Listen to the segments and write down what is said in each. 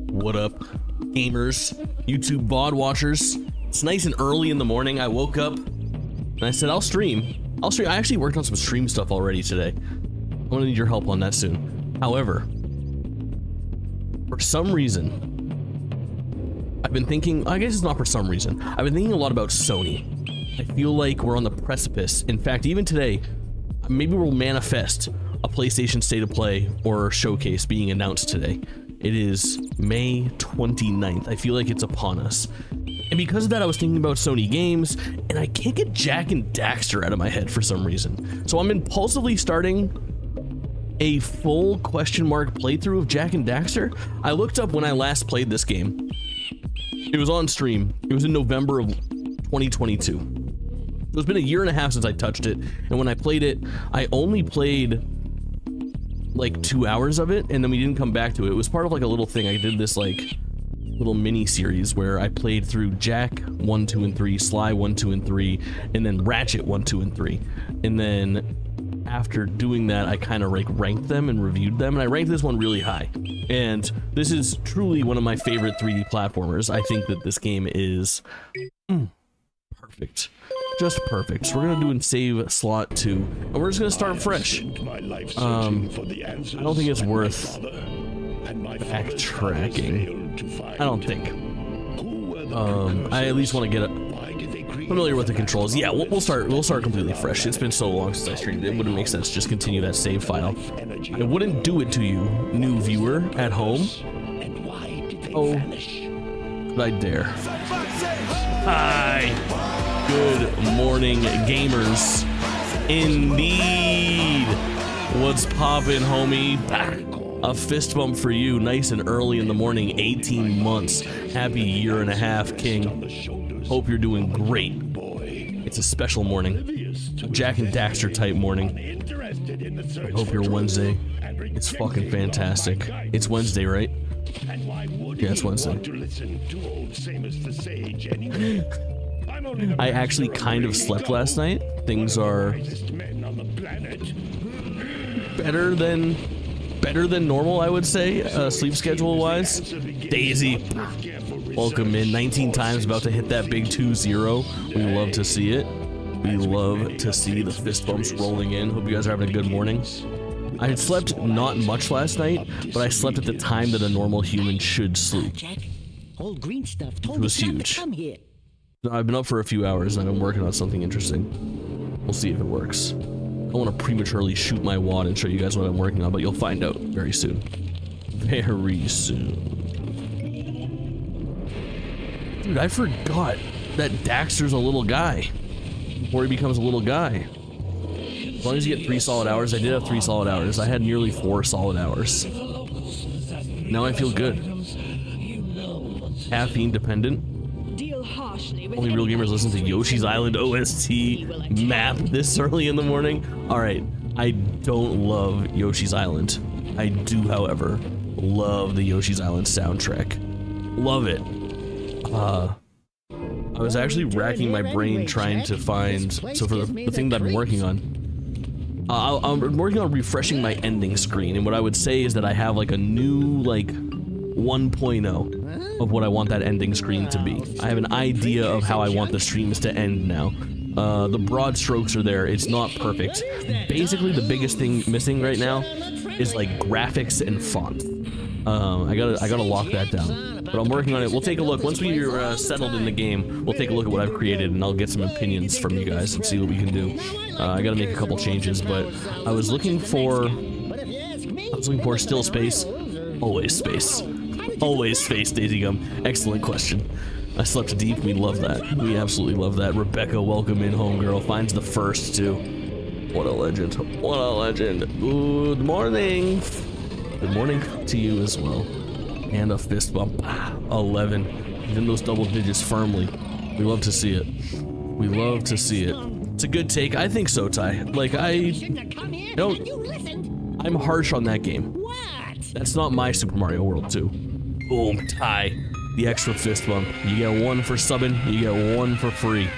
What up, gamers, YouTube VOD watchers? It's nice and early in the morning. I woke up and I said, I'll stream. I actually worked on some stream stuff already today. I'm gonna need your help on that soon. However, for some reason, I've been thinking, I guess it's not for some reason, I've been thinking a lot about Sony. I feel like we're on the precipice. In fact, even today, maybe we'll manifest a PlayStation State of Play or showcase being announced today. It is May 29th. I feel like it's upon us. And because of that, I was thinking about Sony games, and I can't get Jak and Daxter out of my head for some reason. So I'm impulsively starting a full question mark playthrough of Jak and Daxter. I looked up when I last played this game. It was on stream. It was in November of 2022. It's been a year and a half since I touched it, and when I played it, I only played like 2 hours of it, and then we didn't come back to it. It was part of like a little thing. I did this like little mini series where I played through Jak 1, 2, and 3, Sly 1, 2, and 3, and then Ratchet 1, 2, and 3. And then after doing that, I kind of like ranked them and reviewed them, and I ranked this one really high. And this is truly one of my favorite 3D platformers. I think that this game is perfect. Just perfect. So we're gonna do in save slot 2, and we're just gonna start fresh. I don't think it's worth backtracking. I don't think. I at least want to get familiar with the controls. Yeah, we'll start completely fresh. It's been so long since I streamed. It wouldn't make sense to just continue that save file. I wouldn't do it to you, new viewer at home. Oh, could I dare? Hi. Good morning, gamers. Indeed. What's poppin', homie? A fist bump for you, nice and early in the morning, 18 months. Happy year and a half, King. Hope you're doing great. It's a special morning. A Jak and Daxter type morning. I hope your Wednesday is fucking fantastic. It's Wednesday, right? Yeah, it's Wednesday. I actually kind of slept last night. Things are better than normal, I would say, sleep schedule wise. Daisy, welcome in. 19 times, about to hit that big 2-0. We love to see it. We love to see the fist bumps rolling in. Hope you guys are having a good morning. I had slept not much last night, but I slept at the time that a normal human should sleep. It was huge. I've been up for a few hours and I've been working on something interesting. We'll see if it works. I don't want to prematurely shoot my wad and show you guys what I'm working on, but you'll find out very soon. Very soon. Dude, I forgot that Daxter's a little guy before he becomes a little guy. As long as you get 3 solid hours, I did have 3 solid hours. I had nearly 4 solid hours. Now I feel good. Caffeine dependent. Only real gamers listen to Yoshi's Island OST map this early in the morning. Alright, I don't love Yoshi's Island. I do, however, love the Yoshi's Island soundtrack. Love it. I was actually racking my brain trying to find, so for the thing that I've been working on, I'm working on refreshing my ending screen, and what I would say is that I have like a new, like, 1.0 of what I want that ending screen to be. I have an idea of how I want the streams to end now. The broad strokes are there. It's not perfect. Basically, the biggest thing missing right now is like graphics and font. I gotta lock that down. But I'm working on it. We'll take a look once we're settled in the game. We'll take a look at what I've created, and I'll get some opinions from you guys and see what we can do. I gotta make a couple changes, but I was looking for still space, always space. Always space, Daisy Gum. Excellent question. I slept deep. We love that. We absolutely love that. Rebecca, welcome in, homegirl. Finds the first, too. What a legend. What a legend. Good morning. Good morning to you as well. And a fist bump. 11. In those double digits firmly. We love to see it. We love to see it. It's a good take. I think so, Ty. Like, I'm harsh on that game. That's not my Super Mario World 2. Boom, Ty. The extra fist bump. You get 1 for subbing, you get 1 for free.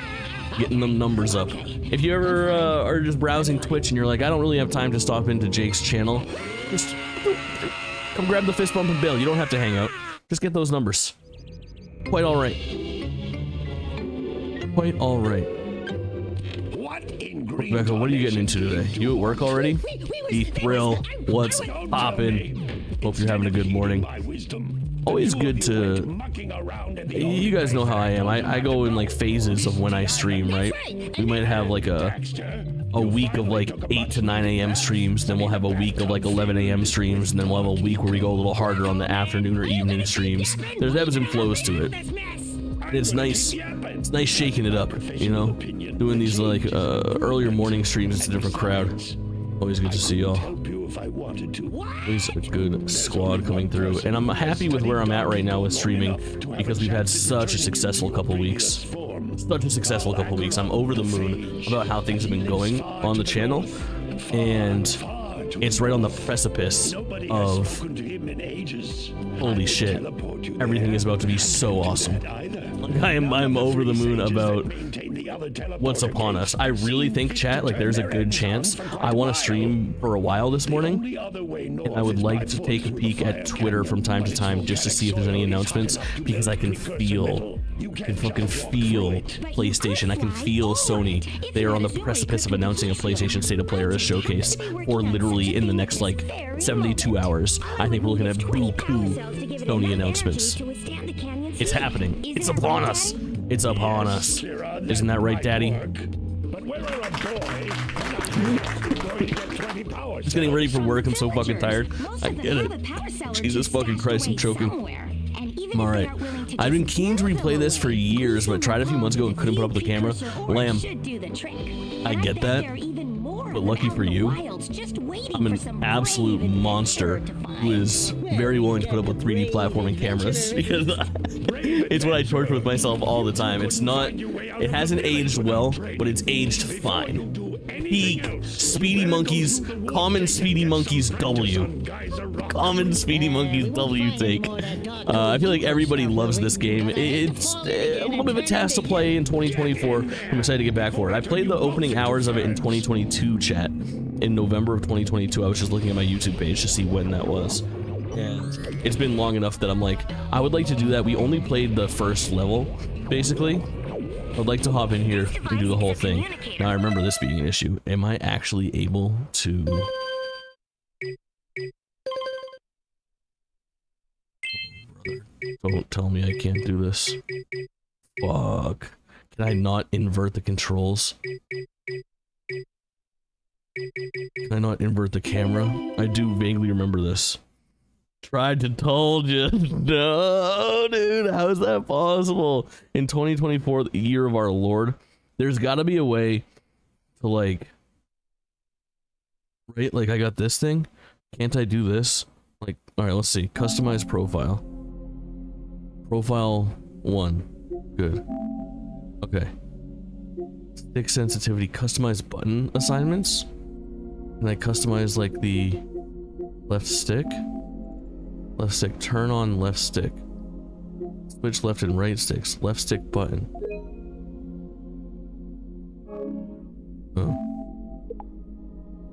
Getting them numbers up. If you ever are just browsing Twitch and you're like, I don't really have time to stop into Jake's channel, just Come grab the fist bump and bail. You don't have to hang out. Just get those numbers. Quite all right. Quite all right. Rebecca, what are you getting into today? You at work already? The thrill. What's poppin'? Hope you're having a good morning. Always good to... You guys know how I am. I go in like phases of when I stream, right? We might have like a week of like 8 to 9 a.m. streams, then we'll have a week of like 11 a.m. streams, and then we'll have a week where we go a little harder on the afternoon or evening streams. There's ebbs and flows to it. It's nice. It's nice shaking it up, you know? Doing these like earlier morning streams, it's a different crowd. Always good to see y'all. Always a good squad coming through. And I'm happy with where I'm at right now with streaming because we've had such a successful couple weeks. Such a successful couple weeks. I'm over the moon about how things have been going on the channel. And it's right on the precipice of holy shit. Everything is about to be so awesome. Like I'm over the moon about what's upon us. I really think, chat, like there's a good chance I want to stream for a while this morning, and I would like to take a peek at Twitter from time to time just to see if there's any announcements, because I can fucking feel PlayStation. I can feel Sony. They are on the precipice of announcing a PlayStation State of Play or a showcase, or literally in the next like 72 hours. I think we're looking at buku Sony announcements. It's happening. It's upon us. It's upon us. Isn't that right, Daddy? Just getting ready for work. I'm so fucking tired. I get it. Jesus fucking Christ, I'm choking. I'm alright. I've been keen to replay this for years, but tried a few months ago and couldn't put up the camera. Lamb. I get that. But lucky for you, I'm an absolute monster who is very willing to put up with 3D platforming cameras because it's what I torture with myself all the time. It's not, it hasn't aged well, but it's aged fine. Peak Speedy Monkeys, common Speedy Monkeys W. Common Speedy Monkeys W take. I feel like everybody loves this game. It's a little bit of a task to play in 2024. I'm excited to get back for it. I played the opening hours of it in 2022, chat. In November of 2022, I was just looking at my YouTube page to see when that was. And it's been long enough that I'm like, I would like to do that. We only played the first level, basically. I'd like to hop in here and do the whole thing. Now I remember this being an issue. Am I actually able to... Don't tell me I can't do this. Fuck. Can I not invert the controls? Can I not invert the camera? I do vaguely remember this. Tried to told you. No, dude, how is that possible? In 2024, the year of our Lord, there's gotta be a way to like... Right, like I got this thing. Can't I do this? Like, alright, let's see. Customize profile. Profile 1. Good. Okay. Stick sensitivity. Customize button assignments. Can I customize like the left stick? Left stick. Turn on left stick. Switch left and right sticks. Left stick button. Oh.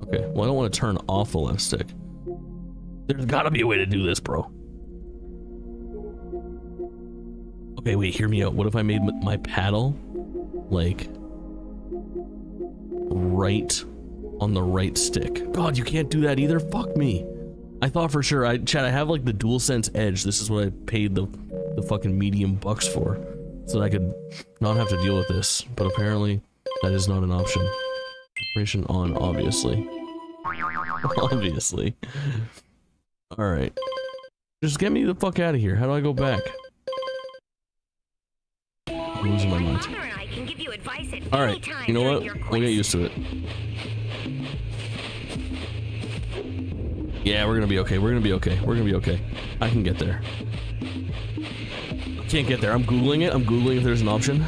Okay. Well, I don't want to turn off the left stick. There's gotta be a way to do this, bro. Okay, wait, hear me out. What if I made my paddle, like, right on the right stick? God, you can't do that either? Fuck me. I thought for sure, Chad, I have, like, the DualSense Edge. This is what I paid the fucking medium bucks for, so that I could not have to deal with this. But apparently, that is not an option. Operation on, obviously. Obviously. Alright. Just get me the fuck out of here. How do I go back? I'm losing my mind. Alright, you know what? We'll get used to it. Yeah, we're gonna be okay. We're gonna be okay. We're gonna be okay. I can get there. I can't get there. I'm Googling it. I'm Googling if there's an option.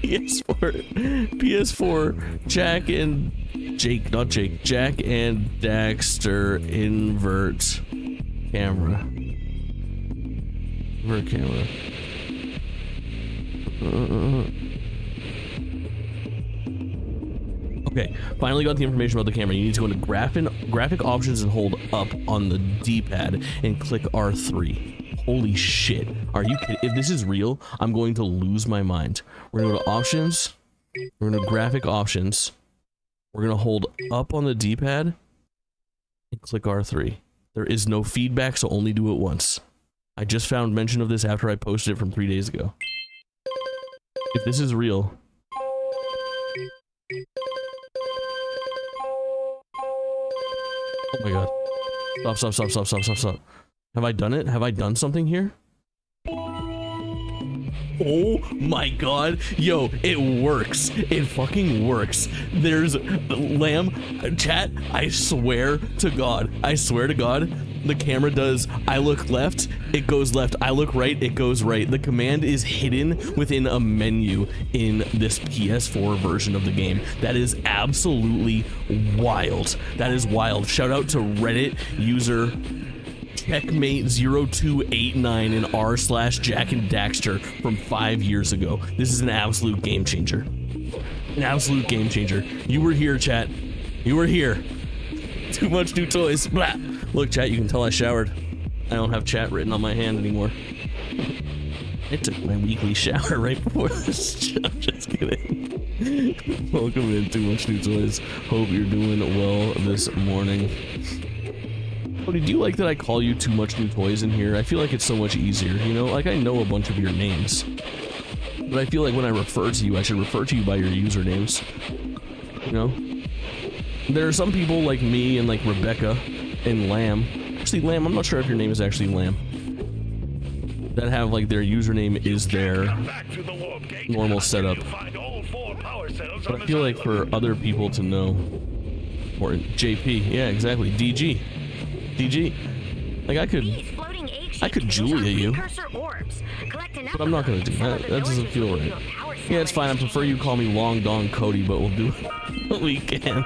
PS4, Jak and... Jake, not Jake. Jak and Daxter invert camera. Invert camera. Okay, finally got the information about the camera. You need to go into graphic options and hold up on the D-pad and click R3. Holy shit. Are you kidding? If this is real, I'm going to lose my mind. We're gonna go to options. We're gonna go to graphic options. We're gonna hold up on the D-pad and click R3. There is no feedback, so only do it once. I just found mention of this after I posted it from 3 days ago. If this is real... Oh my god. Stop. Have I done it? Have I done something here? Oh my god. Yo, it works. It fucking works. There's Lamb. Chat, I swear to God. The camera does, I look left, it goes left. I look right, it goes right. The command is hidden within a menu in this PS4 version of the game. That is absolutely wild. That is wild. Shout out to Reddit user Checkmate0289 and r/Jak Daxter from 5 years ago. This is an absolute game changer. An absolute game changer. You were here, chat. You were here. Too much new toys. Blah. Look, chat, you can tell I showered. I don't have chat written on my hand anymore. I took my weekly shower right before this. I'm just kidding. Welcome in Too Much New Toys. Hope you're doing well this morning. Cody, do you like that I call you Too Much New Toys in here? I feel like it's so much easier, you know? Like, I know a bunch of your names. But I feel like when I refer to you, I should refer to you by your usernames. You know? There are some people like me and like Rebecca and Lamb. Actually, Lamb, I'm not sure if your name is actually Lamb. That have like their username is their normal setup. But I feel like for other people to know, or JP, yeah, exactly, DG. Like I could Julia you, but I'm not gonna do that. That doesn't feel right. Yeah, it's fine. I prefer you call me Long Dong Cody, but we'll do what we can.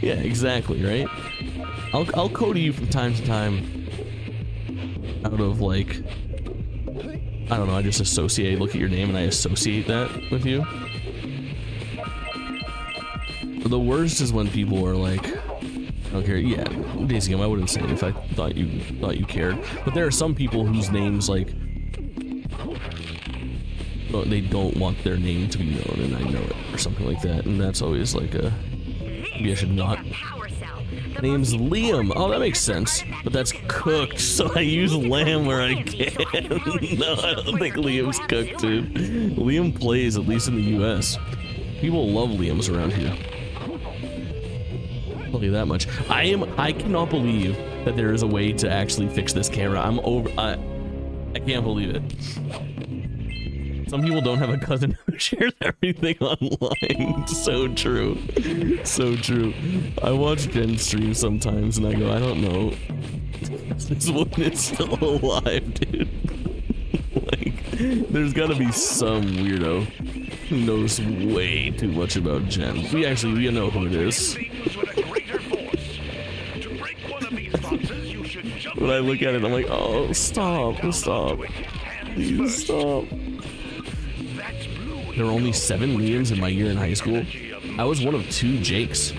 Yeah, exactly, right? I'll Cody you from time to time. Out of like, I don't know. I just look at your name and I associate that with you. The worst is when people are like, I don't care. Yeah, Daisy, I wouldn't say it if I thought you cared. But there are some people whose names like, well, they don't want their name to be known, and I know it, or something like that. And that's always like a, maybe I should not. Name's Liam. Oh, that makes sense. But that's cooked, so I use Lamb where I can. No, I don't think Liam's cooked, dude. Liam plays, at least in the US. People love Liams around here. I'll tell you that much. I cannot believe that there is a way to actually fix this camera. I can't believe it. Some people don't have a cousin who shares everything online. So true. So true. I watch Jen stream sometimes and I go, I don't know. This woman is still alive, dude. Like, there's gotta be some weirdo who knows way too much about Jen. We know who it is. When I look at it, I'm like, oh, stop. Please stop. There were only 7 Liams in my year in high school. I was one of 2 Jakes.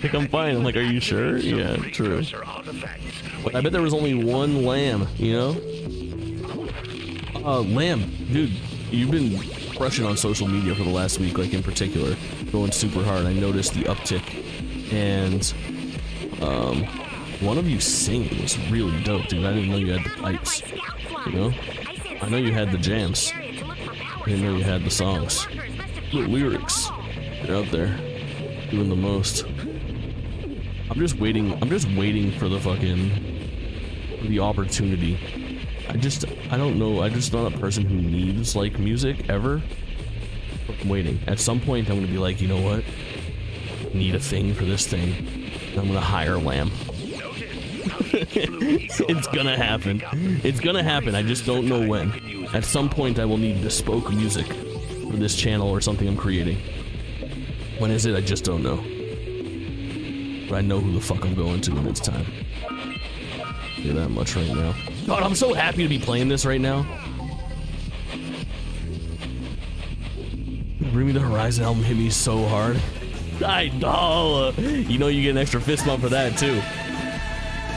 Like, I'm fine. I'm like, are you sure? Yeah, true. But I bet there was only 1 Lamb, you know? Lamb, dude, you've been crushing on social media for the last week, like in particular. Going super hard. I noticed the uptick. And, one of you singing was really dope, dude. I didn't know you had the pipes, you know? I know you had the jams. I didn't know you had the songs. The lyrics. You're out there doing the most. I'm just waiting for the the opportunity. I don't know. I'm just not a person who needs like music ever. I'm waiting. At some point I'm gonna be like, you know what? I need a thing for this thing. And I'm gonna hire Lamb. It's gonna happen. It's gonna happen. I just don't know when. At some point I will need bespoke music for this channel or something I'm creating. When is it? I just don't know. But I know who the fuck I'm going to when it's time. Do that much right now. God, I'm so happy to be playing this right now. Bring Me the Horizon album hit me so hard. I know. You know you get an extra fist bump for that too.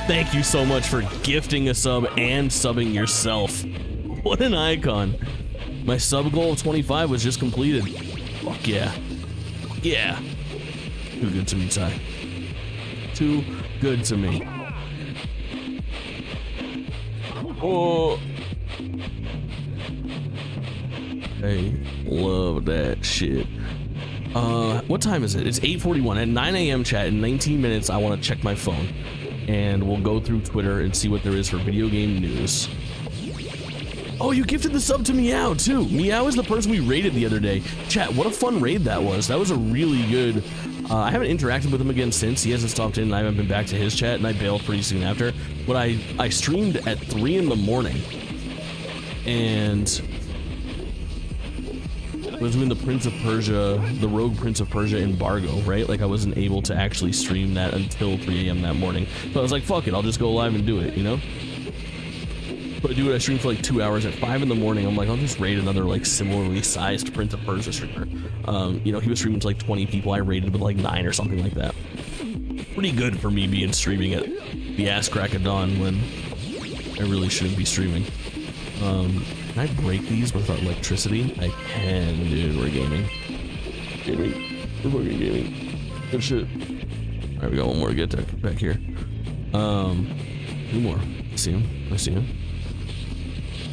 Thank you so much for gifting a sub and subbing yourself. What an icon. My sub goal of 25 was just completed. Fuck yeah. Yeah. Too good to me, Ty. Too good to me. Oh. I love that shit. What time is it? It's 8:41 at 9 a.m. chat. In 19 minutes, I want to check my phone. And we'll go through Twitter and see what there is for video game news. Oh, you gifted the sub to Meow, too. Meow is the person we raided the other day. Chat, what a fun raid that was. That was a really good... I haven't interacted with him again since. He hasn't stopped in, and I haven't been back to his chat, and I bailed pretty soon after. But I streamed at 3 in the morning. And... I was doing the Prince of Persia, the Rogue Prince of Persia embargo, right? Like I wasn't able to actually stream that until 3 a.m. that morning. So I was like, fuck it, I'll just go live and do it, you know? But I streamed for like 2 hours at 5 in the morning. I'm like, I'll just raid another like similarly sized Prince of Persia streamer. You know, he was streaming to like 20 people. I raided with like 9 or something like that. Pretty good for me being streaming at the ass crack of dawn when I really shouldn't be streaming. Can I break these without electricity? I can, dude. We're gaming. Gaming. We're fucking gaming. Good shit. Alright, we got one more to get back here. 2 more. I see him. I see him.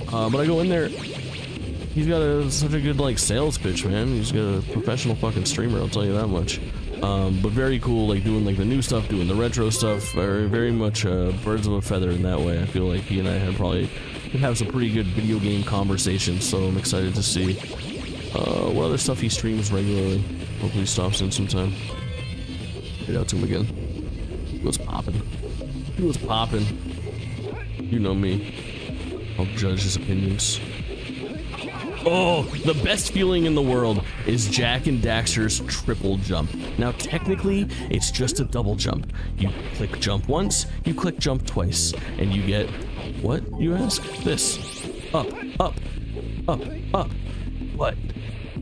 But I go in there. He's got such a good like sales pitch, man. He's got a professional fucking streamer, I'll tell you that much. But very cool, like doing like the new stuff, doing the retro stuff. Very much birds of a feather in that way. I feel like he and I had probably could have some pretty good video game conversations, so I'm excited to see what other stuff he streams regularly. Hopefully he stops in sometime. Get out to him again. He was popping. He was popping. You know me. I'll judge his opinions. Oh, the best feeling in the world is Jak and Daxter's triple jump. Now, technically, it's just a double jump. You click jump once, you click jump twice, and you get, what, you ask? This. Up, up, up, up. But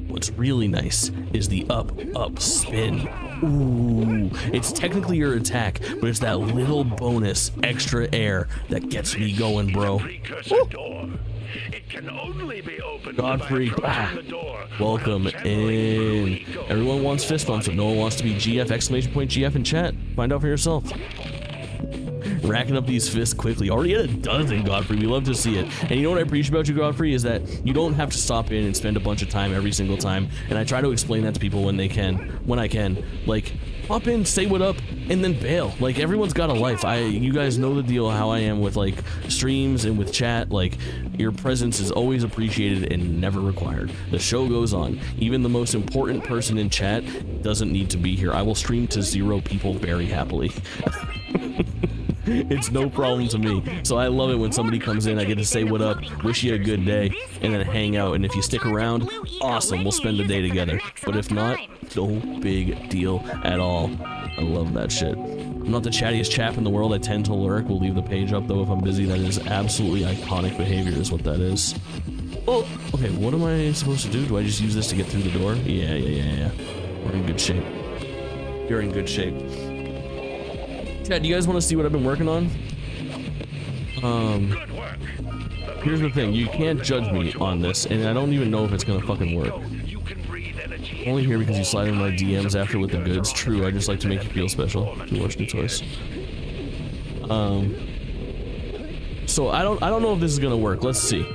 what's really nice is the up, up spin. Ooh, it's technically your attack, but it's that little bonus extra air that gets me going, bro. It can only be opened Godfrey, welcome in. Everyone wants fist bumps, but no one wants to be GF, exclamation point GF in chat. Find out for yourself. Racking up these fists quickly. Already at a dozen, Godfrey. We love to see it. And you know what I appreciate about you, Godfrey, is that you don't have to stop in and spend a bunch of time every single time. And I try to explain that to people when I can. Like, pop in, say what up, and then bail. Like, everyone's got a life. You guys know the deal, how I am with, like, streams and with chat. Like, your presence is always appreciated and never required. The show goes on. Even the most important person in chat doesn't need to be here. I will stream to 0 people very happily. It's no problem to me. So I love it when somebody comes in, I get to say what up, wish you a good day, and then hang out. And if you stick around, awesome, we'll spend the day together. But if not, no big deal at all. I love that shit. I'm not the chattiest chap in the world. I tend to lurk. We'll leave the page up though if I'm busy. That is absolutely iconic behavior is what that is. Oh, okay, what am I supposed to do? Do I just use this to get through the door? Yeah. We're in good shape. You're in good shape. Chad, do you guys want to see what I've been working on? Here's the thing, you can't judge me on this, and I don't even know if it's gonna fucking work. I'm only here because you slide in my DMs after with the goods. True, I just like to make you feel special. You watch new toys. So I don't know if this is gonna work. Let's see.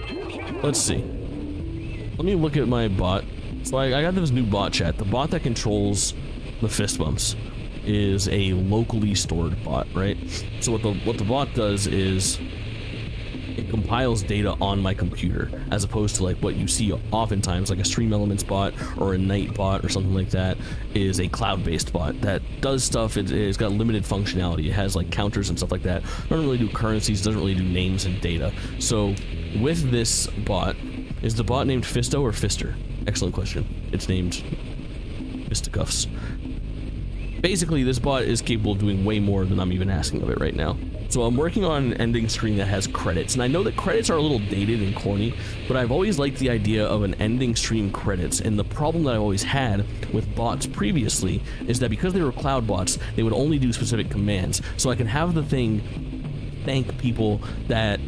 Let me look at my bot. So I got this new bot chat. The bot that controls the fist bumps is a locally stored bot, right? So what the bot does is it compiles data on my computer, as opposed to like what you see oftentimes, like a Stream Elements bot or a Night bot or something like that, is a cloud-based bot that does stuff. It's got limited functionality. It has like counters and stuff like that. Doesn't really do currencies, doesn't really do names and data. So with this bot, is the bot named Fisto or Fister? Excellent question. It's named Fisticuffs. basically this bot is capable of doing way more than I'm even asking of it right now. So I'm working on an ending screen that has credits, and I know that credits are a little dated and corny, but I've always liked the idea of an ending stream credits, and the problem that I've always had with bots previously is that because they were cloud bots, they would only do specific commands. So I can have the thing thank people that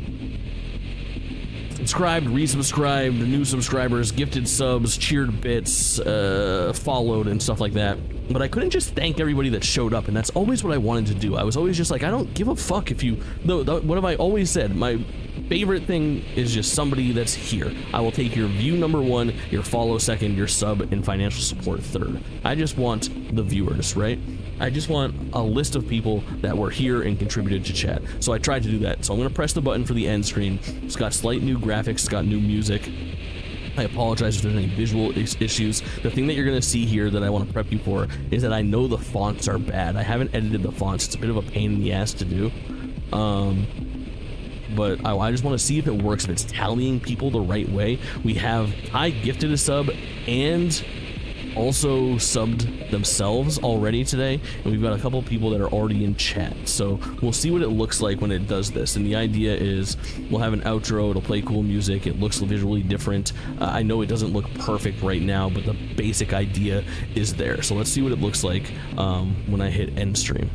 subscribed, resubscribed, new subscribers, gifted subs, cheered bits, followed, and stuff like that. But I couldn't just thank everybody that showed up, and that's always what I wanted to do. I was always just like, I don't give a fuck if you... What have I always said? My favorite thing is just somebody that's here. I will take your view number 1, your follow second, your sub, and financial support third. I just want the viewers, right? I just want a list of people that were here and contributed to chat. So I tried to do that. So I'm going to press the button for the end screen. It's got slight new graphics, it's got new music. I apologize if there's any visual issues. The thing that you're going to see here that I want to prep you for is that I know the fonts are bad. I haven't edited the fonts. It's a bit of a pain in the ass to do. But I just want to see if it works, if it's tallying people the right way. We have Ty gifted a sub and also subbed themselves already today, and we've got a couple people that are already in chat, so we'll see what it looks like when it does this. And the idea is we'll have an outro, it'll play cool music, it looks visually different. I know it doesn't look perfect right now, but the basic idea is there. So let's see what it looks like when I hit end stream.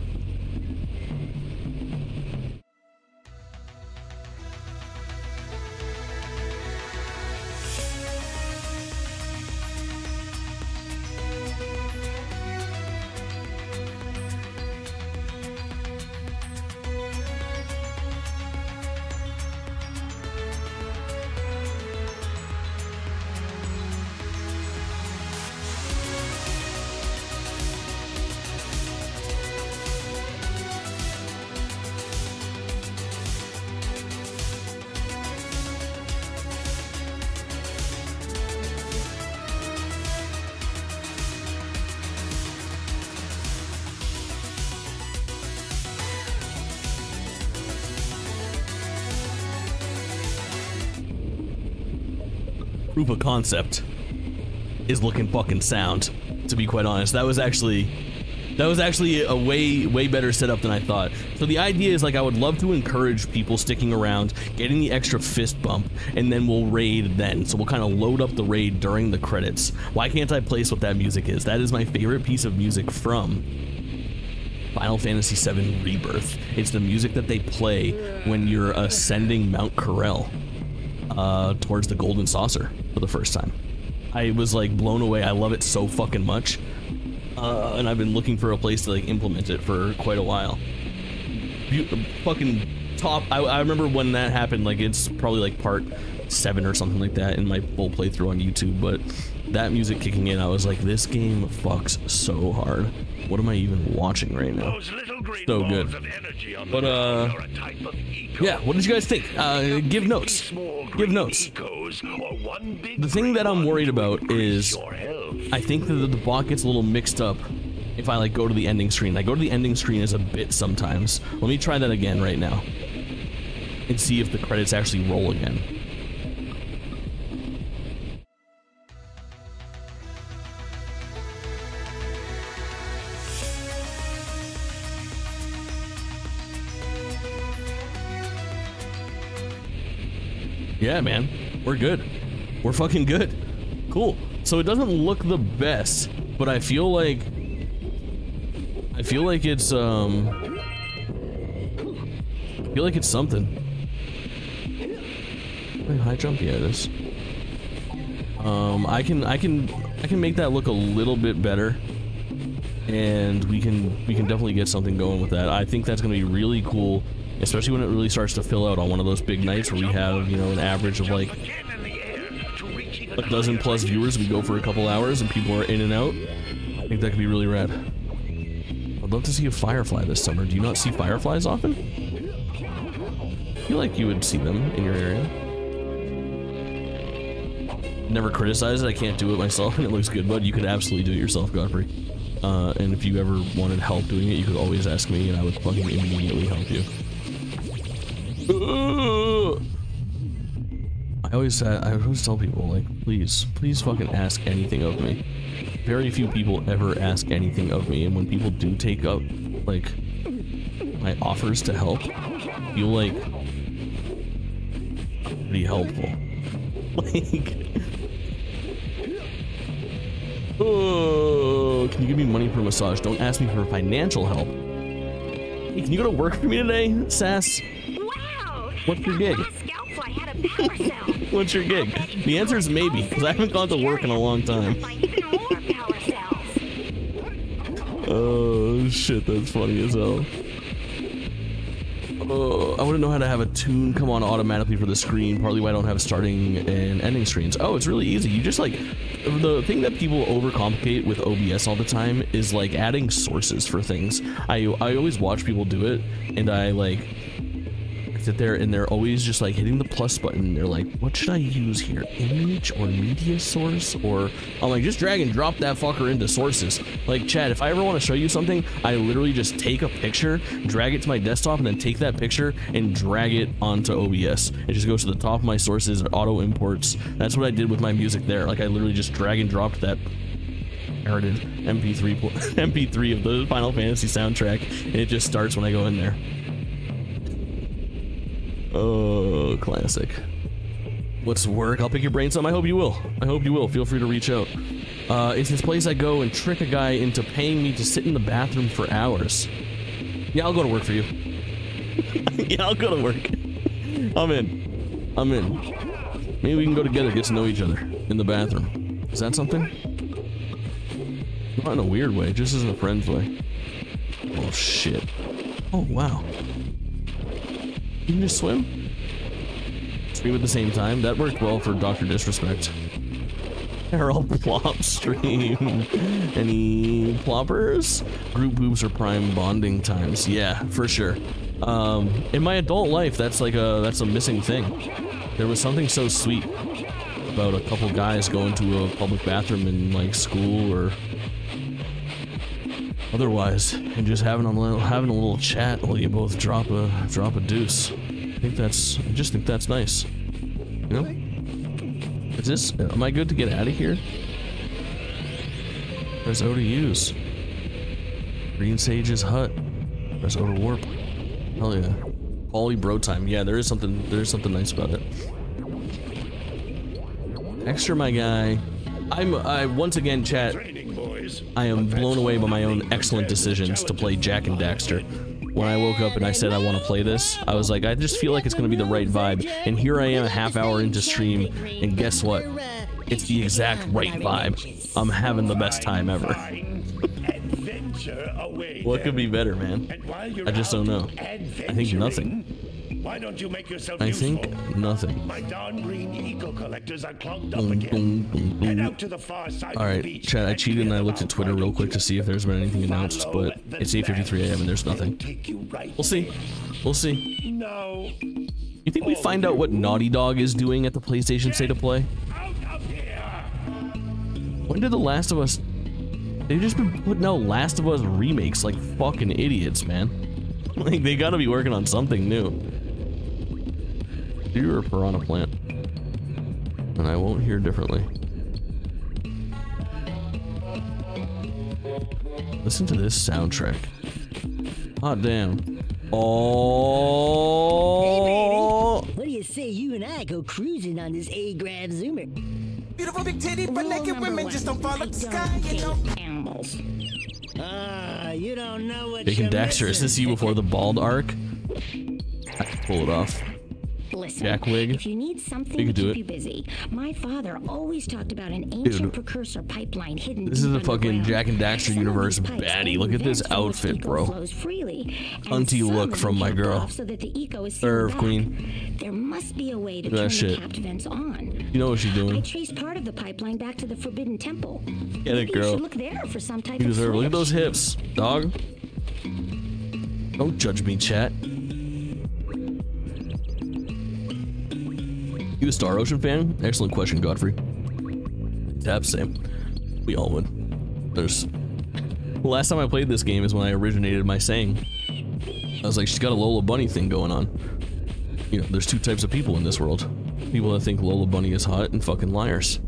Proof of concept is looking fucking sound, to be quite honest. That was actually a way better setup than I thought. So the idea is, like, I would love to encourage people sticking around, getting the extra fist bump, and then we'll raid then. So we'll kind of load up the raid during the credits. Why can't I place what that music is? That is my favorite piece of music from Final Fantasy VII Rebirth. It's the music that they play when you're ascending Mount Corel towards the Golden Saucer for the first time. I was like blown away. I love it so fucking much, and I've been looking for a place to like implement it for quite a while. Fucking top. I remember when that happened. Like, it's probably like part 7 or something like that in my full playthrough on YouTube, but that music kicking in, I was like, this game fucks so hard. What am I even watching right now? So good. But yeah, what did you guys think? Give notes. Give notes. The thing that I'm worried about is I think that the bot gets a little mixed up if I like go to the ending screen. I go to the ending screen as a bit sometimes. Let me try that again right now and see if the credits actually roll again. Yeah, man, we're good. We're fucking good. Cool. So it doesn't look the best, but I feel like it's something. Wait, high jump, yeah, it is. I can make that look a little bit better, and we can definitely get something going with that. I think that's gonna be really cool, especially when it really starts to fill out on one of those big nights where we have, you know, an average of like a dozen plus viewers. We go for a couple hours and people are in and out. I think that could be really rad. I'd love to see a firefly this summer. Do you not see fireflies often? I feel like you would see them in your area. Never criticize it. I can't do it myself and it looks good, bud. You could absolutely do it yourself, Godfrey. And if you ever wanted help doing it, you could always ask me and I would fucking immediately help you. I always tell people, like, please fucking ask anything of me. Very few people ever ask anything of me, and when people do take up, like, my offers to help, feel like pretty helpful. Like, oh, can you give me money for a massage? Don't ask me for financial help. Hey, can you go to work for me today, Sass? Wow! What's your gig? What's your gig? The answer is maybe, because I haven't gone to work in a long time. Oh shit, that's funny as hell. I wouldn't know how to have a tune come on automatically for the screen, partly why I don't have starting and ending screens. Oh, it's really easy. You just like, the thing that people overcomplicate with OBS all the time is like adding sources for things. I always watch people do it, and I like sit there and they're always just like hitting the plus button. They're like, what should I use here? Image or media source? Or I'm like, just drag and drop that fucker into sources. Like, Chad, if I ever want to show you something, I literally just take a picture, drag it to my desktop, and then take that picture and drag it onto OBS. It just goes to the top of my sources, it auto imports. That's what I did with my music there. Like, I literally just drag and dropped that inherited MP3 of the Final Fantasy soundtrack, and it just starts when I go in there. Oh, classic. What's work? I'll pick your brain some. I hope you will. I hope you will. Feel free to reach out. It's this place I go and trick a guy into paying me to sit in the bathroom for hours. Yeah, I'll go to work for you. Yeah, I'll go to work. I'm in. I'm in. Maybe we can go together, get to know each other in the bathroom. Is that something? Not in a weird way, just as in a friend's way. Oh, shit. Oh, wow. You can just swim? Stream at the same time? That worked well for Dr. Disrespect. Carol Plop stream. Any ploppers? Group boobs are prime bonding times. Yeah, for sure. In my adult life, that's a missing thing. There was something so sweet about a couple guys going to a public bathroom in like school or otherwise, and just having a little chat while you both drop a deuce. I just think that's nice. You know? Am I good to get out of here? Press O to use. Green Sage's hut. Press O to warp. Hell yeah. Quality bro time. Yeah, there is something nice about it. Extra, my guy. I once again, chat, I am blown away by my own excellent decisions to play Jak and Daxter. When I woke up and I said I want to play this, I was like, I just feel like it's going to be the right vibe. And here I am a half hour into stream, and guess what? It's the exact right vibe. I'm having the best time ever. What could be better, man? I just don't know. I think nothing. Why don't you make yourself I useful? think nothing. My darn green eco collectors are clogged up again. Head out to the far side All right, of the beach. Chad, I cheated and I looked at Twitter real quick to see if there's been anything announced, but it's 8:53 a.m. and there's nothing. We'll see. We'll see. No. You think we find out what Naughty Dog is doing at the PlayStation State of Play? Out of here. When did The Last of Us... They've just been putting out Last of Us remakes like fucking idiots, man. Like, they gotta be working on something new. You're a piranha plant. And I won't hear differently. Listen to this soundtrack. Hot damn. Oh. Hey, baby. What do you say you and I go cruising on this A-Grab Zoomer? Beautiful big titty, but naked women just don't fall up the sky, you know. Animals. Ah, you don't know what Jak Daxter, is this you before the bald arc? I can pull it off. Listen, Jack wig. if you need something You to could do keep it. you busy, my father always talked about an ancient Dude. Precursor pipeline hidden This is deep a fucking underground. Jak and Daxter Some of universe these pipes baddie. hold Look at this vents from which outfit, eco bro. flows freely, and Hunty some look have from been my capped girl. off so that the eco is sealed Serve, back. queen. There must be a way to Look at turn that the shit. capped vents on. You know what she's I doing. traced part of the pipeline back to the Forbidden Temple. Get it, Maybe you girl. should look there for some type You of deserve it. Look at switch. those hips, dog. Don't judge me, chat. You a Star Ocean fan? Excellent question, Godfrey. Tap, same. We all would. The last time I played this game is when I originated my saying. I was like, she's got a Lola Bunny thing going on. You know, there's two types of people in this world. People that think Lola Bunny is hot and fucking liars.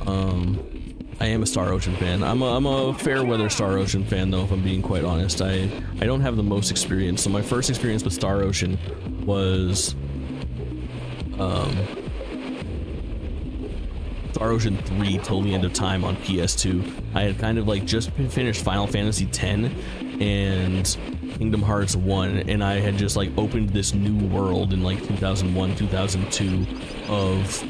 I am a Star Ocean fan. I'm a fair weather Star Ocean fan though, if I'm being quite honest. I don't have the most experience. So my first experience with Star Ocean was Star Ocean 3 till the end of time on PS2. I had kind of like just finished Final Fantasy X and Kingdom Hearts 1, and I had just like opened this new world in like 2001, 2002 of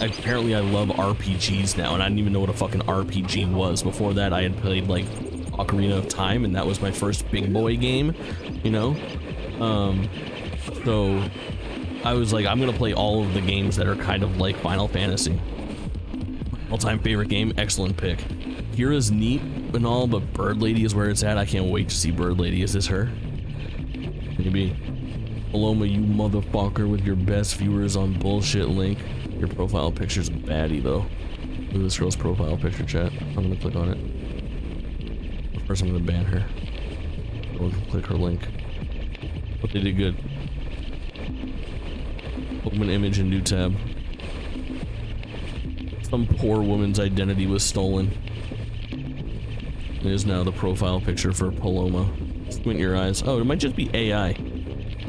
apparently I love RPGs now, and I didn't even know what a fucking RPG was. Before that, I had played like Ocarina of Time, and that was my first big boy game, you know? So I was like, I'm gonna play all of the games that are kind of like Final Fantasy. All-time favorite game, excellent pick. Kira's neat and all, but Bird Lady is where it's at. I can't wait to see Bird Lady. Is this her? Maybe. Paloma, you motherfucker with your best viewers on bullshit link. Your profile picture's a baddie though. Look at this girl's profile picture, chat. I'm gonna click on it. First I'm gonna ban her. Go click her link. But they did good. Open image in new tab. Some poor woman's identity was stolen. It is now the profile picture for Paloma. Squint your eyes. Oh, it might just be AI. I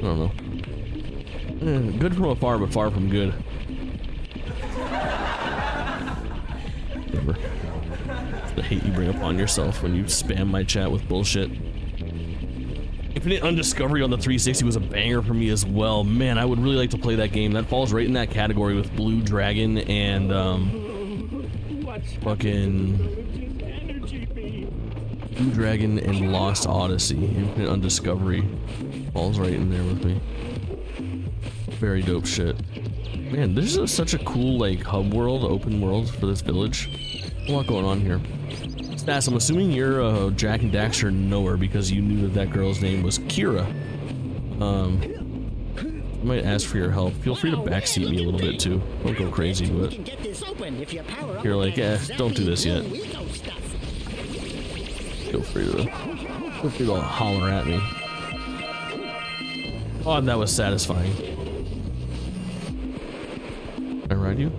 don't know. Good from afar, but far from good. Whatever. It's the hate you bring upon yourself when you spam my chat with bullshit. Infinite Undiscovery on the 360 was a banger for me as well. Man, I would really like to play that game. That falls right in that category with Blue Dragon and fucking Blue Dragon and Lost Odyssey. Infinite Undiscovery falls right in there with me. Very dope shit. Man, this is such a cool like hub world, open world for this village. A lot going on here. Stas, I'm assuming you're a Jak and Daxter knower because you knew that girl's name was Kira. I might ask for your help. Feel free to backseat me a little bit too. Don't go crazy, but you're like, don't do this yet. Feel free to holler at me. Oh, that was satisfying. Can I ride you?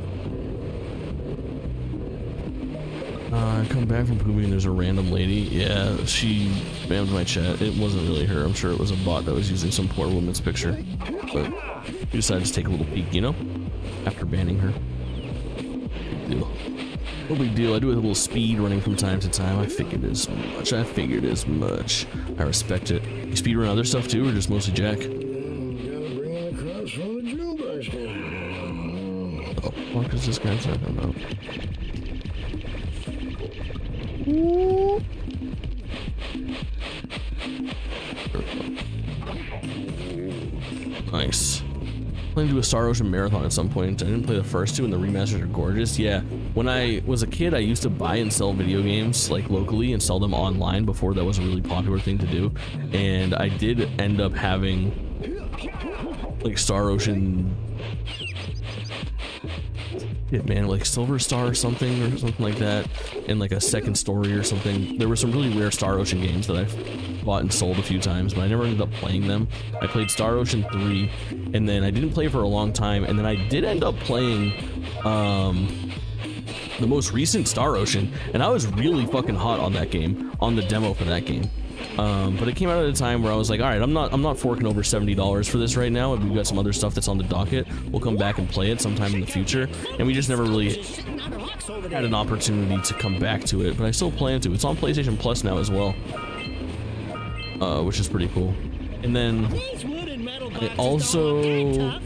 I come back from pooping and there's a random lady. Yeah, she spammed my chat. It wasn't really her. I'm sure it was a bot that was using some poor woman's picture. But we decided to take a little peek, you know? After banning her. Big deal. No big deal. I do a little speed running from time to time. I figured as much. I respect it. You speed run other stuff too, or just mostly Jak? What the fuck is this guy talking about? Nice. Planning to do a Star Ocean marathon at some point. I didn't play the first two and the remasters are gorgeous. Yeah, when I was a kid I used to buy and sell video games like locally and sell them online before that was a really popular thing to do. And I did end up having like Star Ocean, man, like Silver Star or something like that, and like a Second Story or something. There were some really rare Star Ocean games that I've bought and sold a few times, but I never ended up playing them. I played Star Ocean 3, and then I didn't play for a long time, and then I did end up playing the most recent Star Ocean, and I was really fucking hot on that game, on the demo for that game. But it came out at a time where I was like, all right, I'm not forking over $70 for this right now. We've got some other stuff that's on the docket. We'll come back and play it sometime in the future. And we just never really had an opportunity to come back to it, but I still plan to. It's on PlayStation Plus now as well, which is pretty cool. And then I also, I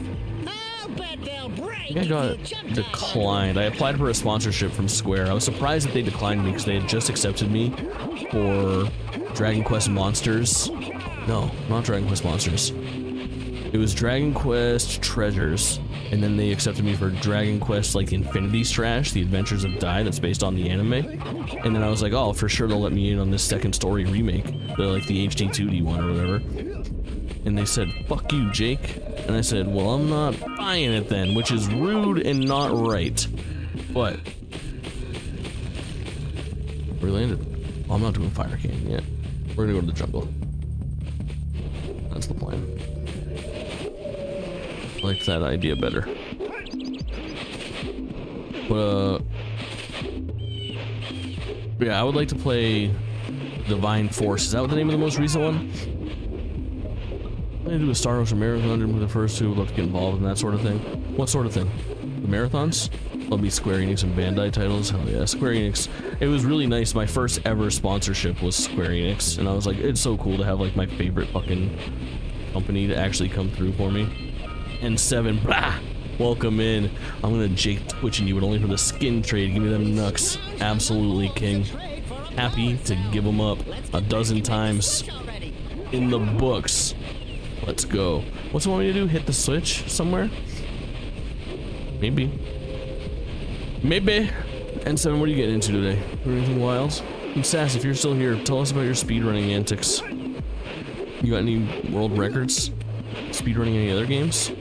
think I got declined. I applied for a sponsorship from Square. I was surprised that they declined me because they had just accepted me for Dragon Quest Monsters. No, not Dragon Quest Monsters. It was Dragon Quest Treasures, and then they accepted me for Dragon Quest like Infinity Strash, The Adventures of Dai, that's based on the anime. And then I was like, oh, for sure they'll let me in on this Second Story remake, like the HD 2D one or whatever. And they said, fuck you, Jake. And I said, well, I'm not buying it then, which is rude and not right. But we landed. Oh, I'm not doing fire cannon yet. We're gonna go to the jungle. That's the plan. liked that idea better. But yeah, I would like to play Divine Force. Is that what the name of the most recent one? I'm gonna do a Star Wars marathon with the first two. Would love to get involved in that sort of thing. What sort of thing? The marathons? Love me Square Enix and Bandai titles. Hell yeah, Square Enix. It was really nice. My first ever sponsorship was Square Enix, and I was like, it's so cool to have like my favorite fucking company to actually come through for me. And 7, blah, welcome in. I'm gonna Jake Twitching you, but only for the skin trade. Give me them nucks. Absolutely, king. Happy to give them up a dozen times in the books. Let's go. What's it want me to do? Hit the switch somewhere? Maybe. Maybe. N7, what are you getting into today? Anything wild? And Sass, if you're still here, tell us about your speedrunning antics. You got any world records? Speedrunning any other games?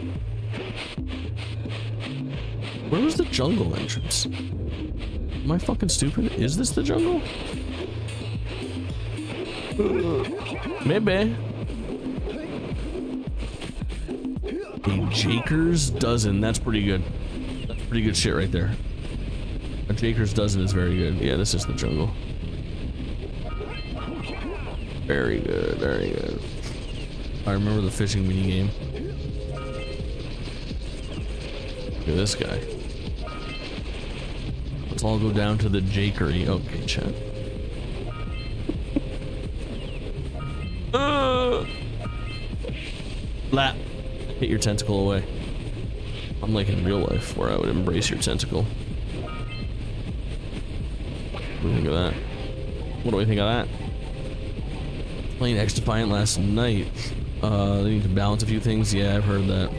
Where was the jungle entrance? Am I fucking stupid? Is this the jungle? Maybe. A Jaker's dozen. That's pretty good. That's pretty good shit right there. A Jaker's dozen is very good. Yeah, this is the jungle. Very good. Very good. I remember the fishing mini game. Look at this guy. Let's all go down to the Jakery. Okay, chat. Blah. Hit your tentacle away. I'm like in real life where I would embrace your tentacle. What do you think of that? What do I think of that? Playing X Defiant last night. They need to balance a few things. Yeah, I've heard that.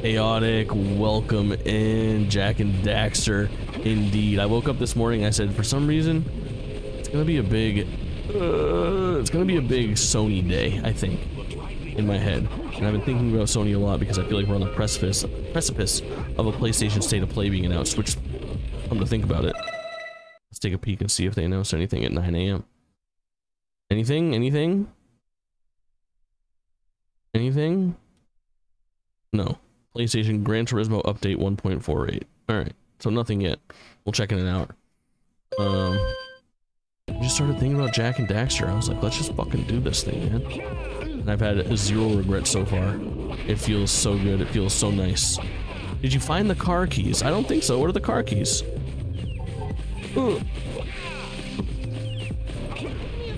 Chaotic, welcome in, Jak and Daxter. Indeed. I woke up this morning, I said, for some reason, it's gonna be a big Sony day, I think, in my head. And I've been thinking about Sony a lot because I feel like we're on the precipice of a PlayStation State of Play being announced, which, come to think about it, let's take a peek and see if they announced anything at 9 AM. Anything? Anything? Anything? No. PlayStation Gran Turismo update 1.48. Alright, so nothing yet. We'll check in an hour. I just started thinking about Jak and Daxter. I was like, let's just fucking do this thing, man. And I've had zero regrets so far. It feels so good. It feels so nice. Did you find the car keys? I don't think so. What are the car keys? Ugh.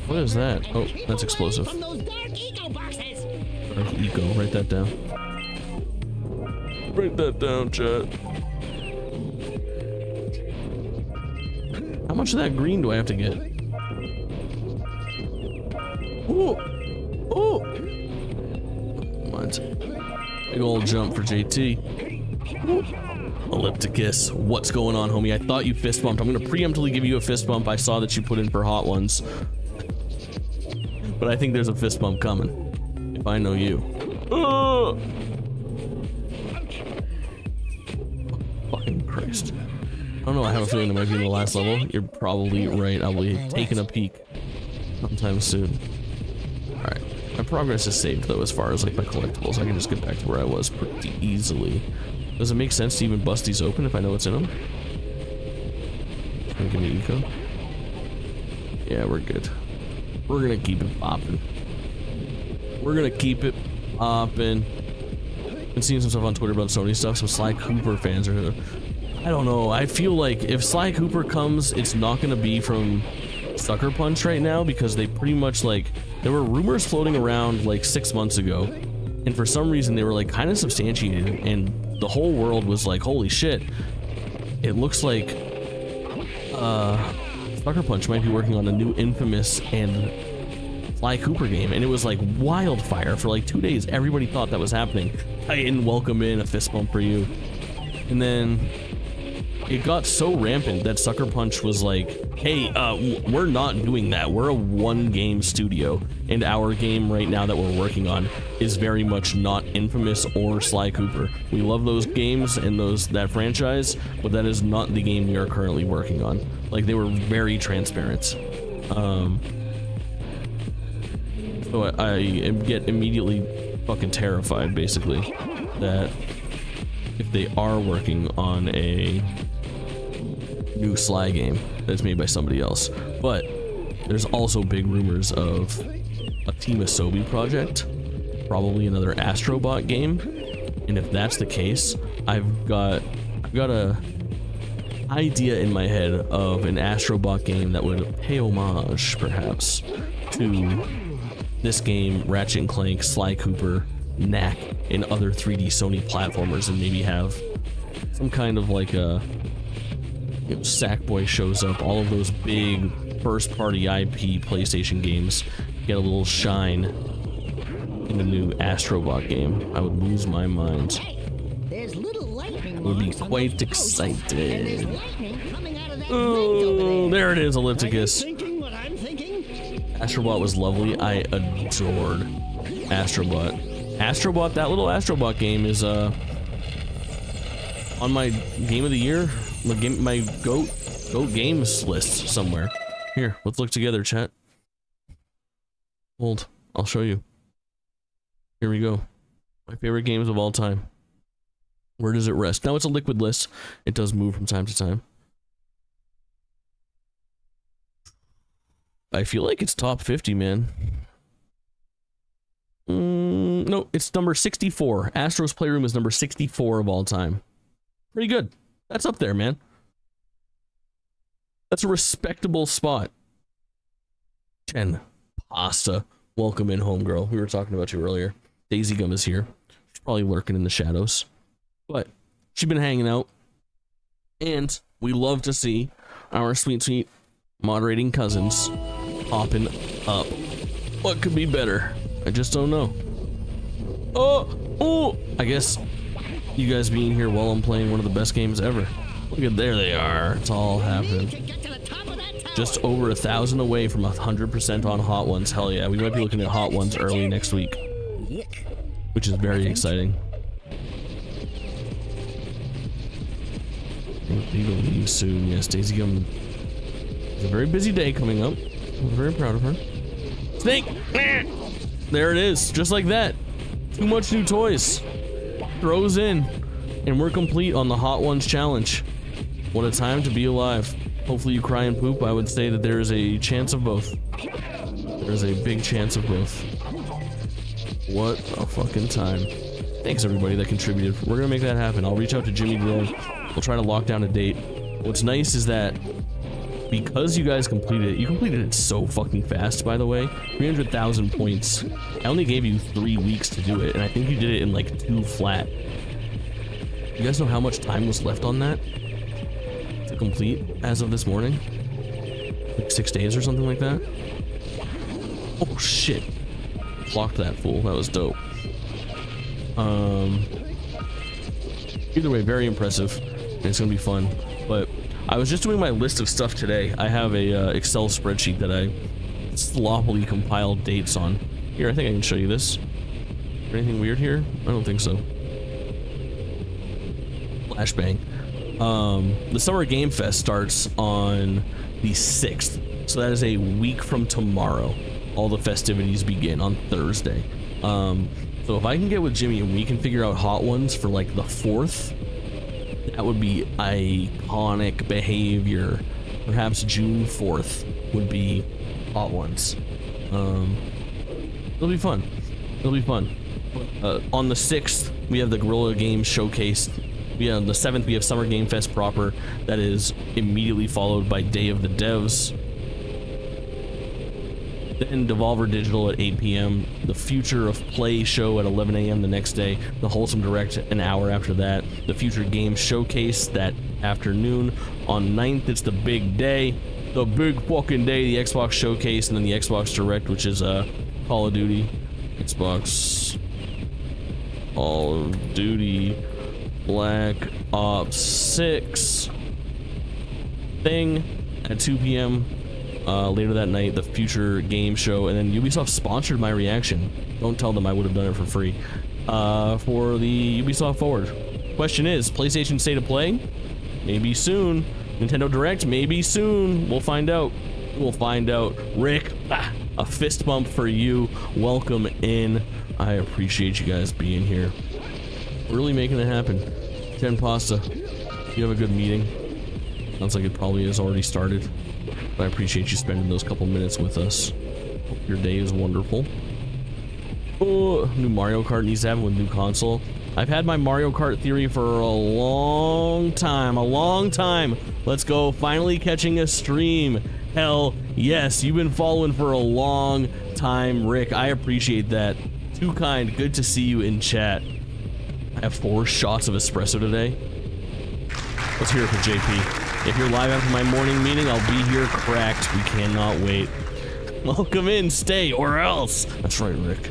What is that? Oh, that's explosive. Dark Eco. Write that down. Write that down, chat. How much of that green do I have to get? Ooh! Ooh! What? Big old jump for JT. Ooh. Ellipticus. What's going on, homie? I thought you fist bumped. I'm gonna preemptively give you a fist bump. I saw that you put in for hot ones. But I think there's a fist bump coming. If I know you. Oh! Fucking Christ. I don't know, I have a feeling it might be in the last level. You're probably right. I'll be taking a peek sometime soon. Alright. My progress is saved though, as far as like my collectibles. I can just get back to where I was pretty easily. Does it make sense to even bust these open if I know what's in them? Can you give me eco? Yeah, we're good. We're gonna keep it popping. We're gonna keep it popping. Been seeing some stuff on Twitter about Sony stuff. Some Sly Cooper fans are. I don't know. I feel like if Sly Cooper comes, it's not gonna be from Sucker Punch right now because they pretty much like there were rumors floating around like 6 months ago, and for some reason they were like kind of substantiated, and the whole world was like, "Holy shit!" It looks like Sucker Punch might be working on a new Infamous and Sly Cooper game, and it was like wildfire for like 2 days. Everybody thought that was happening. Titan, welcome in, a fist bump for you. And then it got so rampant that Sucker Punch was like, hey, we're not doing that. We're a one-game studio, and our game right now that we're working on is very much not Infamous or Sly Cooper. We love those games and that franchise, but that is not the game we are currently working on. Like, they were very transparent. So I get immediately fucking terrified, basically, that if they are working on a new Sly game that's made by somebody else. But there's also big rumors of a Team Asobi project, probably another Astrobot game. And if that's the case, I've got a idea in my head of an Astrobot game that would pay homage, perhaps, to this game, Ratchet and Clank, Sly Cooper, Knack, and other 3D Sony platformers, and maybe have some kind of like a, you know, Sackboy shows up, all of those big first-party IP PlayStation games get a little shine in the new Astrobot game. I would lose my mind. There's little lightning Would be marks on quite those posts, and there's excited. lightning coming out of that vent over There it is, Are you Ellipticus. thinking what I'm thinking? Astrobot was lovely. I adored Astrobot. Astrobot, that little Astrobot game is on my game of the year, my goat games list somewhere. Here, let's look together, chat. Hold, I'll show you. Here we go. My favorite games of all time. Where does it rest? Now it's a liquid list. It does move from time to time. I feel like it's top 50, man. No, it's number 64. Astro's Playroom is number 64 of all time. Pretty good. That's up there, man. That's a respectable spot. 10. Pasta. Welcome in, homegirl. We were talking about you earlier. Daisy Gum is here. She's probably lurking in the shadows. But she's been hanging out. And we love to see our sweet moderating cousins popping up. What could be better? I just don't know. Oh, I guess you guys being here while I'm playing one of the best games ever. Look at, there they are. It's all happening. Just over 1,000 away from 100% on Hot Ones. Hell yeah, we might be looking at Hot Ones early next week, which is very exciting. We will leave soon. Yes, Daisy Gum. It's a very busy day coming up. I'm very proud of her. Snake! There it is, just like that. Too much new toys. Throws in. And we're complete on the Hot Ones challenge. What a time to be alive. Hopefully you cry and poop. I would say that there is a chance of both. There's a big chance of both. What a fucking time. Thanks everybody that contributed. We're gonna make that happen. I'll reach out to Jimmy today. We'll try to lock down a date. What's nice is that because you guys completed it, you completed it so fucking fast, by the way. 300,000 points. I only gave you 3 weeks to do it, and I think you did it in like 2 flat. You guys know how much time was left on that to complete as of this morning? Like 6 days or something like that? Oh shit. Clocked that fool. That was dope. Either way, very impressive, and it's gonna be fun. But I was just doing my list of stuff today. I have a Excel spreadsheet that I sloppily compiled dates on. Here, I think I can show you this. Anything weird here? I don't think so. Flashbang. The Summer Game Fest starts on the 6th, so that is a week from tomorrow. All the festivities begin on Thursday. So if I can get with Jimmy and we can figure out Hot Ones for like the 4th, that would be iconic behavior. Perhaps June 4th would be Hot Ones. It'll be fun. It'll be fun. On the 6th, we have the Guerrilla Games Showcase. On the 7th, we have Summer Game Fest proper. That is immediately followed by Day of the Devs. Then Devolver Digital at 8 p.m. The Future of Play show at 11 a.m. the next day. The Wholesome Direct an hour after that. The Future Games Showcase that afternoon. On 9th, it's the big day. The big fucking day, the Xbox Showcase, and then the Xbox Direct, which is Call of Duty. Xbox Call of Duty Black Ops 6 thing at 2 p.m. Later that night, the Future Game Show, and then Ubisoft sponsored my reaction. Don't tell them I would have done it for free. For the Ubisoft Forward. Question is, PlayStation State of Play? Maybe soon. Nintendo Direct? Maybe soon. We'll find out. We'll find out. Rick, a fist bump for you. Welcome in. I appreciate you guys being here. Really making it happen. Jen Pasta, you have a good meeting. Sounds like it probably has already started. But I appreciate you spending those couple minutes with us. Hope your day is wonderful. Oh, new Mario Kart needs to happen with new console. I've had my Mario Kart theory for a long time, Let's go, finally catching a stream. Hell yes, you've been following for a long time, Rick. I appreciate that. Too kind, good to see you in chat. I have 4 shots of espresso today. Let's hear it for JP. If you're live after my morning meeting, I'll be here cracked. We cannot wait. Welcome in, stay, or else. That's right, Rick.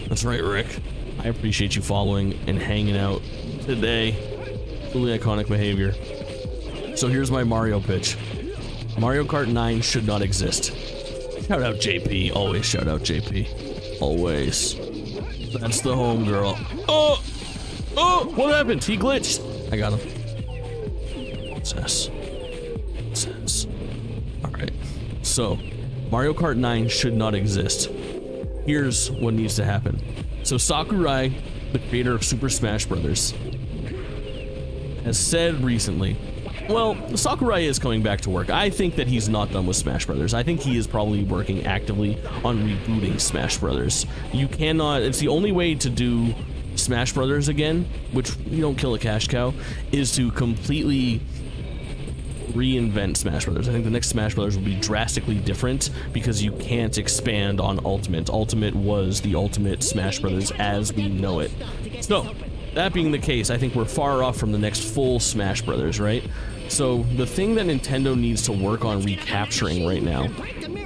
That's right, Rick. I appreciate you following and hanging out today. Truly iconic behavior. So here's my Mario pitch. Mario Kart 9 should not exist. Shout out JP. Always shout out JP. Always. That's the home girl. Oh! Oh! What happened? He glitched. I got him. Princess. Alright. So, Mario Kart 9 should not exist. Here's what needs to happen. So Sakurai, the creator of Super Smash Bros., has said recently, well, Sakurai is coming back to work. I think that he's not done with Smash Bros. I think he is probably working actively on rebooting Smash Bros. You cannot, it's the only way to do Smash Bros. Again, which you don't kill a cash cow, is to completely reinvent Smash Brothers. I think the next Smash Brothers will be drastically different because you can't expand on Ultimate. Ultimate was the ultimate Smash Brothers as we know it. So, that being the case, I think we're far off from the next full Smash Brothers, right? So, the thing that Nintendo needs to work on recapturing right now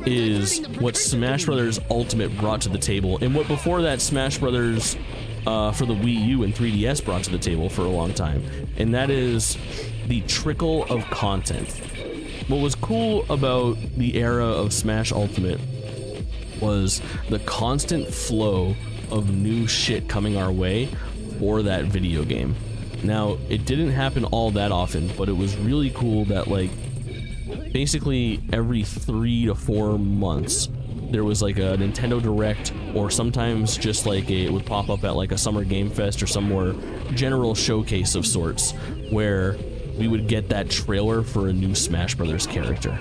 is what Smash Brothers Ultimate brought to the table, and what before that Smash Brothers for the Wii U and 3DS brought to the table for a long time, and that is the trickle of content. What was cool about the era of Smash Ultimate was the constant flow of new shit coming our way for that video game. Now, it didn't happen all that often, but it was really cool that, like, basically every 3 to 4 months there was like a Nintendo Direct, or sometimes just like it would pop up at like a Summer Game Fest or some more general showcase of sorts, where we would get that trailer for a new Smash Brothers character.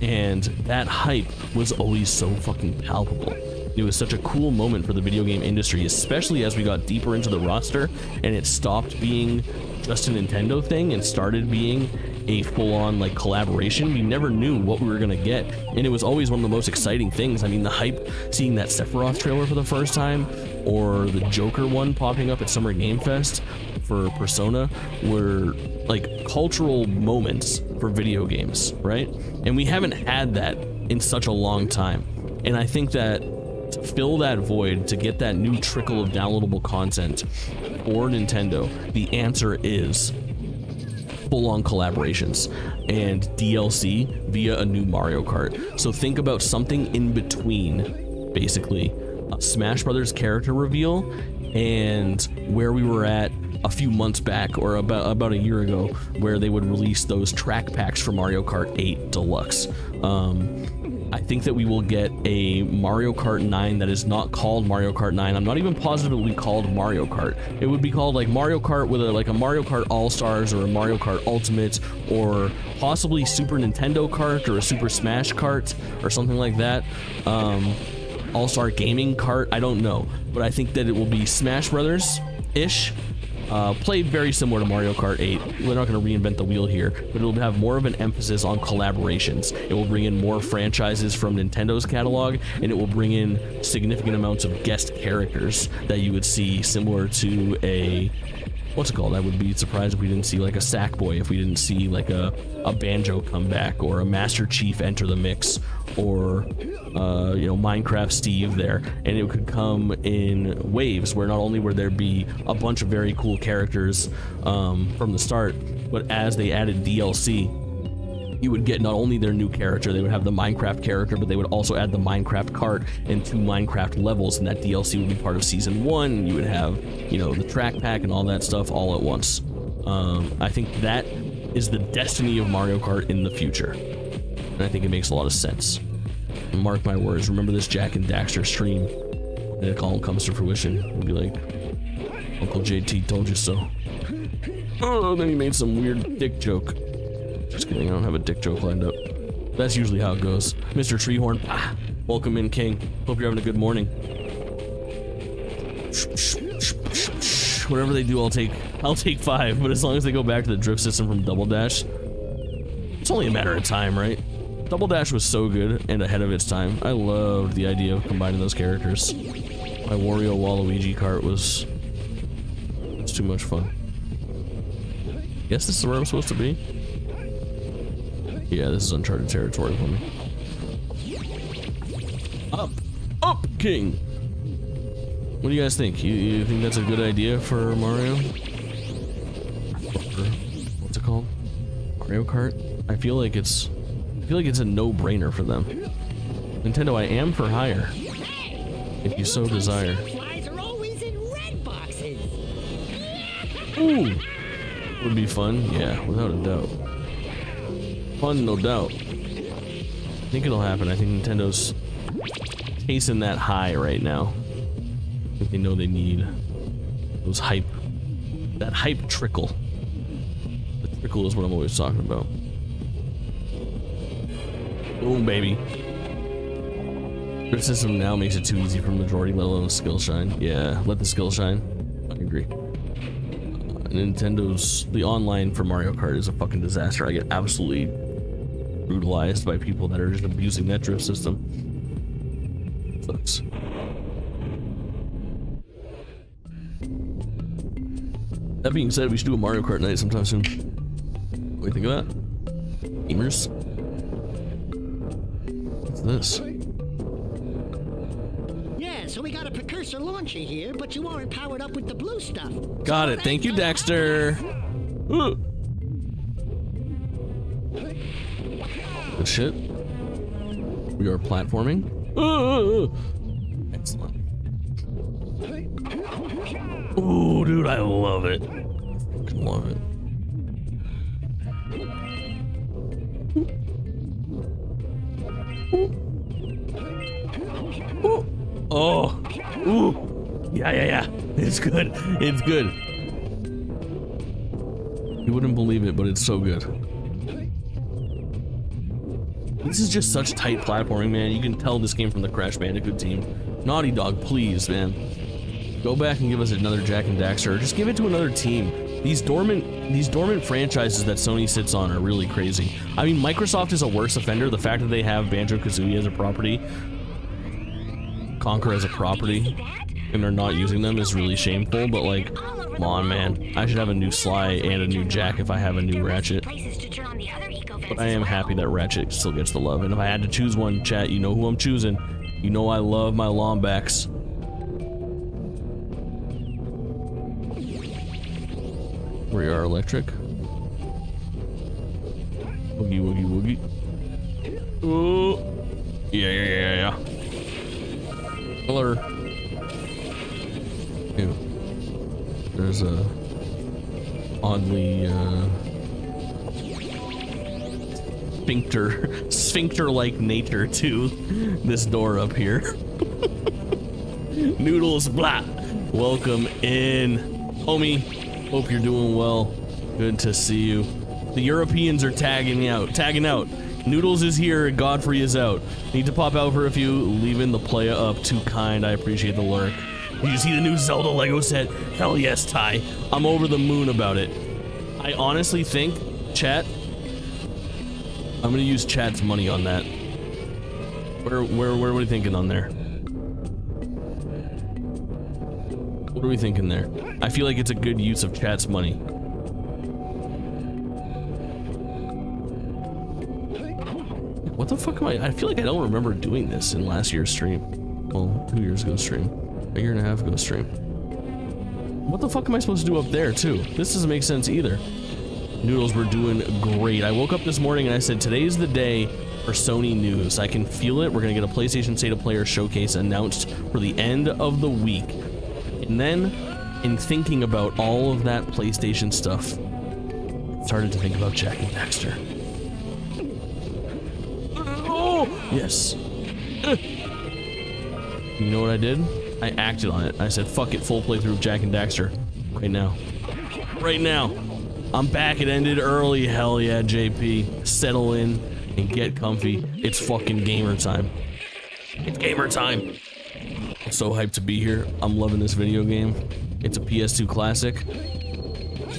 And that hype was always so fucking palpable. It was such a cool moment for the video game industry, especially as we got deeper into the roster and it stopped being just a Nintendo thing and started being a full-on like collaboration. We never knew what we were gonna get, and it was always one of the most exciting things. I mean, the hype, seeing that Sephiroth trailer for the first time, or the Joker one popping up at Summer Game Fest for Persona, were like cultural moments for video games, right? And we haven't had that in such a long time. And I think that to fill that void, to get that new trickle of downloadable content for Nintendo, the answer is full-on collaborations and DLC via a new Mario Kart. So think about something in between, basically, a Smash Brothers character reveal and where we were at a few months back, or about a year ago, where they would release those track packs for Mario Kart 8 Deluxe. I think that we will get a Mario Kart 9 that is not called Mario Kart 9. I'm not even positive it will be called Mario Kart. It would be called like Mario Kart with a Mario Kart All-Stars, or a Mario Kart Ultimate, or possibly Super Nintendo Kart, or a Super Smash Kart, or something like that. All-Star Gaming Kart, I don't know. But I think that it will be Smash Brothers-ish. Played very similar to Mario Kart 8. We're not going to reinvent the wheel here, but it'll have more of an emphasis on collaborations. It will bring in more franchises from Nintendo's catalog, and it will bring in significant amounts of guest characters that you would see, similar to a... what's it called? I would be surprised if we didn't see like a Sackboy, if we didn't see like a Banjo come back, or a Master Chief enter the mix, or you know, Minecraft Steve there. And it could come in waves, where not only would there be a bunch of very cool characters from the start, but as they added DLC, you would get not only their new character, they would have the Minecraft character, but they would also add the Minecraft cart and 2 Minecraft levels, and that DLC would be part of Season 1, and you would have, you know, the track pack and all that stuff all at once. I think that is the destiny of Mario Kart in the future, and I think it makes a lot of sense. And mark my words, remember this Jak and Daxter stream, and it all comes to fruition. We'll be like, Uncle JT told you so. Oh, then he made some weird dick joke. Just kidding, I don't have a dick joke lined up. That's usually how it goes. Mr. Treehorn, welcome in, King. Hope you're having a good morning. Whatever they do, I'll take 5, but as long as they go back to the drift system from Double Dash, it's only a matter of time, right? Double Dash was so good and ahead of its time. I loved the idea of combining those characters. My Wario Waluigi kart was too much fun. Guess this is where I'm supposed to be. Yeah, this is uncharted territory for me. Up, King. What do you guys think? You think that's a good idea for Mario? What's it called? Mario Kart? I feel like it's a no-brainer for them. Nintendo, I am for hire, if you so desire. Flies are always in red boxes. Ooh, would be fun. Yeah, without a doubt. Fun, no doubt. I think it'll happen. I think Nintendo's chasing that high right now. I think they know they need those hype, that hype trickle. The trickle is what I'm always talking about. Boom, baby. Criticism now makes it too easy for majority, let alone skill shine. Yeah, let the skill shine. I agree. Nintendo's, the online for Mario Kart is a fucking disaster. I get absolutely brutalized by people that are just abusing that drift system. Sucks. That being said, we should do a Mario Kart night sometime soon. What do you think of that? Gamers? What's this? Yeah, so we got a Precursor launcher here, but you aren't powered up with the blue stuff. Got it. Thank you, Daxter. Good shit. We are platforming. Excellent. Ooh, dude, I love it. I love it. Ooh. Oh. Ooh. Yeah. It's good. It's good. You wouldn't believe it, but it's so good. This is just such tight platforming, man. You can tell this came from the Crash Bandicoot team. Naughty Dog, please, man. Go back and give us another Jak and Daxter. Just give it to another team. These dormant franchises that Sony sits on are really crazy. I mean, Microsoft is a worse offender. The fact that they have Banjo-Kazooie as a property, Conquer as a property, and they're not using them is really shameful, but like, come on, man. I should have a new Sly and a new Jak if I have a new Ratchet. But I am happy that Ratchet still gets the love. And if I had to choose one, chat, you know who I'm choosing. You know I love my Lombacks. We are electric. Woogie, woogie, woogie. Ooh. Yeah. Color. Ew. There's a oddly sphincter-like nature to this door up here. Noodles, blah. Welcome in, homie. Hope you're doing well. Good to see you. The Europeans are tagging out. Noodles is here, Godfrey is out. Need to pop out for a few, leaving the playa up. Too kind, I appreciate the lurk. Did you see the new Zelda Lego set? Hell yes, Ty. I'm over the moon about it. I honestly think, chat, I'm gonna use chat's money on that. Where are we thinking on there? What are we thinking there? I feel like it's a good use of chat's money. What the fuck am I feel like I don't remember doing this in last year's stream. Well, 2 years ago stream. A year and a half ago stream. What the fuck am I supposed to do up there too? This doesn't make sense either. Noodles, we're doing great. I woke up this morning and I said, today's the day for Sony news. I can feel it. We're gonna get a PlayStation State of Player showcase announced for the end of the week. And then, in thinking about all of that PlayStation stuff, started to think about Jak and Daxter. Oh, yes. You know what I did? I acted on it. I said, fuck it, full playthrough of Jak and Daxter. Right now. Right now. I'm back. It ended early. Hell yeah, JP. Settle in and get comfy. It's fucking gamer time. It's gamer time. I'm so hyped to be here. I'm loving this video game. It's a PS2 classic.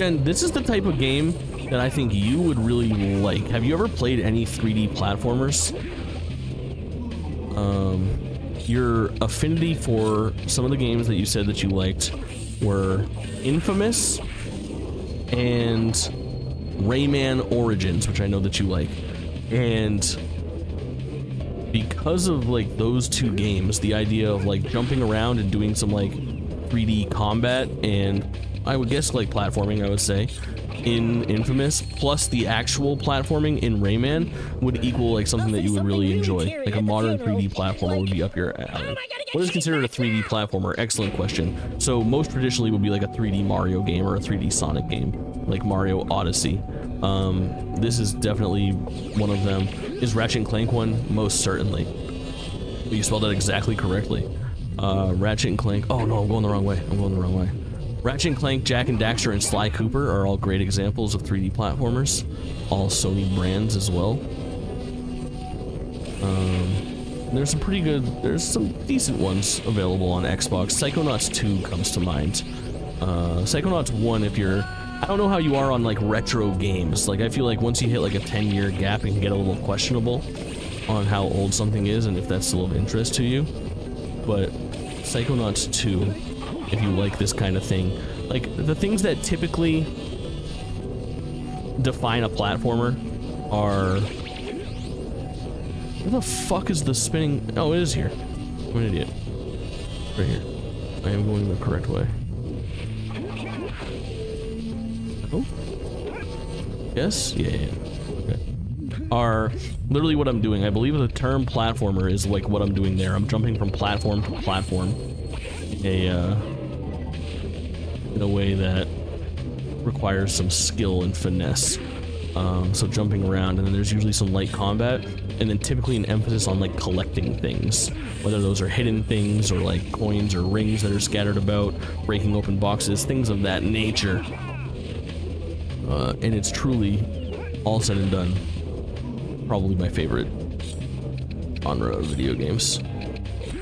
And this is the type of game that I think you would really like. Have you ever played any 3D platformers? Your affinity for some of the games that you said that you liked were Infamous and Rayman Origins, which I know that you like. And because of like those two games, the idea of like jumping around and doing some like 3D combat and I would guess like platforming, I would say, in Infamous, plus the actual platforming in Rayman would equal like something that you would really enjoy. Like a modern 3D platformer would be up your alley. What is considered a 3D platformer? Excellent question. So most traditionally would be like a 3D Mario game or a 3D Sonic game, like Mario Odyssey. This is definitely one of them. Is Ratchet & Clank one? Most certainly. But you spelled that exactly correctly. Ratchet & Clank. Oh no, I'm going the wrong way. I'm going the wrong way. Ratchet & Clank, Jak and Daxter, and Sly Cooper are all great examples of 3D platformers. All Sony brands as well. There's some pretty good, there's some decent ones available on Xbox. Psychonauts 2 comes to mind. Psychonauts 1, if you're, I don't know how you are on like retro games. Like I feel like once you hit like a 10-year gap, it can get a little questionable on how old something is and if that's still of interest to you. But Psychonauts 2, if you like this kind of thing, like the things that typically define a platformer are, where the fuck is the spinning? Oh, it is here. I'm an idiot. Right here. I am going the correct way. Oh? Yes? Yeah. Okay. Are literally what I'm doing. I believe the term platformer is like what I'm doing there. I'm jumping from platform to platform. In a way that requires some skill and finesse. So jumping around, and then there's usually some light combat, and then typically an emphasis on like collecting things, whether those are hidden things or like coins or rings that are scattered about, breaking open boxes, things of that nature. And it's truly, all said and done, probably my favorite genre of video games.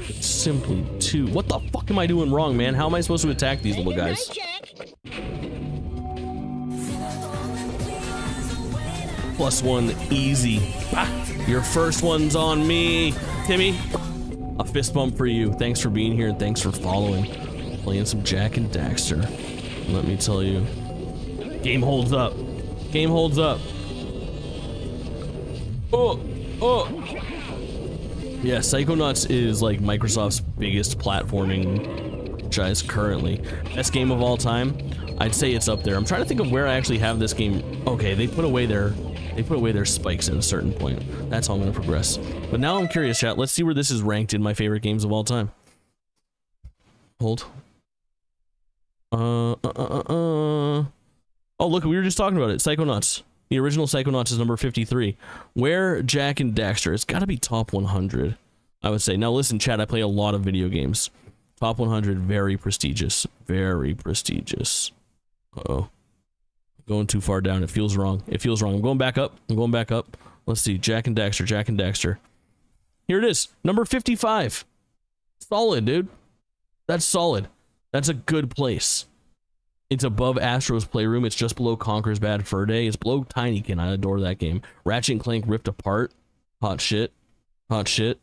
It's simply too. What the fuck am I doing wrong, man? How am I supposed to attack these little guys? +1, easy. Ah, your first one's on me, Timmy. A fist bump for you. Thanks for being here and thanks for following. Playing some Jak and Daxter. Let me tell you, game holds up. Game holds up. Oh, oh. Yeah, Psychonauts is like Microsoft's biggest platforming franchise currently. Best game of all time. I'd say it's up there. I'm trying to think of where I actually have this game. Okay, they put away their spikes at a certain point. That's how I'm gonna progress. But now I'm curious, chat. Let's see where this is ranked in my favorite games of all time. Hold. Oh, look, we were just talking about it. Psychonauts. The original Psychonauts is number 53. Where Jak and Daxter? It's gotta be top 100, I would say. Now listen, chat, I play a lot of video games. Top 100, very prestigious. Very prestigious. Uh-oh. Going too far down. It feels wrong. It feels wrong. I'm going back up. I'm going back up. Let's see. Jak and Daxter. Jak and Daxter. Here it is. Number 55. Solid, dude. That's solid. That's a good place. It's above Astro's Playroom. It's just below Conker's Bad Fur Day. It's below Tinykin. I adore that game. Ratchet & Clank Ripped Apart. Hot shit. Hot shit.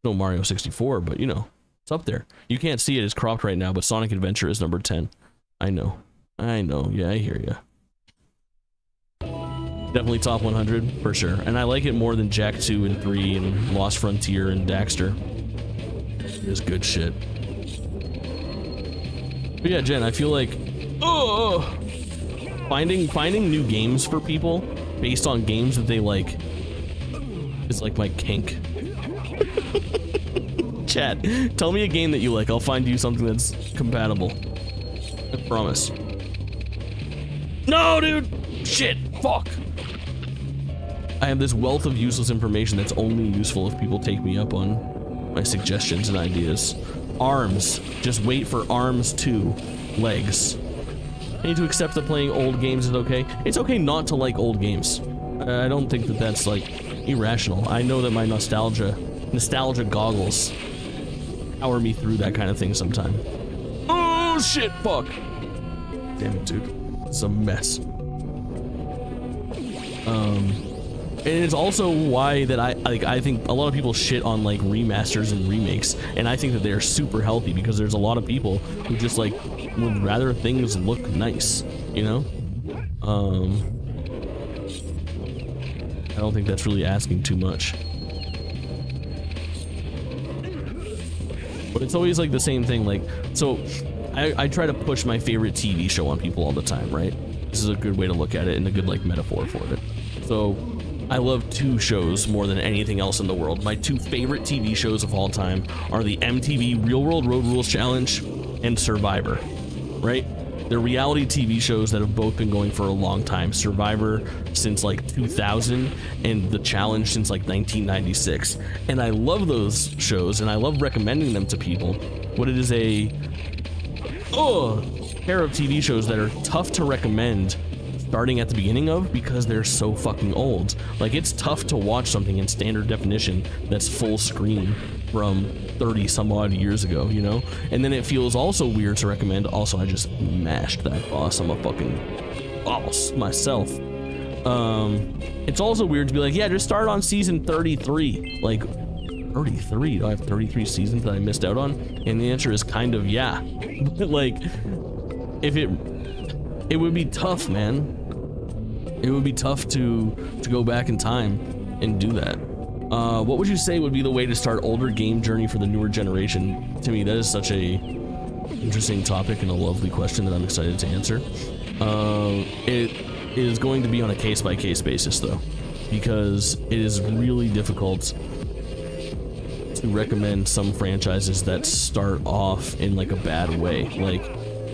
No Mario 64, but you know, it's up there. You can't see it. It's cropped right now, but Sonic Adventure is number 10. I know. I know. Yeah, I hear ya. Definitely top 100 for sure. And I like it more than Jak 2 and 3 and Lost Frontier and Daxter. It is good shit. But yeah, Jen, I feel like finding new games for people based on games that they like is like my kink. Chat, tell me a game that you like. I'll find you something that's compatible. I promise. No, dude! Shit! Fuck! I have this wealth of useless information that's only useful if people take me up on my suggestions and ideas. ARMS. Just wait for ARMS 2. legs. I need to accept that playing old games is okay. It's okay not to like old games. I don't think that that's like irrational. I know that my nostalgia goggles power me through that kind of thing sometime. Oh shit, fuck. Damn it, dude. It's a mess. And it's also why that I think a lot of people shit on like remasters and remakes, and I think that they're super healthy because there's a lot of people who just like would rather things look nice, you know? I don't think that's really asking too much. But it's always like the same thing, like, so I try to push my favorite TV show on people all the time, right? This is a good way to look at it and a good like metaphor for it. So I love two shows more than anything else in the world. My two favorite TV shows of all time are the MTV Real World Road Rules Challenge and Survivor, right? They're reality TV shows that have both been going for a long time. Survivor since like 2000 and The Challenge since like 1996. And I love those shows and I love recommending them to people. But it is a pair of TV shows that are tough to recommend starting at the beginning of because they're so fucking old. Like, it's tough to watch something in standard definition that's full screen from 30 some odd years ago, you know? And then it feels also weird to recommend. Also, I just mashed that boss. I'm a fucking boss myself. It's also weird to be like, yeah, just start on season 33. Like, 33? Do I have 33 seasons that I missed out on? And the answer is kind of yeah. Like, if it would be tough, man. It would be tough to go back in time and do that. What would you say would be the way to start older game journey for the newer generation? To me, that is such a interesting topic and a lovely question that I'm excited to answer. It is going to be on a case-by-case basis, though, because it is really difficult to recommend some franchises that start off in like a bad way. Like,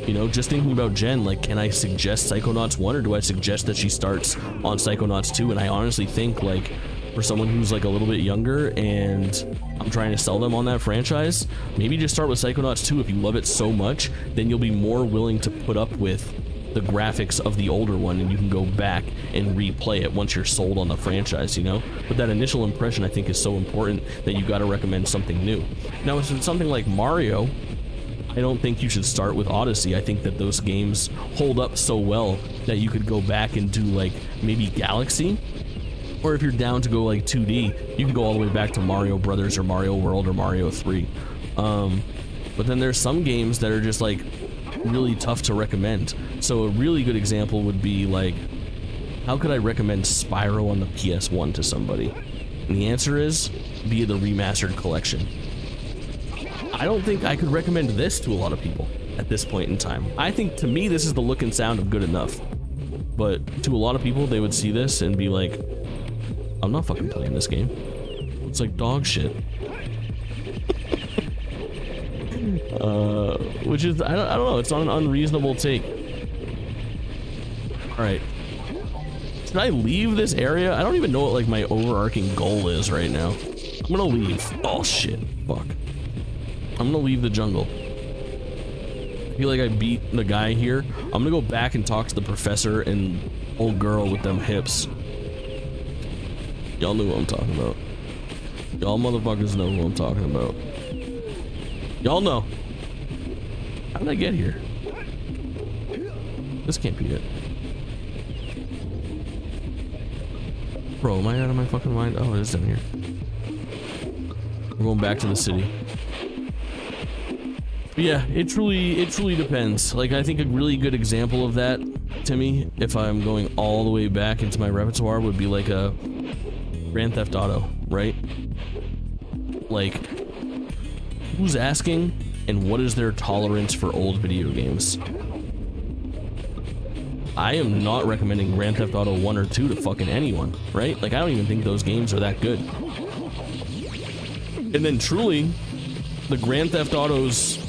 you know, just thinking about Jen, like, can I suggest Psychonauts 1 or do I suggest that she starts on Psychonauts 2? And I honestly think, like, for someone who's like a little bit younger and I'm trying to sell them on that franchise, maybe just start with Psychonauts 2. If you love it so much, then you'll be more willing to put up with the graphics of the older one and you can go back and replay it once you're sold on the franchise, you know? But that initial impression, I think, is so important that you got to recommend something new. Now, if it's something like Mario, I don't think you should start with Odyssey. I think that those games hold up so well that you could go back and do like maybe Galaxy, or if you're down to go like 2D, you can go all the way back to Mario Brothers or Mario World or Mario 3. But then there's some games that are just like really tough to recommend. So a really good example would be like, how could I recommend Spyro on the PS1 to somebody? And the answer is via the remastered collection. I don't think I could recommend this to a lot of people at this point in time. I think, to me, this is the look and sound of good enough. But to a lot of people, they would see this and be like, I'm not fucking playing this game. It's like dog shit. Which is, I don't know, it's not an unreasonable take. Alright. Should I leave this area? I don't even know what, like, my overarching goal is right now. I'm gonna leave. Oh, shit. Fuck. I'm gonna leave the jungle. I feel like I beat the guy here. I'm gonna go back and talk to the professor and old girl with them hips. Y'all knew what I'm talking about. Y'all motherfuckers know who I'm talking about. Y'all know. How did I get here? This can't be it. Bro, am I out of my fucking mind? Oh, it is down here. We're going back to the city. But yeah, it truly depends. Like, I think a really good example of that, to me, if I'm going all the way back into my repertoire, would be like a Grand Theft Auto, right? Like, who's asking and what is their tolerance for old video games? I am not recommending Grand Theft Auto 1 or 2 to fucking anyone, right? Like, I don't even think those games are that good. And then truly, the Grand Theft Autos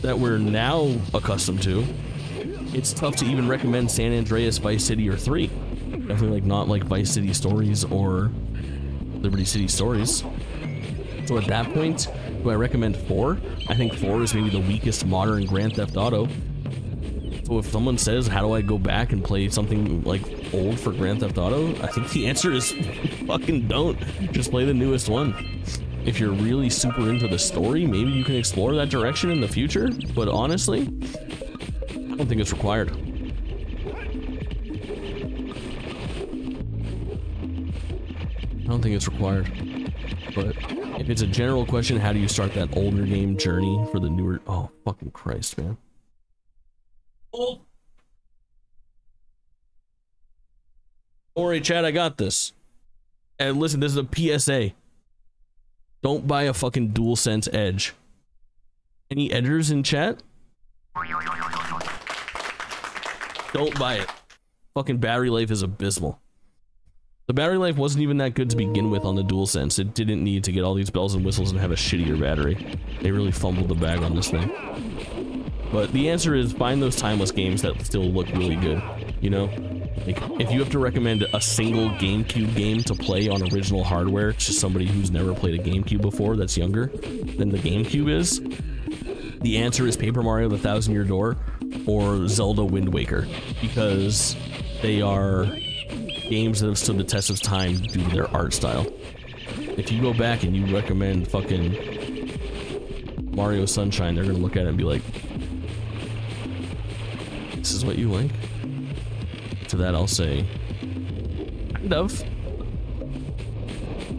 that we're now accustomed to, it's tough to even recommend San Andreas, Vice City, or 3. Definitely like not like Vice City Stories or Liberty City Stories. So at that point, Do I recommend 4? I think 4 is maybe the weakest modern Grand Theft Auto. So if someone says, how do I go back and play something like old for Grand Theft Auto? I think the answer is fucking don't. Just play the newest one. If you're really super into the story, maybe you can explore that direction in the future. But honestly, I don't think it's required. I don't think it's required. But if it's a general question, how do you start that older game journey for the newer... Oh, fucking Christ, man. Oh. Don't worry, Chad, I got this. And listen, this is a PSA. Don't buy a fucking DualSense Edge. Any edgers in chat? Don't buy it. Fucking battery life is abysmal. The battery life wasn't even that good to begin with on the DualSense. It didn't need to get all these bells and whistles and have a shittier battery. They really fumbled the bag on this thing. But the answer is find those timeless games that still look really good, you know? Like, if you have to recommend a single GameCube game to play on original hardware to somebody who's never played a GameCube before that's younger than the GameCube is, the answer is Paper Mario: The Thousand Year Door or Zelda Wind Waker, because they are games that have stood the test of time due to their art style. If you go back and you recommend fucking Mario Sunshine, they're gonna look at it and be like, this is what you like? To that I'll say, kind of.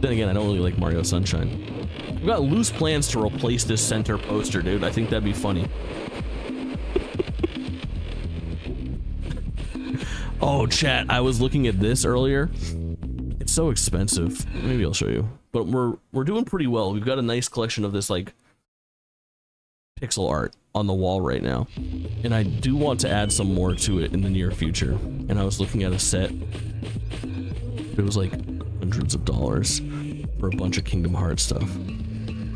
Then again, I don't really like Mario Sunshine. I've got loose plans to replace this center poster, dude. I think that'd be funny. Oh, chat, I was looking at this earlier. It's so expensive. Maybe I'll show you. But we're doing pretty well. We've got a nice collection of this, like, pixel art on the wall right now, and I do want to add some more to it in the near future. And I was looking at a set. It was like hundreds of dollars for a bunch of Kingdom Hearts stuff.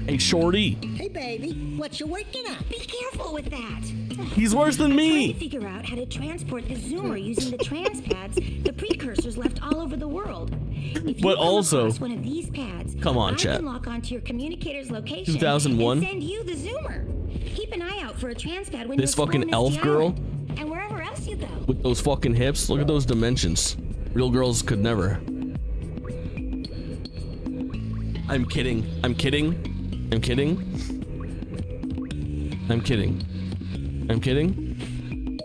Hey, Shorty. Hey, baby, what you working on? Be careful with that. He's worse than I'm trying me. to figure out how to transport the zoomer using the trans pads the precursors left all over the world. If you But come also, across one of these pads, come on, I chat. can lock onto your communicator's location 2001? and send you the zoomer. Keep an eye out for a trans pad when This you're fucking exploring elf Misty girl Island, and wherever else you go. with those fucking hips. Look at those dimensions. Real girls could never. I'm kidding. I'm kidding. I'm kidding. I'm kidding. I'm kidding.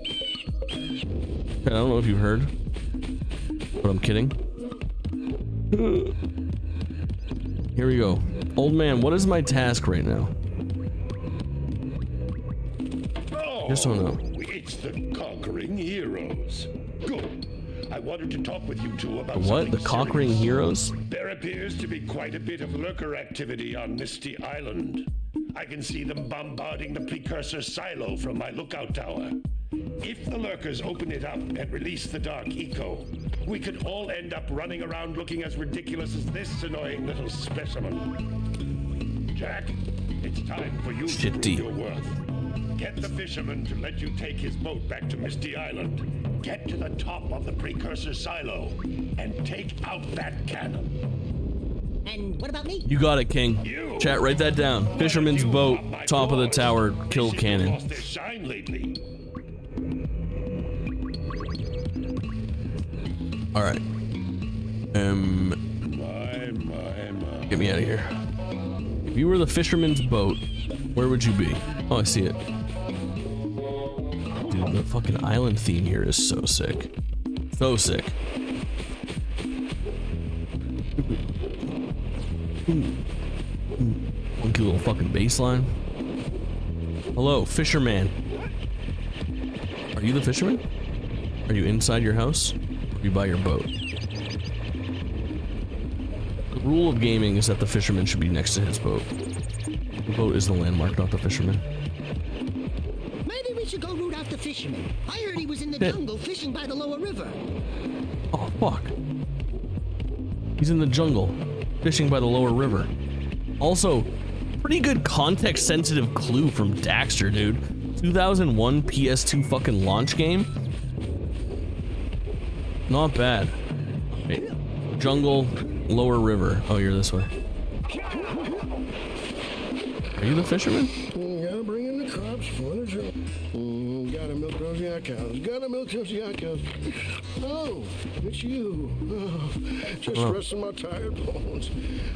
I don't know if you heard, but I'm kidding. Here we go. Old man, what is my task right now? Just don't know. It's the Conquering Heroes. Good. I wanted to talk with you two about What? The something Conquering serious. Heroes? There appears to be quite a bit of lurker activity on Misty Island. I can see them bombarding the Precursor silo from my lookout tower. If the lurkers open it up and release the Dark Eco, we could all end up running around looking as ridiculous as this annoying little specimen. Jack, it's time for you to prove your worth. Get the fisherman to let you take his boat back to Misty Island. Get to the top of the Precursor silo and take out that cannon. And what about me? You got it, King. Chat, write that down. Fisherman's boat, top of the tower, kill cannon. Lost their shine lately. All right. Get me out of here. If you were the fisherman's boat, where would you be? Oh, I see it. Dude, the fucking island theme here is so sick. So sick. Funky little fucking bass line. Hello, fisherman. Are you the fisherman? Are you inside your house? Or are you by your boat? The rule of gaming is that the fisherman should be next to his boat. The boat is the landmark, not the fisherman. Maybe we should go root out the fisherman. I heard he was in the jungle fishing by the lower river. Oh, fuck. He's in the jungle, fishing by the lower river. Also, pretty good context-sensitive clue from Daxter, dude. 2001 PS2 fucking launch game. Not bad. Wait. Jungle, lower river. Oh, you're this way. Are you the fisherman? Gotta bring in the crops for the trip. Gotta milk those yak cows. Gotta milk those yak cows. Oh, it's you. Oh, just resting my tired bones.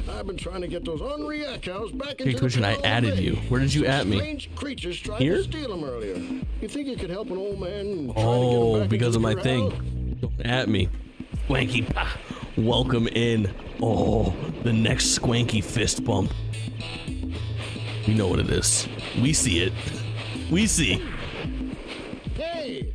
I've been trying to get those ornery yak cows back into Christian, I added you. Where did you add me? Strange creatures tried Here? to steal them earlier. You think you could help an old man? Oh, because of my thing. Don't at me. Squanky. Welcome in. Oh, the next Squanky fist bump. We know what it is. We see it. We see. Hey,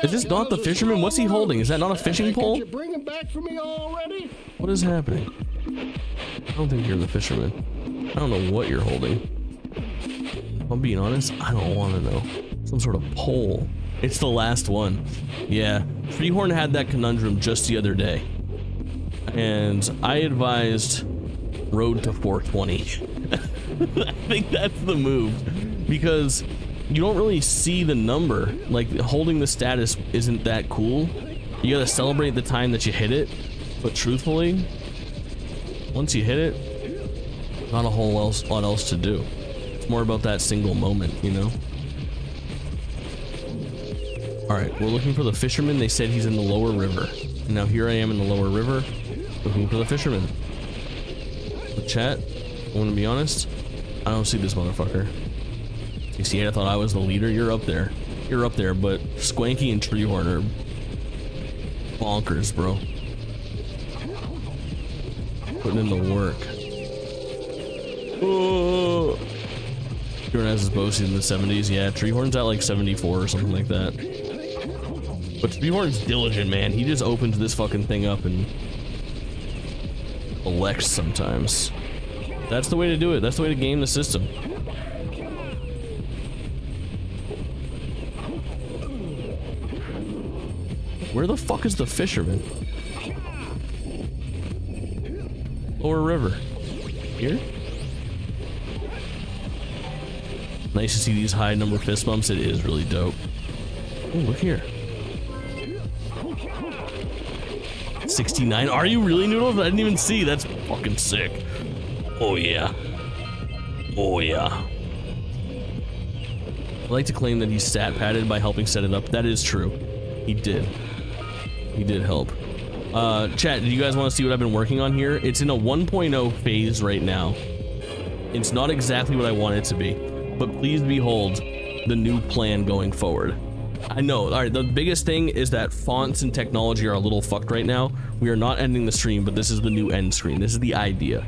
is this not the fisherman? What's he holding? Is that not a fishing pole? You bring him back for me already? What is happening? I don't think you're the fisherman. I don't know what you're holding. If I'm being honest, I don't want to know. Some sort of pole. It's the last one. Yeah, Treehorn had that conundrum just the other day. And I advised Road to 420. I think that's the move. Because you don't really see the number. Like, holding the status isn't that cool. You gotta celebrate the time that you hit it. But truthfully, once you hit it, not a whole lot else to do. It's more about that single moment, you know? Alright, we're looking for the fisherman. They said he's in the lower river. And now here I am in the lower river, looking for the fisherman. The chat, I want to be honest, I don't see this motherfucker. 68, I thought I was the leader. You're up there. You're up there, but Squanky and Treehorn are bonkers, bro. Putting in the work. Oh. Treehorn has his bow season in the 70s. Yeah, Treehorn's at like 74 or something like that. But Treehorn's diligent, man. He just opens this fucking thing up and elects sometimes. That's the way to do it. That's the way to game the system. Where the fuck is the fisherman? Lower river. Here? Nice to see these high number fist bumps. It is really dope. Oh, look here. 69. Are you really, Noodles? I didn't even see. That's fucking sick. Oh yeah. Oh yeah. I like to claim that he's stat padded by helping set it up. That is true. He did. He did help. Chat, do you guys want to see what I've been working on here? It's in a 1.0 phase right now. It's not exactly what I want it to be, but please behold the new plan going forward. I know. All right, the biggest thing is that fonts and technology are a little fucked right now. We are not ending the stream, but this is the new end screen. This is the idea.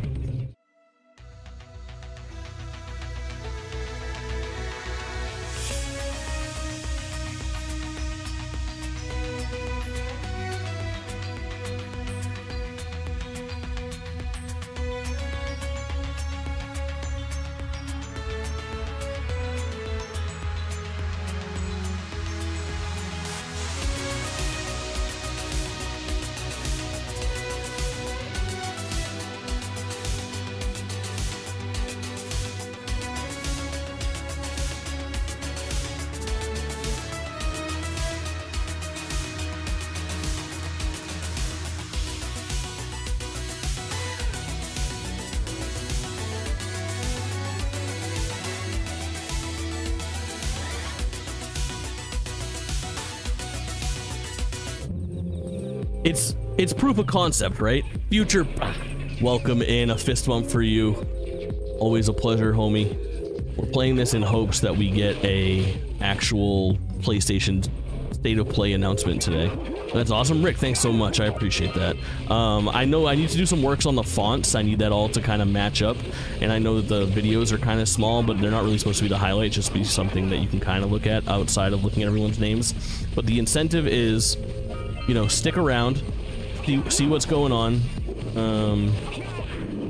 It's proof of concept, right? Future, welcome in, a fist bump for you. Always a pleasure, homie. We're playing this in hopes that we get a actual PlayStation State of Play announcement today. That's awesome. Rick, thanks so much. I appreciate that. I know I need to do some works on the fonts. I need that all to kind of match up. And I know that the videos are kind of small, but they're not really supposed to be the highlight, just be something that you can kind of look at outside of looking at everyone's names. But the incentive is, you know, stick around, see what's going on,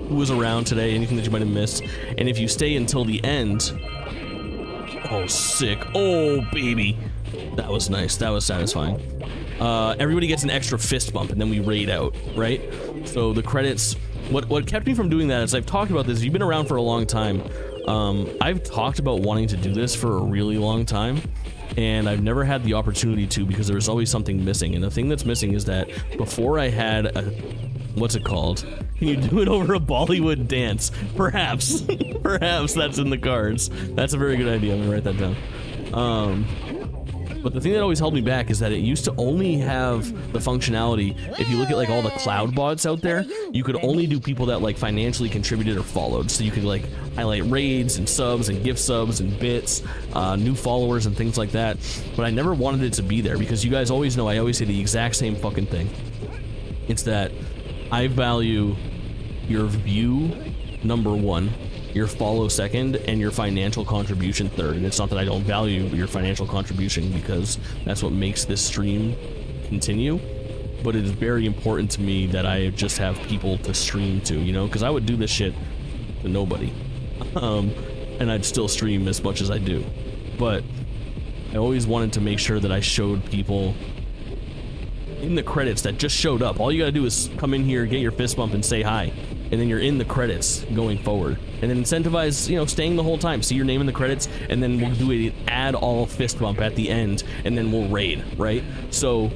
who was around today, anything that you might have missed. And if you stay until the end, oh, sick. Oh, baby. That was nice. That was satisfying. Everybody gets an extra fist bump, and then we raid out, right? So the credits, what kept me from doing that is I've talked about this. You've been around for a long time. I've talked about wanting to do this for a really long time, and I've never had the opportunity to because there was always something missing. And the thing that's missing is that before I had a what's it called? Can you do it over a Bollywood dance? Perhaps. Perhaps that's in the cards. That's a very good idea. I'm gonna write that down. But the thing that always held me back is that it used to only have the functionality. If you look at like all the cloud bots out there, you could only do people that like financially contributed or followed. So you could like highlight raids and subs and gift subs and bits, new followers and things like that. But I never wanted it to be there because you guys always know I always say the exact same fucking thing. It's that I value your view number one, your follow second, and your financial contribution third. And it's not that I don't value your financial contribution because that's what makes this stream continue, but it is very important to me that I just have people to stream to, you know, because I would do this shit to nobody, and I'd still stream as much as I do. But I always wanted to make sure that I showed people in the credits that just showed up. All you gotta do is come in here, get your fist bump, and say hi, and then you're in the credits going forward. And then incentivize, you know, staying the whole time. See your name in the credits, and then we'll do an add all fist bump at the end, and then we'll raid, right? So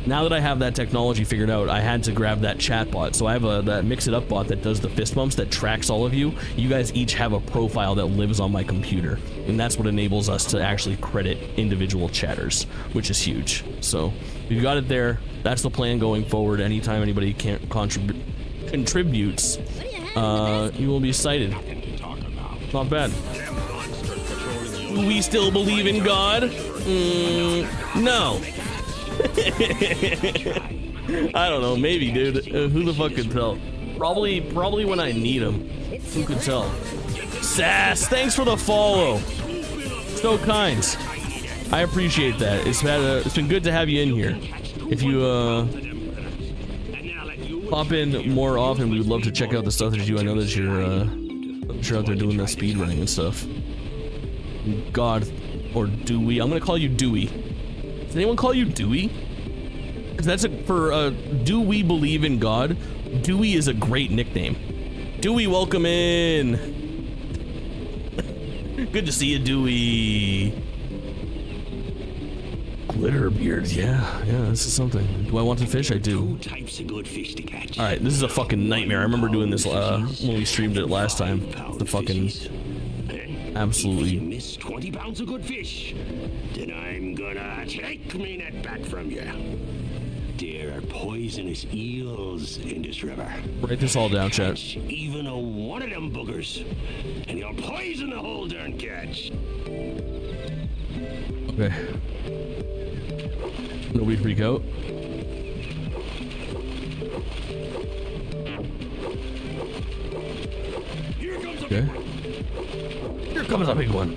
now that I have that technology figured out, I had to grab that chat bot. So I have that Mix It Up bot that does the fist bumps, that tracks all of you. You guys each have a profile that lives on my computer, and that's what enables us to actually credit individual chatters, which is huge. So we've got it there. That's the plan going forward. Anytime anybody can't contributes, you will be cited. Not bad. Do we still believe in God? No. I don't know, maybe, dude. Who the fuck can tell? Probably when I need him. Who could tell? Sass, thanks for the follow. So kind. I appreciate that. It's been good to have you in here. If you pop in more often, we would love to check out the stuff that you do. I know that you're out there doing the speed running and stuff. God, or Dewey. I'm gonna call you Dewey. Does anyone call you Dewey? Because that's do we believe in God? Dewey is a great nickname. Dewey, welcome in. Good to see you, Dewey. Glitter beard, yeah, this is something. Do I want to fish? I do. Types of good fish to catch. All right, this is a fucking nightmare. I remember doing this when we streamed it last time. The fucking absolutely. If you miss 20 pounds of good fish, then I'm gonna take me net back from you. There are poisonous eels in this river. Write this all down, chat. Catch even one of them boogers, and you'll poison the whole darn catch. Okay. Nobody freak out. Okay. Here comes a big one.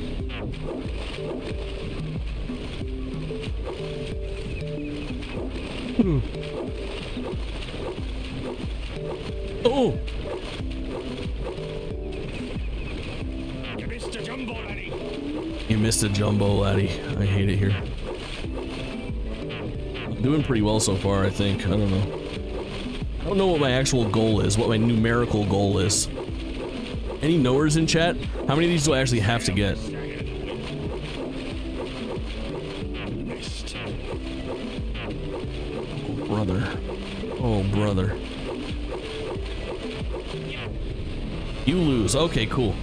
Oh! You missed a jumbo, laddie. You missed a jumbo, laddie. I hate it here. I'm doing pretty well so far, I think. I don't know. I don't know what my actual goal is, what my numerical goal is. Any knowers in chat? How many of these do I actually have to get? Oh, brother. Oh, brother. You lose. Okay, cool.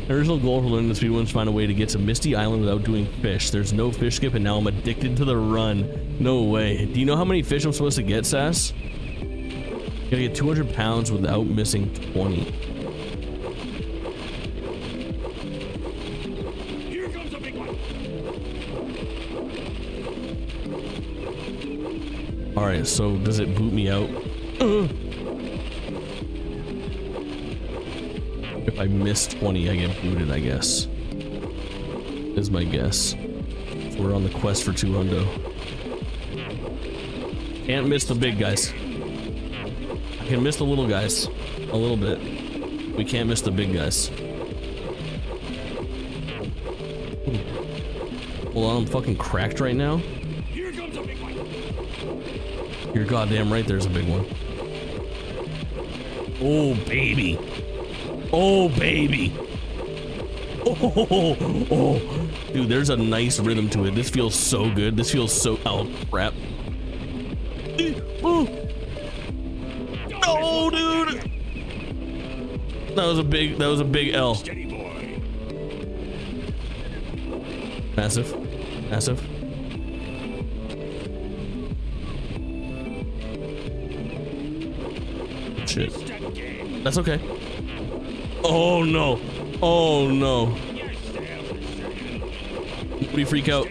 The original goal for learning the speed was to find a way to get to Misty Island without doing fish. There's no fish skip, and now I'm addicted to the run. No way. Do you know how many fish I'm supposed to get, Sass? Gotta get 200 pounds without missing 20. Here comes a big one. Alright, so does it boot me out? If I miss 20, I get booted, I guess. Is my guess. So we're on the quest for 200. Can't miss the big guys. I can miss the little guys. A little bit. We can't miss the big guys. Hold on, I'm fucking cracked right now. Here comes a big one. You're goddamn right, there's a big one. Oh, baby. Oh, baby. Oh, dude, there's a nice rhythm to it. This feels so good. This feels so... Oh, crap. That was a big L. Steady boy. Massive. Massive. Shit. That's okay. Oh no. Oh no. Nobody freak out.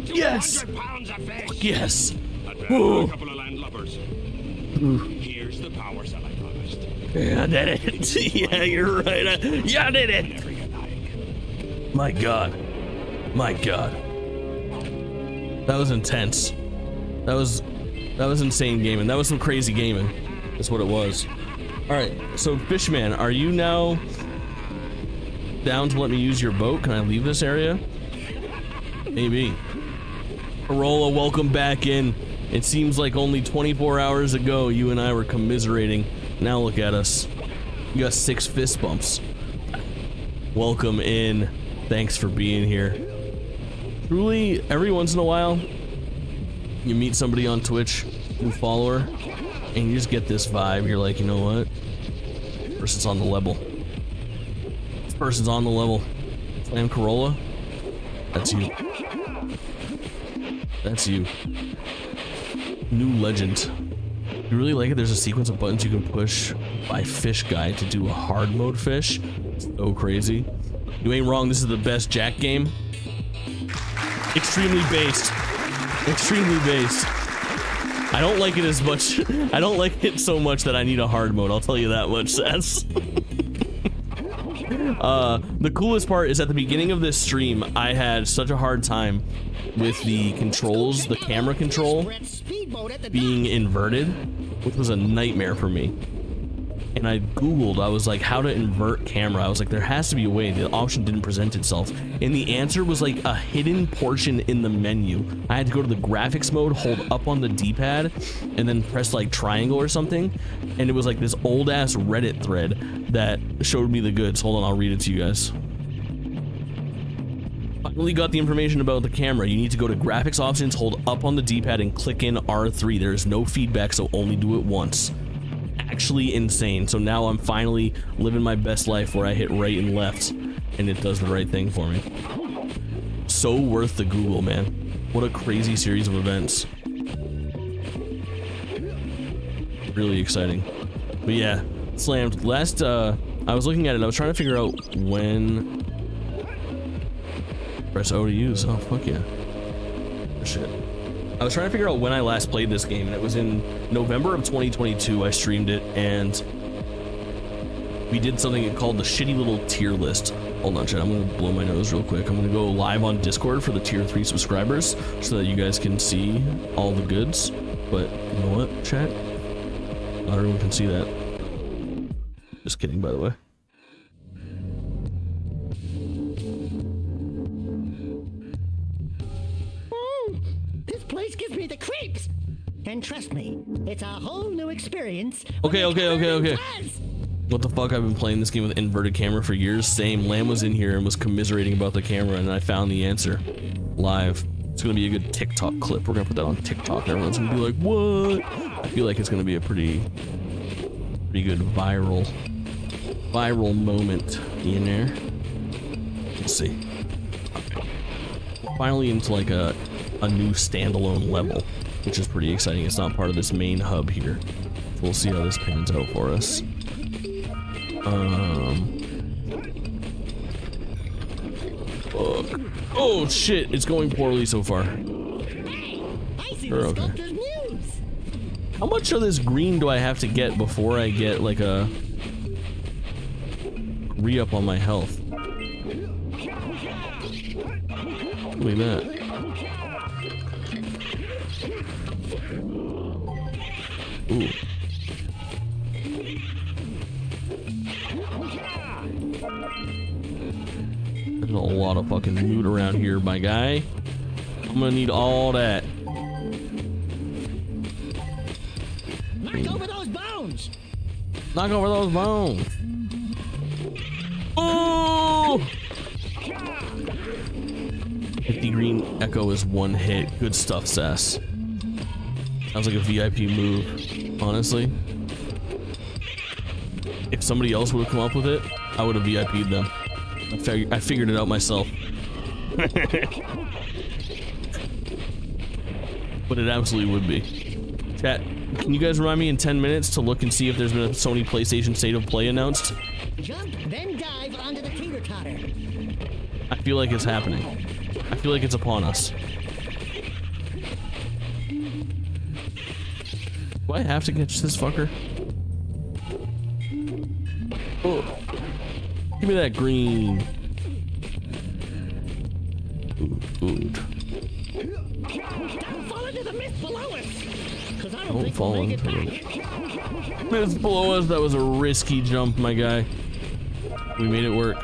Yes. Yes. Ooh. Here's the power cell I promised. Yeah, I did it. Yeah, you're right. Yeah, I did it. My God. My God. That was intense. That was insane gaming. That was some crazy gaming. That's what it was. All right. So, Fishman, are you now down to let me use your boat? Can I leave this area? Maybe. Corolla, welcome back in. It seems like only 24 hours ago you and I were commiserating. Now look at us. You got 6 fist bumps. Welcome in. Thanks for being here. Truly, every once in a while, you meet somebody on Twitch, new follower, and you just get this vibe. You're like, you know what? This person's on the level. This person's on the level. Slam Corolla? That's you. That's you. New legend. You really like it? There's a sequence of buttons you can push by Fish Guy to do a hard mode fish. So crazy. You ain't wrong, this is the best Jak game. Extremely based. Extremely based. I don't like it as much. I don't like it so much that I need a hard mode, I'll tell you that much, Sass. The coolest part is at the beginning of this stream, I had such a hard time with the controls, the camera control being inverted, which was a nightmare for me. And I googled, I was like, how to invert camera. I was like, there has to be a way. The option didn't present itself. And the answer was like a hidden portion in the menu. I had to go to the graphics mode, hold up on the D-pad, and then press like triangle or something. And it was like this old ass Reddit thread that showed me the goods. Hold on, I'll read it to you guys. Finally got the information about the camera. You need to go to graphics options, hold up on the D-pad, and click in R3. There is no feedback, so only do it once. Actually insane. So now I'm finally living my best life where I hit right and left and it does the right thing for me. So worth the Google, man. What a crazy series of events. Really exciting. But yeah, slammed. Last I was looking at it, I was trying to figure out when press O to use. Oh fuck yeah. Oh, shit. I was trying to figure out when I last played this game, and it was in November of 2022. I streamed it, and we did something called the shitty little tier list. Hold on, chat. I'm gonna blow my nose real quick. I'm gonna go live on Discord for the tier 3 subscribers so that you guys can see all the goods. But you know what, chat? Not everyone can see that. Just kidding, by the way. This place gives me the creeps. And trust me, it's a whole new experience. Okay. What the fuck? I've been playing this game with inverted camera for years. Same. Lamb was in here and was commiserating about the camera, and I found the answer live. It's gonna be a good TikTok clip. We're gonna put that on TikTok. Everyone's gonna be like, "What?" I feel like it's gonna be a pretty good viral moment in there. Let's see. Finally into like a new standalone level, which is pretty exciting. It's not part of this main hub here. So we'll see how this pans out for us. Fuck. Oh shit, it's going poorly so far. Sure, okay. How much of this green do I have to get before I get like a re-up on my health? Look at that. Ooh. There's a lot of fucking loot around here, my guy. I'm gonna need all that. Knock over those bones! Knock over those bones! Oh! 50 green echo is one hit. Good stuff, Sass. Sounds like a VIP move, honestly. If somebody else would have come up with it, I would have VIP'd them. I figured it out myself. But it absolutely would be. Chat, can you guys remind me in 10 minutes to look and see if there's been a Sony PlayStation State of Play announced? Jump, then dive onto the teeter-totter. I feel like it's happening. I feel like it's upon us. Do I have to catch this fucker? Oh. Give me that green. Ooh. Don't fall into the mist below us. Cause I Don't fall into it. Mist below us, that was a risky jump, my guy. We made it work.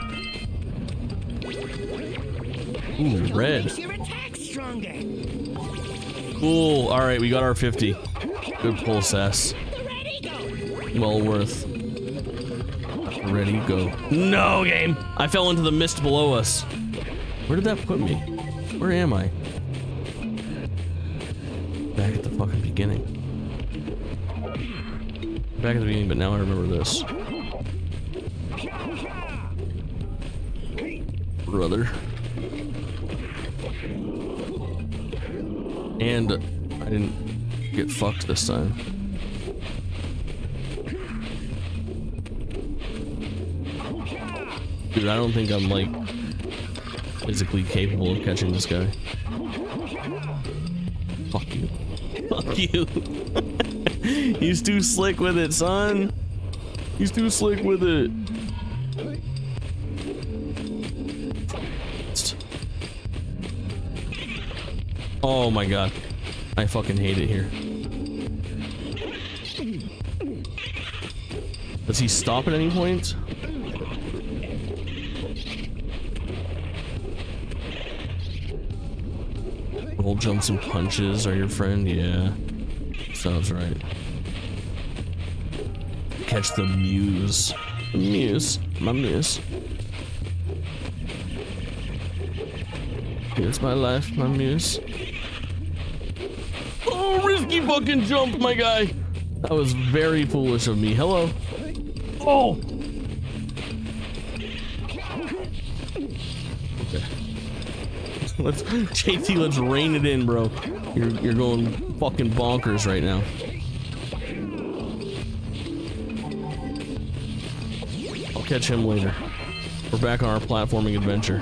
Ooh, red. Makes your attack stronger. Cool. Alright, we got our 50. Good pull, Sass. Well worth. Ready, go. No, game! I fell into the mist below us. Where did that put me? Where am I? Back at the fucking beginning. Back at the beginning, but now I remember this. Brother. And I didn't get fucked this time. Dude, I don't think I'm like physically capable of catching this guy. Fuck you. Fuck you. He's too slick with it, son. He's too slick with it. Oh my god. I fucking hate it here. Does he stop at any point? Roll jumps and punches are your friend? Yeah. Sounds right. Catch the muse. The muse. My muse. Here's my life, my muse. Oh, risky fucking jump, my guy. That was very foolish of me. Hello. Oh. Okay. Let's JT, let's rein it in, bro. You're going fucking bonkers right now. I'll catch him later. We're back on our platforming adventure.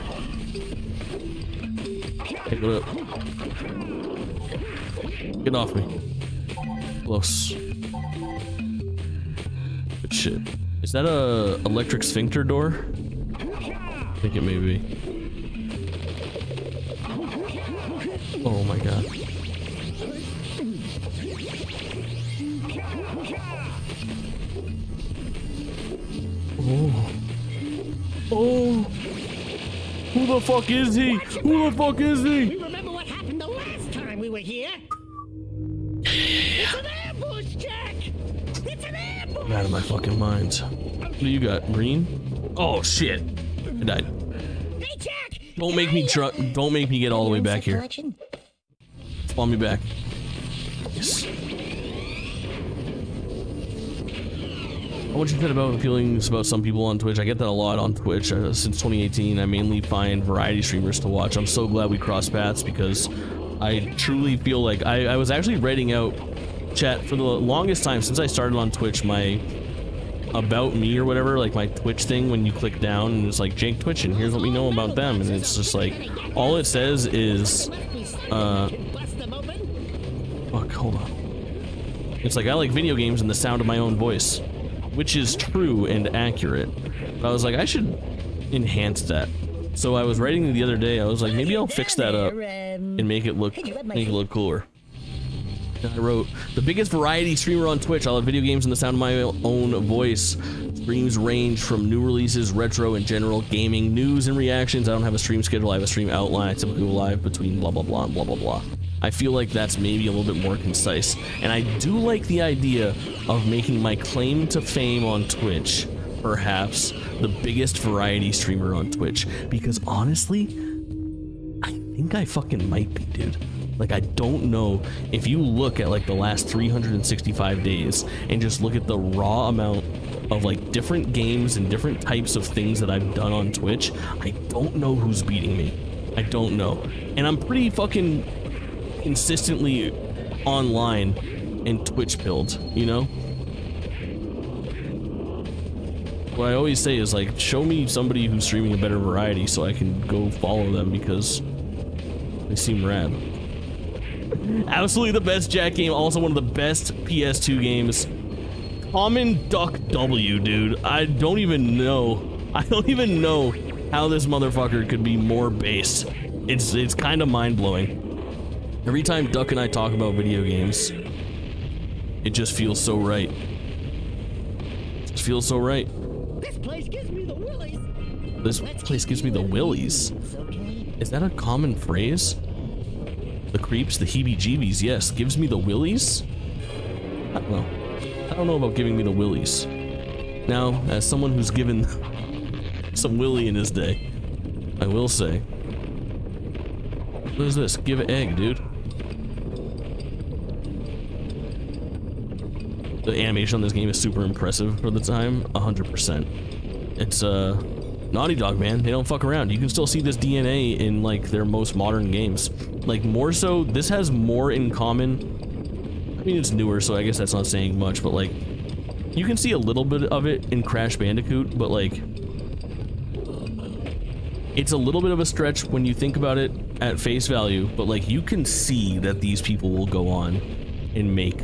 Hey, what up? Get off me. Close. Good shit. Is that a electric sphincter door? I think it may be. Oh my god. Oh. Oh. Who the fuck is he? Who the fuck is he? You remember what happened the last time we were here? It's an ambush, Jack! It's an ambush! I'm out of my fucking mind. What do you got? Green? Oh shit. I died. Hey, Jack! Don't make me don't make me get all the way back here. Spawn me back. Yes. What you said about feelings about some people on Twitch, I get that a lot on Twitch. Since 2018, I mainly find variety streamers to watch. I'm so glad we crossed paths because I truly feel like I was actually writing out, chat, for the longest time since I started on Twitch, my about me or whatever, like my Twitch thing, when you click down and it's like Jake Twitch and here's what we know about them, and it's just like all it says is fuck, hold on. It's like I like video games and the sound of my own voice, which is true and accurate. But I was like, I should enhance that. So I was writing the other day, I was like, maybe I'll fix that up and make it look cooler. And I wrote, the biggest variety streamer on Twitch. I'll have video games and the sound of my own voice. Streams range from new releases, retro, and general gaming, news and reactions. I don't have a stream schedule, I have a stream outline. I typically go live between blah blah blah and blah blah blah. I feel like that's maybe a little bit more concise. And I do like the idea of making my claim to fame on Twitch, perhaps the biggest variety streamer on Twitch. Because honestly, I think I fucking might be, dude. Like, I don't know if you look at like the last 365 days and just look at the raw amount of like different games and different types of things that I've done on Twitch. I don't know who's beating me. I don't know. And I'm pretty fucking consistently online and Twitch pilled, you know? What I always say is like, show me somebody who's streaming a better variety so I can go follow them because they seem rad. Absolutely the best Jak game, also one of the best PS2 games. Common Duck W, dude. I don't even know. I don't even know how this motherfucker could be more base. It's kind of mind-blowing. Every time Duck and I talk about video games, it just feels so right. It just feels so right. This place gives me the willies. This place gives me the willies. Is that a common phrase? The creeps, the heebie-jeebies, yes. Gives me the willies? I don't know. I don't know about giving me the willies. Now, as someone who's given some willy in his day, I will say, what is this? Give an egg, dude. The animation on this game is super impressive for the time, 100%. It's, Naughty Dog, man. They don't fuck around. You can still see this DNA in, like, their most modern games. Like, more so, this has more in common. I mean, it's newer, so I guess that's not saying much, but, like, you can see a little bit of it in Crash Bandicoot, but, like, it's a little bit of a stretch when you think about it at face value, but, like, you can see that these people will go on and make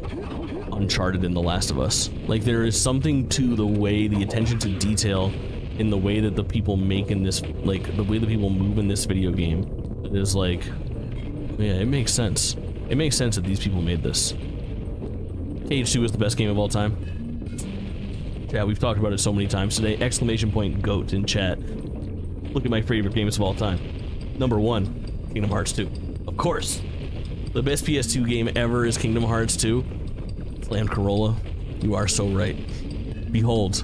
Uncharted and The Last of Us. Like, there is something to the way, the attention to detail in the way that the people make in this, like, the way the people move in this video game. It is like, yeah, it makes sense. It makes sense that these people made this. KH2 is the best game of all time. Yeah, we've talked about it so many times today. Exclamation point GOAT in chat. Look at my favorite games of all time. Number 1, Kingdom Hearts 2. Of course. The best PS2 game ever is Kingdom Hearts 2. Slammed Corolla. You are so right. Behold,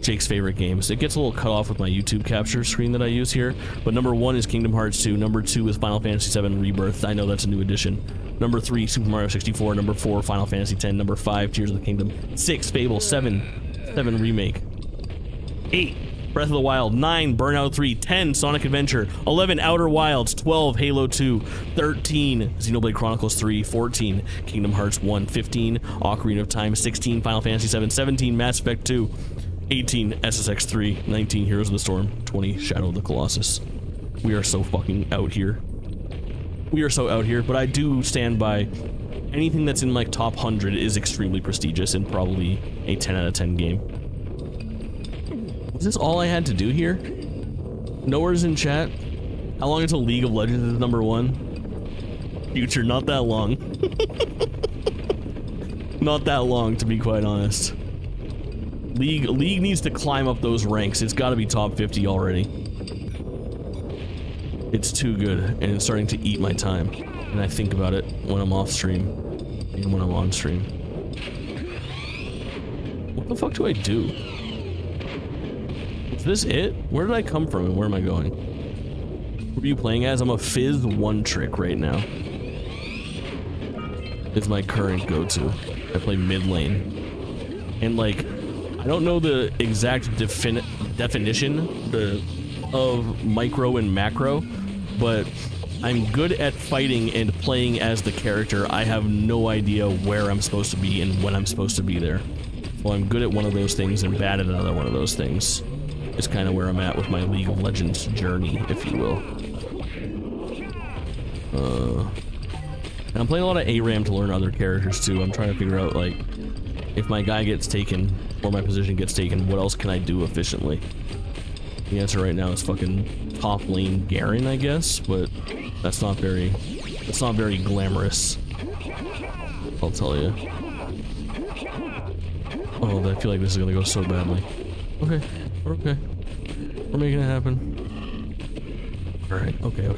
Jake's favorite games. It gets a little cut off with my YouTube capture screen that I use here, but number 1 is Kingdom Hearts 2, number 2 is Final Fantasy VII Rebirth. I know that's a new addition. Number 3, Super Mario 64, number 4, Final Fantasy X, number 5, Tears of the Kingdom, 6, Fable, 7 Remake, 8, Breath of the Wild, 9, Burnout 3, 10, Sonic Adventure, 11, Outer Wilds, 12, Halo 2, 13, Xenoblade Chronicles 3, 14, Kingdom Hearts 1, 15, Ocarina of Time, 16, Final Fantasy 7, 17, Mass Effect 2, 18, SSX 3, 19, Heroes of the Storm, 20, Shadow of the Colossus. We are so fucking out here. We are so out here, but I do stand by anything that's in like top 100 is extremely prestigious and probably a 10 out of 10 game. Was this all I had to do here? Nowhere's in chat. How long until League of Legends is number 1? Future, not that long. Not that long, to be quite honest. League needs to climb up those ranks. It's got to be top 50 already. It's too good, and it's starting to eat my time. And I think about it when I'm off stream and when I'm on stream. What the fuck do I do? Is this it? Where did I come from and where am I going? What are you playing as? I'm a Fizz one trick right now. Is my current go-to. I play mid lane. And like, I don't know the exact definition of micro and macro, but I'm good at fighting and playing as the character. I have no idea where I'm supposed to be and when I'm supposed to be there. Well, I'm good at one of those things and bad at another one of those things. It's kind of where I'm at with my League of Legends journey, if you will. And I'm playing a lot of ARAM to learn other characters too. I'm trying to figure out, like, if my guy gets taken, or my position gets taken, what else can I do efficiently? The answer right now is fucking top lane Garen, I guess, but that's not very glamorous. I'll tell you. Oh, I feel like this is gonna go so badly. Okay, we're okay. We're making it happen. Alright, okay.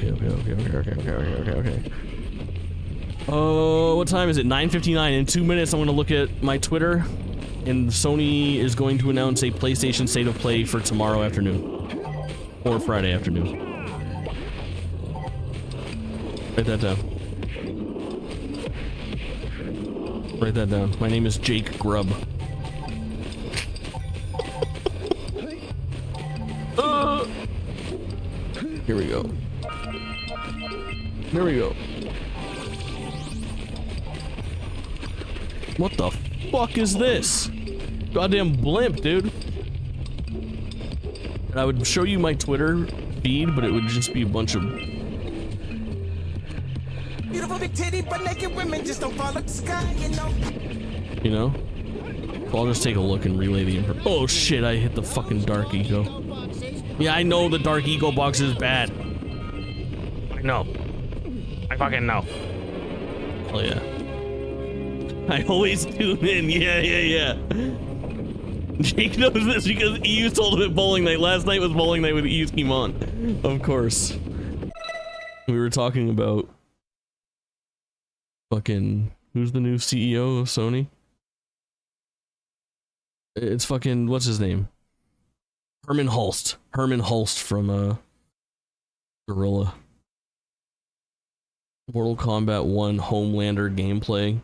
Oh, what time is it? 9:59. In 2 minutes, I'm gonna look at my Twitter, and Sony is going to announce a PlayStation State of Play for tomorrow afternoon. Or Friday afternoon. Write that down. Write that down. My name is Jake Grubb. Here we go. Here we go. What the fuck is this? Goddamn blimp, dude. And I would show you my Twitter feed, but it would just be a bunch of... Beautiful big titty, but naked women just don't fall up the sky, you know? You know? So I'll just take a look and relay the info. Oh shit, I hit the fucking Dark Ego. Yeah, I know the Dark Ego box is bad. I know. I fucking know. Oh yeah. I always tune in. Yeah. Jake knows this because EU told him at bowling night. Last night was bowling night with EU came on. Of course. We were talking about fucking... Who's the new CEO of Sony? It's fucking... What's his name? Herman Hulst. Herman Hulst from, Gorilla. Mortal Kombat 1 Homelander gameplay.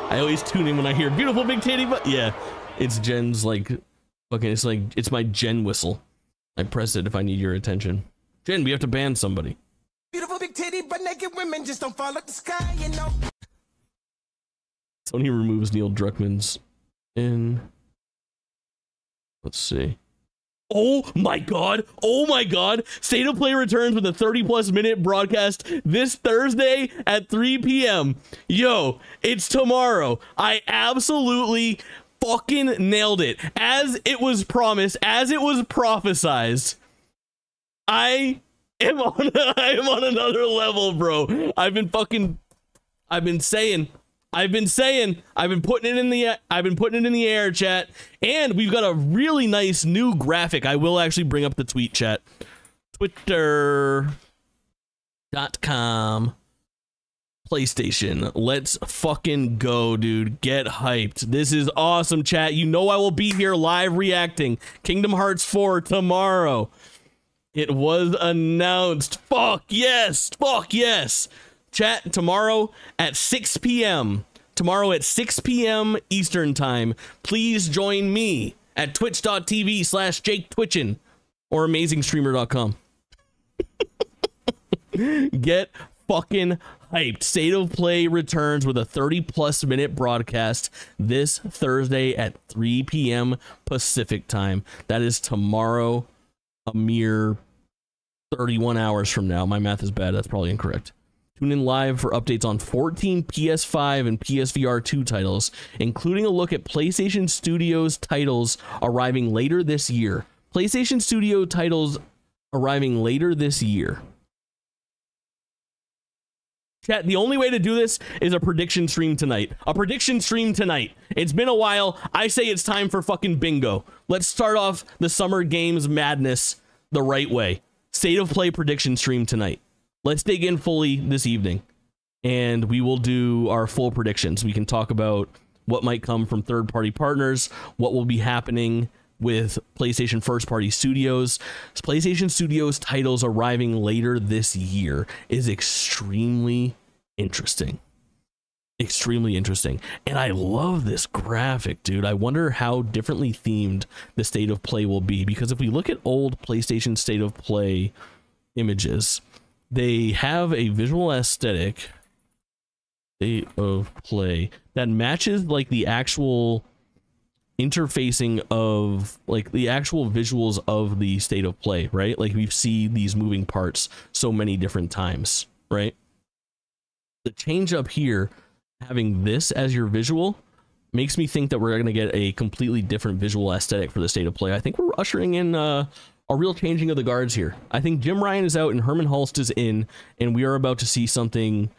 I always tune in when I hear beautiful big titty, but yeah, it's Jen's like, fucking, it's my Jen whistle. I press it if I need your attention. Jen, we have to ban somebody. Beautiful big titty, but naked women just don't fall up the sky, you know? Sony removes Neil Druckmann's in. Let's see. Oh my god! Oh my god! State of Play returns with a 30+ minute broadcast this Thursday at 3 p.m. Yo, it's tomorrow. I absolutely fucking nailed it. As it was promised, as it was prophesized. I am on another level, bro. I've been putting it in the air, chat, and we've got a really nice new graphic. I will actually bring up the tweet, chat. Twitter.com PlayStation. Let's fucking go, dude. Get hyped. This is awesome, chat. You know I will be here live reacting. Kingdom Hearts 4 tomorrow. It was announced. Fuck yes. Fuck yes. Chat, tomorrow at 6 p.m. Tomorrow at 6 p.m. Eastern time. Please join me at twitch.tv/JakeTwitchin or amazingstreamer.com. Get fucking hyped. State of Play returns with a 30+ minute broadcast this Thursday at 3 p.m. Pacific time. That is tomorrow, a mere 31 hours from now. My math is bad. That's probably incorrect. Tune in live for updates on 14 PS5 and PSVR 2 titles, including a look at PlayStation Studios titles arriving later this year. PlayStation Studio titles arriving later this year. Chat, the only way to do this is a prediction stream tonight. A prediction stream tonight. It's been a while. I say it's time for fucking bingo. Let's start off the Summer Games madness the right way. State of Play prediction stream tonight. Let's dig in fully this evening, and we will do our full predictions. We can talk about what might come from third-party partners, what will be happening with PlayStation first-party studios. PlayStation Studios titles arriving later this year is extremely interesting. Extremely interesting. And I love this graphic, dude. I wonder how differently themed the State of Play will be, because if we look at old PlayStation State of Play images, they have a visual aesthetic, State of Play, that matches like the actual interfacing of like the actual visuals of the State of Play, right? Like we see these moving parts so many different times, right? The change up here, having this as your visual, makes me think that we're going to get a completely different visual aesthetic for the State of Play. I think we're ushering in a real changing of the guards here. I think Jim Ryan is out and Herman Hulst is in, and we are about to see something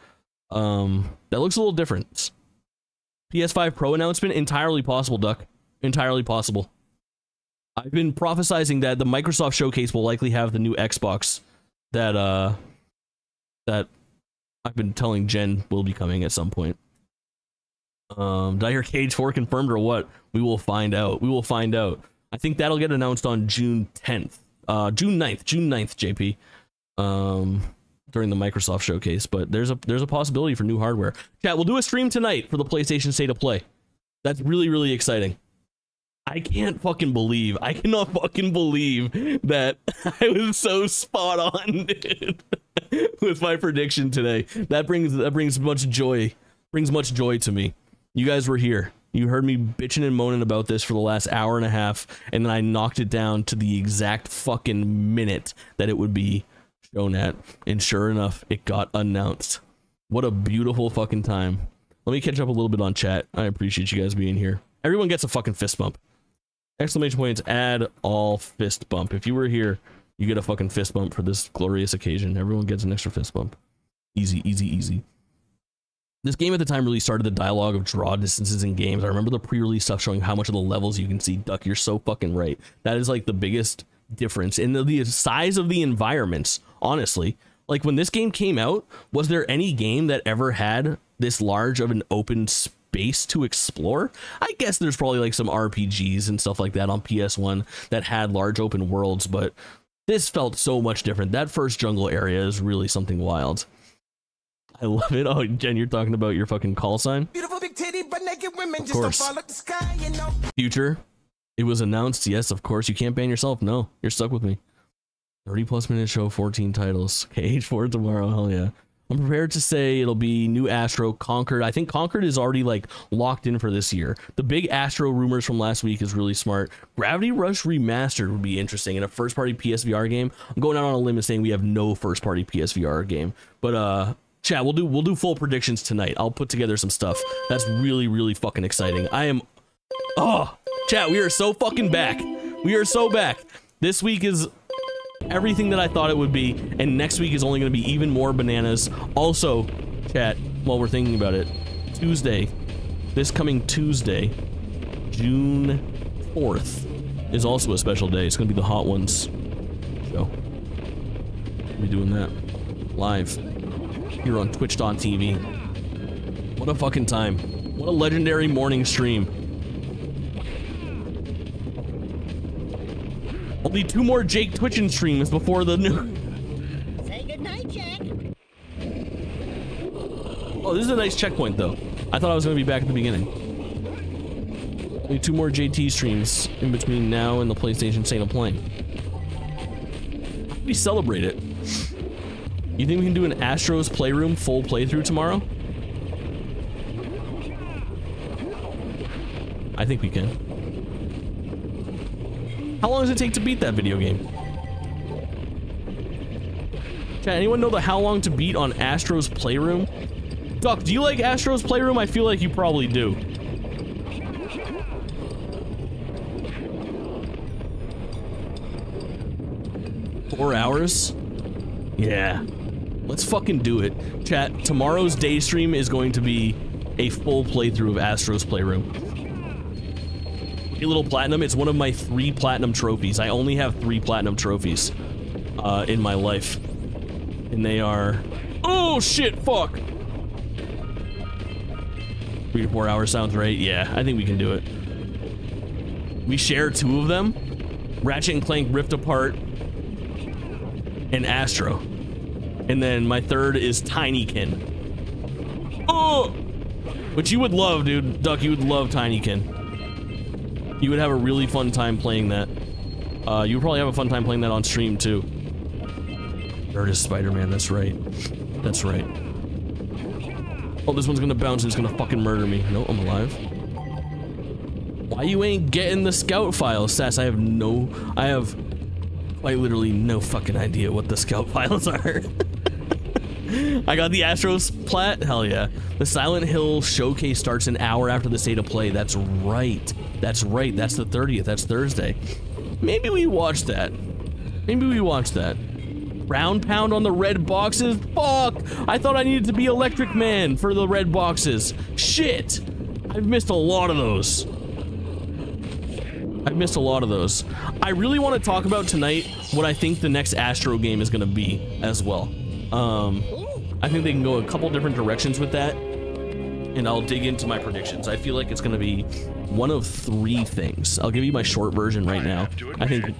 that looks a little different. PS5 Pro announcement, entirely possible, Duck. Entirely possible. I've been prophesizing that the Microsoft Showcase will likely have the new Xbox that I've been telling Jen will be coming at some point. Did I hear Cage 4 confirmed or what? We will find out. We will find out. I think that'll get announced on June 10th. June 9th, JP. during the Microsoft showcase, but there's a possibility for new hardware. Chat, we'll do a stream tonight for the PlayStation State of Play. That's really, really exciting. I cannot fucking believe that I was so spot on, dude, with my prediction today. That brings much joy to me. You guys were here. You heard me bitching and moaning about this for the last hour and a half, and then I knocked it down to the exact fucking minute that it would be shown at, and sure enough, it got announced. What a beautiful fucking time. Let me catch up a little bit on chat. I appreciate you guys being here. Everyone gets a fucking fist bump. Exclamation points, add all fist bump. If you were here, you get a fucking fist bump for this glorious occasion. Everyone gets an extra fist bump. Easy, easy, easy. This game at the time really started the dialogue of draw distances in games. I remember the pre-release stuff showing how much of the levels you can see. Duck, you're so fucking right. That is like the biggest difference in the size of the environments, honestly. Like when this game came out, was there any game that ever had this large of an open space to explore? I guess there's probably like some RPGs and stuff like that on PS1 that had large open worlds, but this felt so much different. That first jungle area is really something wild. I love it. Oh, Jen, you're talking about your fucking call sign? Beautiful big titty, but naked women of just course. don't fall up the sky, you know. Future, it was announced. Yes, of course. You can't ban yourself. No, you're stuck with me. 30+ minute show, 14 titles. Okay, H4 tomorrow. Hell yeah. I'm prepared to say it'll be new Astro, Conquered. I think Conquered is already like locked in for this year. The big Astro rumors from last week is really smart. Gravity Rush Remastered would be interesting in a first-party PSVR game. I'm going out on a limb and saying we have no first-party PSVR game, but chat, we'll do full predictions tonight. I'll put together some stuff. That's really, really fucking exciting. Chat, we are so fucking back. We are so back. This week is everything that I thought it would be, and next week is only going to be even more bananas. Also, chat, while we're thinking about it, Tuesday, this coming Tuesday, June 4th, is also a special day. It's going to be the Hot Ones show. We'll be doing that live here on Twitch.tv. What a fucking time. What a legendary morning stream. Only 2 more Jake Twitching streams before the new... Say goodnight, Jack. Oh, this is a nice checkpoint, though. I thought I was going to be back at the beginning. Only 2 more JT streams in between now and the PlayStation State of Play. We celebrate it. You think we can do an Astro's Playroom full playthrough tomorrow? I think we can. How long does it take to beat that video game? Chat, anyone know the how long to beat on Astro's Playroom? Duck, do you like Astro's Playroom? I feel like you probably do. Four hours? Yeah. Let's fucking do it. Chat, tomorrow's day stream is going to be a full playthrough of Astro's Playroom. A little platinum. It's one of my 3 platinum trophies. I only have 3 platinum trophies in my life, and they are... Oh shit! Fuck. 3 to 4 hours sounds right. Yeah, I think we can do it. We share 2 of them: Ratchet and Clank Rift Apart and Astro, and then my 3rd is Tinykin. Oh, which you would love, dude. Duck, you would love Tinykin. You would have a really fun time playing that. You would probably have a fun time playing that on stream, too. 3rd is Spider-Man, that's right. That's right. Oh, this one's gonna bounce and it's gonna fucking murder me. No, I'm alive. Why you ain't getting the scout files, Sass? I have quite literally no fucking idea what the scout files are. I got the Astros plat. Hell yeah. The Silent Hill showcase starts an hour after the State of Play. That's right. That's right. That's the 30th. That's Thursday. Maybe we watch that. Maybe we watch that. Round pound on the red boxes? Fuck! I thought I needed to be Electric Man for the red boxes. Shit! I've missed a lot of those. I've missed a lot of those. I really want to talk about tonight what I think the next Astro game is going to be as well. I think they can go a couple different directions with that, and I'll dig into my predictions. I feel like it's going to be one of 3 things. I'll give you my short version right now. I think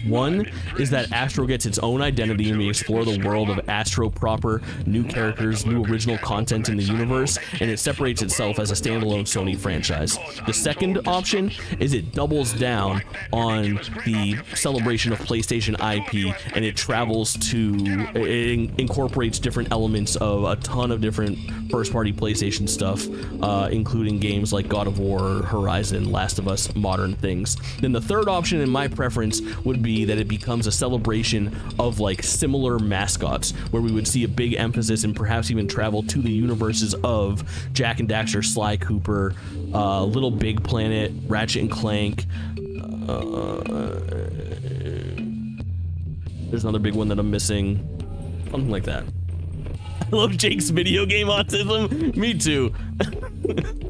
One is that Astro gets its own identity and we explore the world of Astro proper, new characters, new original content in the universe, and it separates itself as a standalone Sony franchise. The second option is it doubles down on the celebration of PlayStation IP, and it travels to, it incorporates different elements of a ton of different first-party PlayStation stuff, including games like God of War, Horizon, Last of Us, modern things. Then the third option, in my preference, would be that it becomes a celebration of like similar mascots, where we would see a big emphasis and perhaps even travel to the universes of Jak and Daxter, Sly Cooper, Little Big Planet, Ratchet and Clank. There's another big one that I'm missing. Something like that. I love Jake's video game autism. Me too.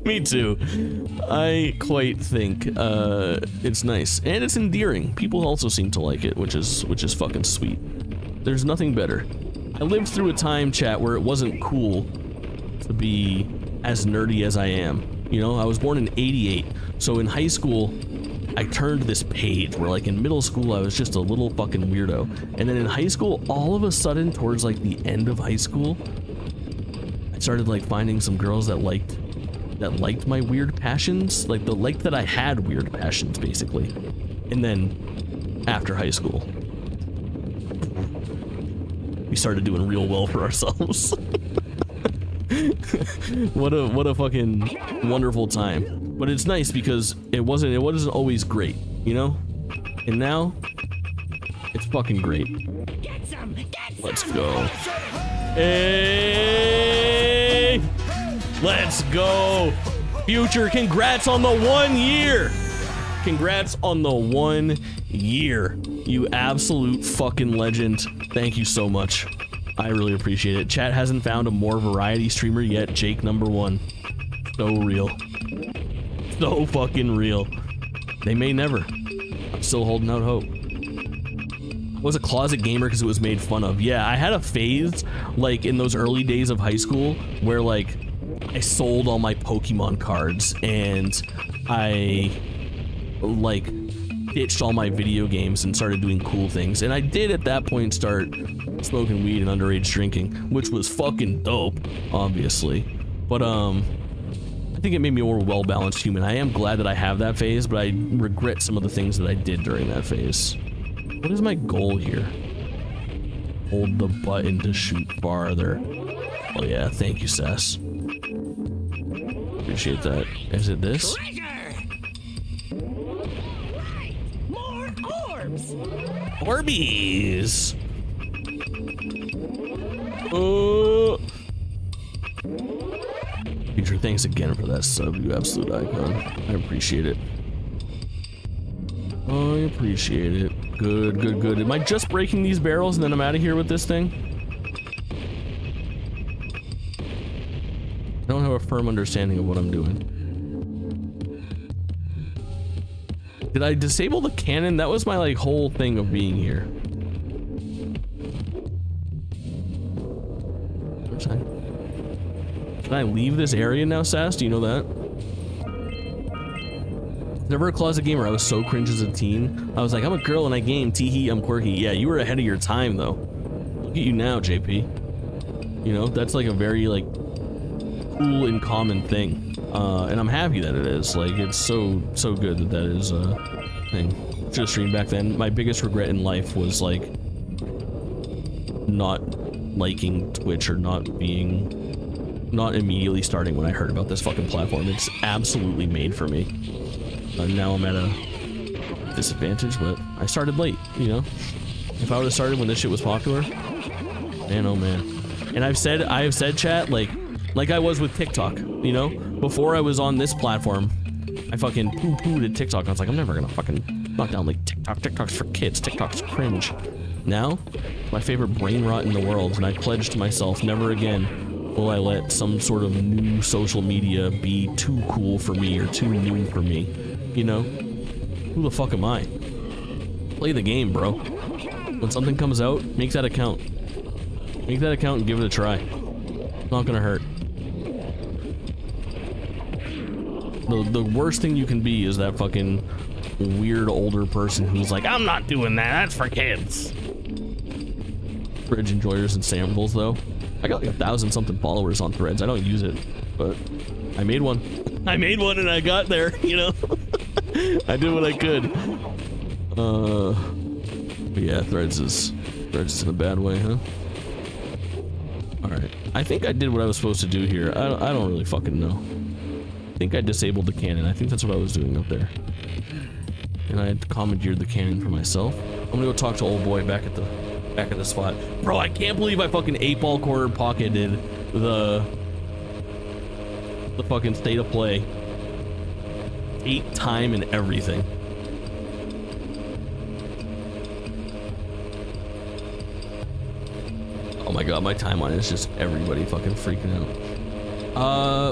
Me too. I quite think it's nice and it's endearing. People also seem to like it, which is fucking sweet. There's nothing better. I lived through a time, chat, where it wasn't cool to be as nerdy as I am. You know, I was born in '88, so in high school I turned this page where, like, in middle school I was just a little fucking weirdo, and then in high school, all of a sudden towards like the end of high school, I started like finding some girls that liked my weird passions, like that I had weird passions basically. And then after high school, we started doing real well for ourselves. What a fucking wonderful time. But it's nice because it wasn't always great, you know? And now it's fucking great. Let's go. Hey! Let's go. Future, congrats on the 1 year. Congrats on the 1 year. You absolute fucking legend. Thank you so much. I really appreciate it. Chat hasn't found a more variety streamer yet. Jake #1. So real. So fucking real. They may never. I'm still holding out hope. I was a closet gamer because it was made fun of. Yeah, I had a phase, like, in those early days of high school where, like, I sold all my Pokemon cards and I, like, ditched all my video games and started doing cool things. And I did at that point start smoking weed and underage drinking, which was fucking dope, obviously. But, I think it made me a more well-balanced human. I am glad that I have that phase, but I regret some of the things that I did during that phase. What is my goal here? Hold the button to shoot farther. Oh yeah, thank you, Sass. Appreciate that. Is it this? More orbs. Orbeez! Oh! Future, thanks again for that sub, you absolute icon. I appreciate it. I appreciate it. Good, good, good. Am I just breaking these barrels and then I'm out of here with this thing? I don't have a firm understanding of what I'm doing. Did I disable the cannon? That was my, like, whole thing of being here. Can I leave this area now, Sass? Do you know that? Never a closet gamer. I was so cringe as a teen. I was like, I'm a girl and I game. Tee-hee, I'm quirky. Yeah, you were ahead of your time, though. Look at you now, JP. You know, that's like a very, like, cool and common thing. And I'm happy that it is. Like, it's so good that that is a thing. Should have streamed back then. My biggest regret in life was, like, not liking Twitch or not immediately starting when I heard about this fucking platform. It's absolutely made for me. Now I'm at a disadvantage, but I started late, you know? If I would have started when this shit was popular, man, oh man. And I have said, chat, like I was with TikTok, you know? Before I was on this platform, I fucking poo-pooed at TikTok. I was like, I'm never gonna fucking knock down, like, TikTok. TikTok's for kids. TikTok's cringe. Now, my favorite brain rot in the world, and I pledged to myself, never again will I let some sort of new social media be too cool for me or too new for me. You know? Who the fuck am I? Play the game, bro. When something comes out, make that account. Make that account and give it a try. It's not gonna hurt. The worst thing you can be is that fucking weird older person who's like, I'm not doing that, that's for kids. Threads enjoyers and samples though. I got like 1,000 something followers on Threads. I don't use it, but I made one. I made one and I got there, you know? I did what I could. But yeah, Threads is in a bad way, huh? Alright. I think I did what I was supposed to do here. I don't really fucking know. I think I disabled the cannon. I think that's what I was doing up there. And I had commandeered the cannon for myself. I'm gonna go talk to old boy back at the spot. Bro, I can't believe I fucking 8-ball quarter pocketed the fucking state of play. 8 time and everything. Oh my god, my timeline is just everybody fucking freaking out.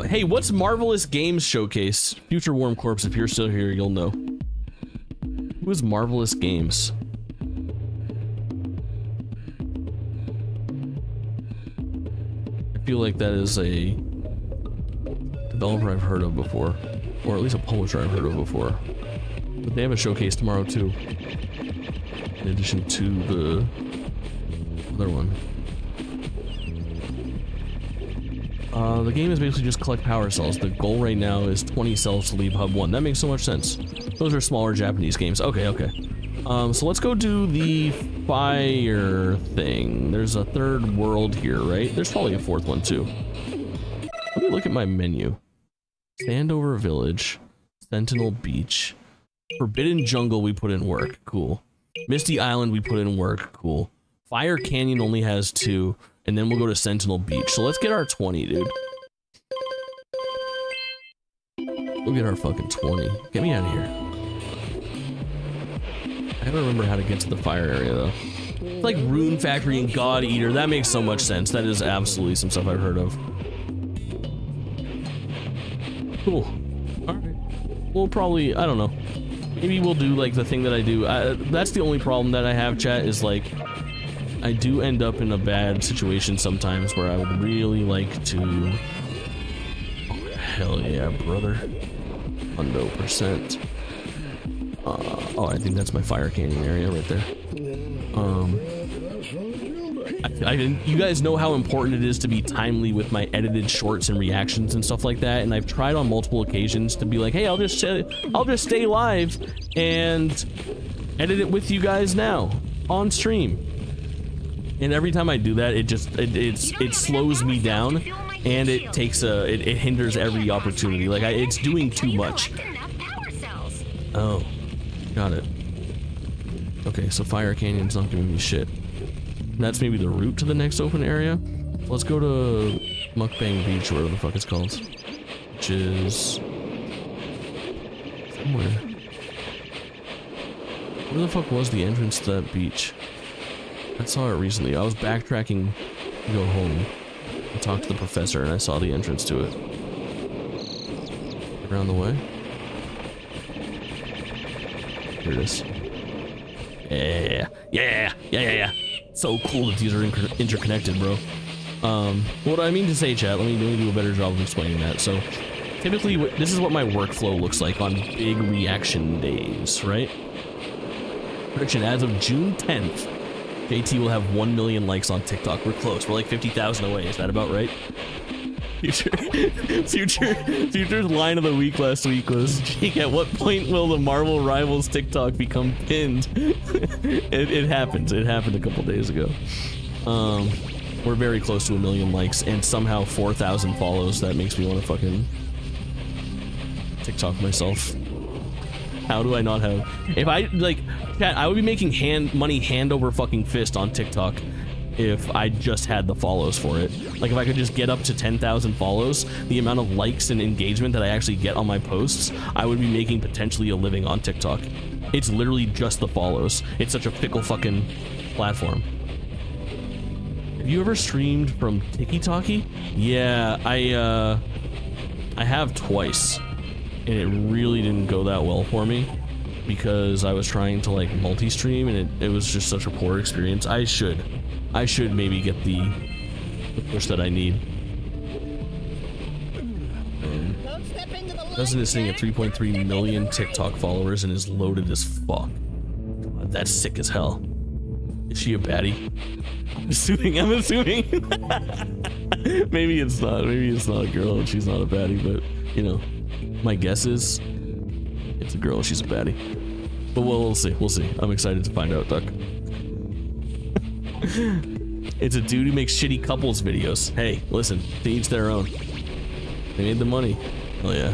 Hey, what's Marvelous Games Showcase? Future Warm Corpse, if you're still here, you'll know. Who is Marvelous Games? I feel like that is a developer I've heard of before. Or at least a publisher I've heard of before. But they have a showcase tomorrow too. In addition to the other one. The game is basically just collect power cells. The goal right now is 20 cells to leave Hub 1. That makes so much sense. Those are smaller Japanese games. Okay, okay. So let's go do the fire thing. There's a 3rd world here, right? There's probably a 4th one too. Let me look at my menu. Sandover Village, Sentinel Beach, Forbidden Jungle we put in work, cool. Misty Island we put in work, cool. Fire Canyon only has 2, and then we'll go to Sentinel Beach. So let's get our 20, dude. We'll get our fucking 20. Get me out of here. I don't remember how to get to the fire area though. It's like Rune Factory and God Eater. That makes so much sense. That is absolutely some stuff I've heard of. Cool. Alright. We'll probably, I don't know. Maybe we'll do like the thing that I do. That's the only problem that I have, chat, is like, I do end up in a bad situation sometimes where I would really like to... Oh, hell yeah, brother. 100%. Oh, I think that's my fire canyon area right there. You guys know how important it is to be timely with my edited shorts and reactions and stuff like that, and I've tried on multiple occasions to be like, hey, I'll just stay live and edit it with you guys now on stream. And every time I do that, it slows me down, and it hinders every opportunity. Like it's doing too much. Oh, got it. Okay, so Fire Canyon's not giving me shit. That's maybe the route to the next open area. Let's go to Mukbang Beach, or whatever the fuck it's called. Which is... somewhere. Where the fuck was the entrance to that beach? I saw it recently. I was backtracking to go home. I talked to the professor and I saw the entrance to it. Around the way? Here it is. Yeah. So cool that these are interconnected, bro. What I mean to say, chat, let me do a better job of explaining that. So, typically, this is what my workflow looks like on big reaction days, right? Prediction, as of June 10th, JT will have 1 million likes on TikTok. We're close. We're like 50,000 away. Is that about right? Future's line of the week last week was, Jake, at what point will the Marvel Rivals TikTok become pinned? It happened. It happened a couple days ago. We're very close to 1 million likes and somehow 4,000 follows. That makes me want to fucking TikTok myself. How do I not have... If I, like, chat, I would be making money hand over fucking fist on TikTok if I just had the follows for it. Like, if I could just get up to 10,000 follows, the amount of likes and engagement that I actually get on my posts, I would be making potentially a living on TikTok. It's literally just the follows. It's such a fickle fucking platform. Have you ever streamed from TikTok? Yeah, I have twice. And it really didn't go that well for me because I was trying to like multi-stream and it was just such a poor experience. I should maybe get the push that I need. Doesn't is sitting at 3.3 million TikTok followers and is loaded as fuck. God, that's sick as hell. Is she a baddie? I'm assuming. Maybe it's not. Maybe it's not a girl and she's not a baddie, but you know, my guess is it's a girl and she's a baddie. But we'll see. We'll see. I'm excited to find out, Duck. It's a dude who makes shitty couples videos. Hey, listen, to each their own. They made the money. Oh yeah.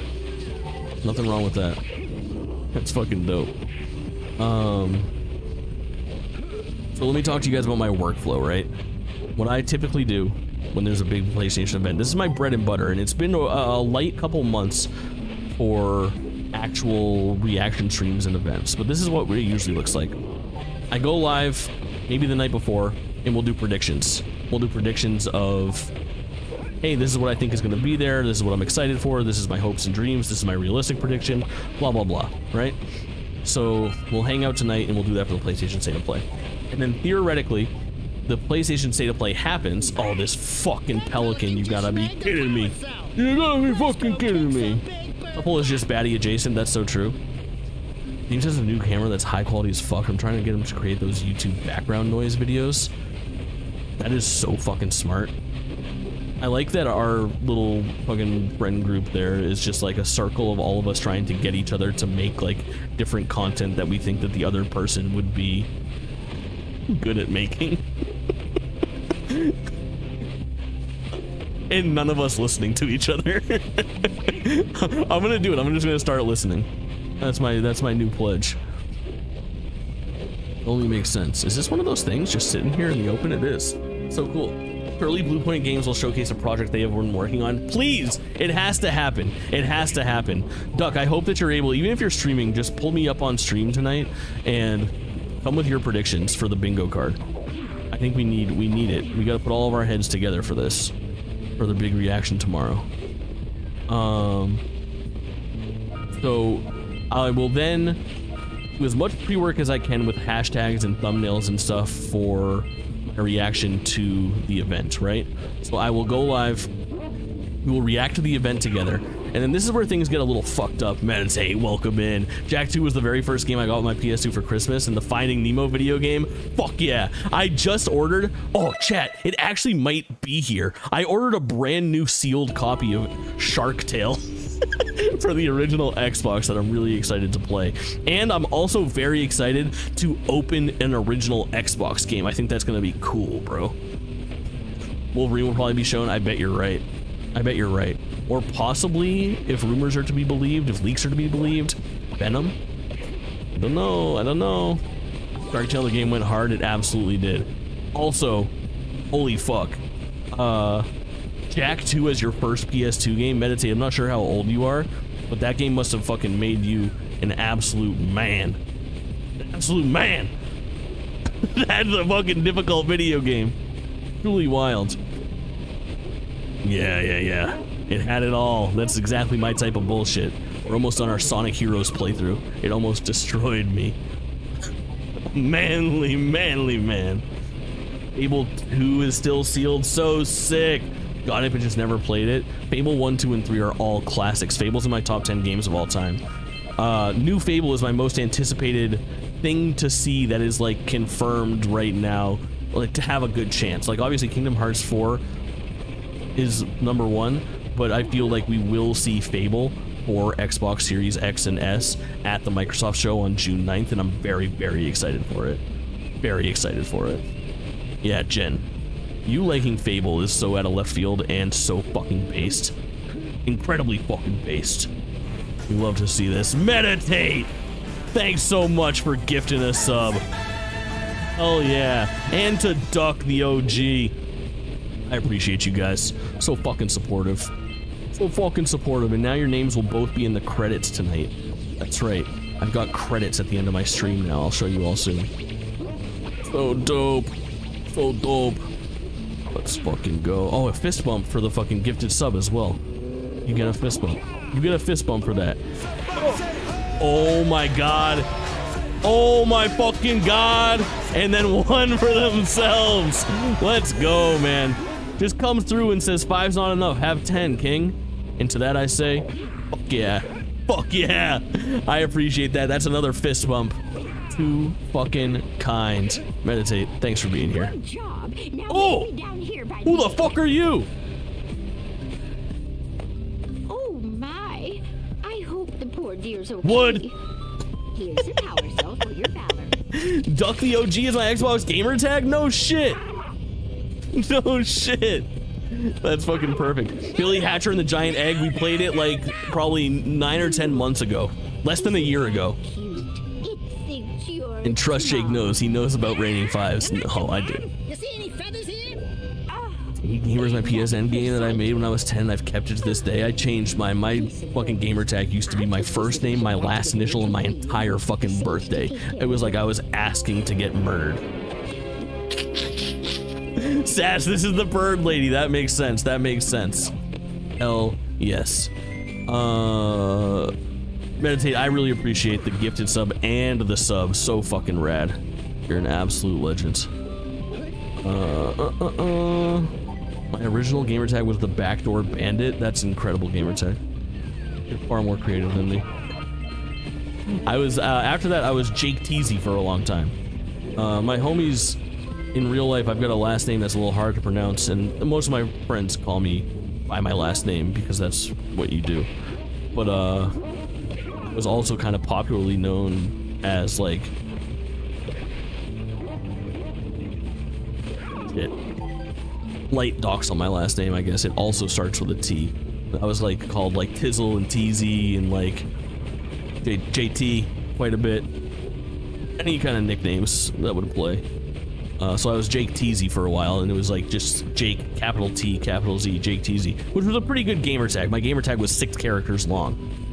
Nothing wrong with that. That's fucking dope. So let me talk to you guys about my workflow, right? What I typically do when there's a big PlayStation event. This is my bread and butter, and it's been a light couple months for actual reaction streams and events, but this is what it usually looks like. I go live maybe the night before, and we'll do predictions. We'll do predictions of, hey, this is what I think is going to be there, this is what I'm excited for, this is my hopes and dreams, this is my realistic prediction, blah, blah, blah, right? So we'll hang out tonight, and we'll do that for the PlayStation State of Play. And then theoretically, the PlayStation State of Play happens. Oh, this fucking pelican, you gotta be kidding me. You gotta be fucking kidding me. Apple is just baddie adjacent, that's so true. James has a new camera that's high quality as fuck. I'm trying to get him to create those YouTube background noise videos. That is so fucking smart. I like that our little fucking friend group there is just like a circle of all of us trying to get each other to make like different content that we think that the other person would be good at making. And none of us listening to each other. I'm gonna do it. I'm just gonna start listening. That's my new pledge. Only makes sense. Is this one of those things just sitting here in the open? It is. So cool. Early Blue Point Games will showcase a project they have been working on. Please, it has to happen. It has to happen. Duck, I hope that you're able, even if you're streaming, just pull me up on stream tonight and come with your predictions for the bingo card. I think we need it. We got to put all of our heads together for this, for the big reaction tomorrow. So I will then do as much pre-work as I can with hashtags and thumbnails and stuff for a reaction to the event, right? So I will go live, we will react to the event together, and then this is where things get a little fucked up. Meditate, welcome in. Jak 2 was the very first game I got with my PS2 for Christmas, and the Finding Nemo video game, fuck yeah. I just ordered, oh chat, it actually might be here. I ordered a brand new sealed copy of Shark Tale for the original Xbox that I'm really excited to play. And I'm also very excited to open an original Xbox game. I think that's gonna be cool, bro. Wolverine will probably be shown. I bet you're right. I bet you're right. Or possibly, if rumors are to be believed, if leaks are to be believed, Venom? I don't know. I don't know. Shark Tale, the game went hard. It absolutely did. Also, holy fuck. Jak 2 as your first PS2 game, Meditate, I'm not sure how old you are, but that game must have fucking made you an absolute man. An absolute man! That's a fucking difficult video game. Truly wild. Yeah. It had it all. That's exactly my type of bullshit. We're almost on our Sonic Heroes playthrough. It almost destroyed me. Manly man. Fable 2 is still sealed. So sick. Got it, but just never played it. Fable 1, 2, and 3 are all classics. Fable's in my top 10 games of all time. New Fable is my most anticipated thing to see that is like confirmed right now, like to have a good chance. Like obviously Kingdom Hearts 4 is number 1, but I feel like we will see Fable for Xbox Series X and S at the Microsoft show on June 9th, and I'm very, very excited for it. Very excited for it. Yeah, Jen. You liking Fable is so out of left field and so fucking based. Incredibly fucking based. We love to see this. Meditate! Thanks so much for gifting a sub. Oh yeah. And to Duck the OG. I appreciate you guys. So fucking supportive. So fucking supportive. And now your names will both be in the credits tonight. That's right. I've got credits at the end of my stream now. I'll show you all soon. So dope. So dope. Let's fucking go. Oh, a fist bump for the fucking gifted sub as well. You get a fist bump. You get a fist bump for that. Oh my god. Oh my fucking god. And then one for themselves. Let's go, man. Just comes through and says 5's not enough. Have 10, king. And to that I say, fuck yeah. Fuck yeah. I appreciate that. That's another fist bump. Too fucking kind. Meditate, thanks for being here. Good job. Now Oh! meet me down here by Who the fuck are you? Oh my. I hope the poor dear's okay. Wood. Here's a power cell for your valor. Duck the OG is my Xbox gamer tag? No shit. No shit. That's fucking perfect. Billy Hatcher and the Giant Egg, we played it like probably 9 or 10 months ago. Less than a year ago. Cute. It thinks you're And trust Jake knows. He knows about raining fives. No, I do. You see any feathers here? Here's my PSN game that I made when I was 10. I've kept it to this day. I changed my fucking gamer tag used to be my first name, my last initial, and my entire fucking birthday. It was like I was asking to get murdered. Sash, this is the bird lady. That makes sense. That makes sense. Hell yes. Meditate, I really appreciate the gifted sub and the sub. So fucking rad. You're an absolute legend. My original gamer tag was the Backdoor Bandit. That's incredible gamer tag. You're far more creative than me. I was, after that, I was Jake Teasy for a long time. My homies, in real life, I've got a last name that's a little hard to pronounce, and most of my friends call me by my last name because that's what you do. But, I was also kind of popularly known as, like... Shit. Light docs on my last name, I guess. It also starts with a T. I was like called like Tizzle and TZ and like JT quite a bit. Any kind of nicknames that would play. So I was Jake Teasy for a while, and it was like just Jake, capital T, capital Z, Jake Teasy, which was a pretty good gamer tag. My gamer tag was 6 characters long.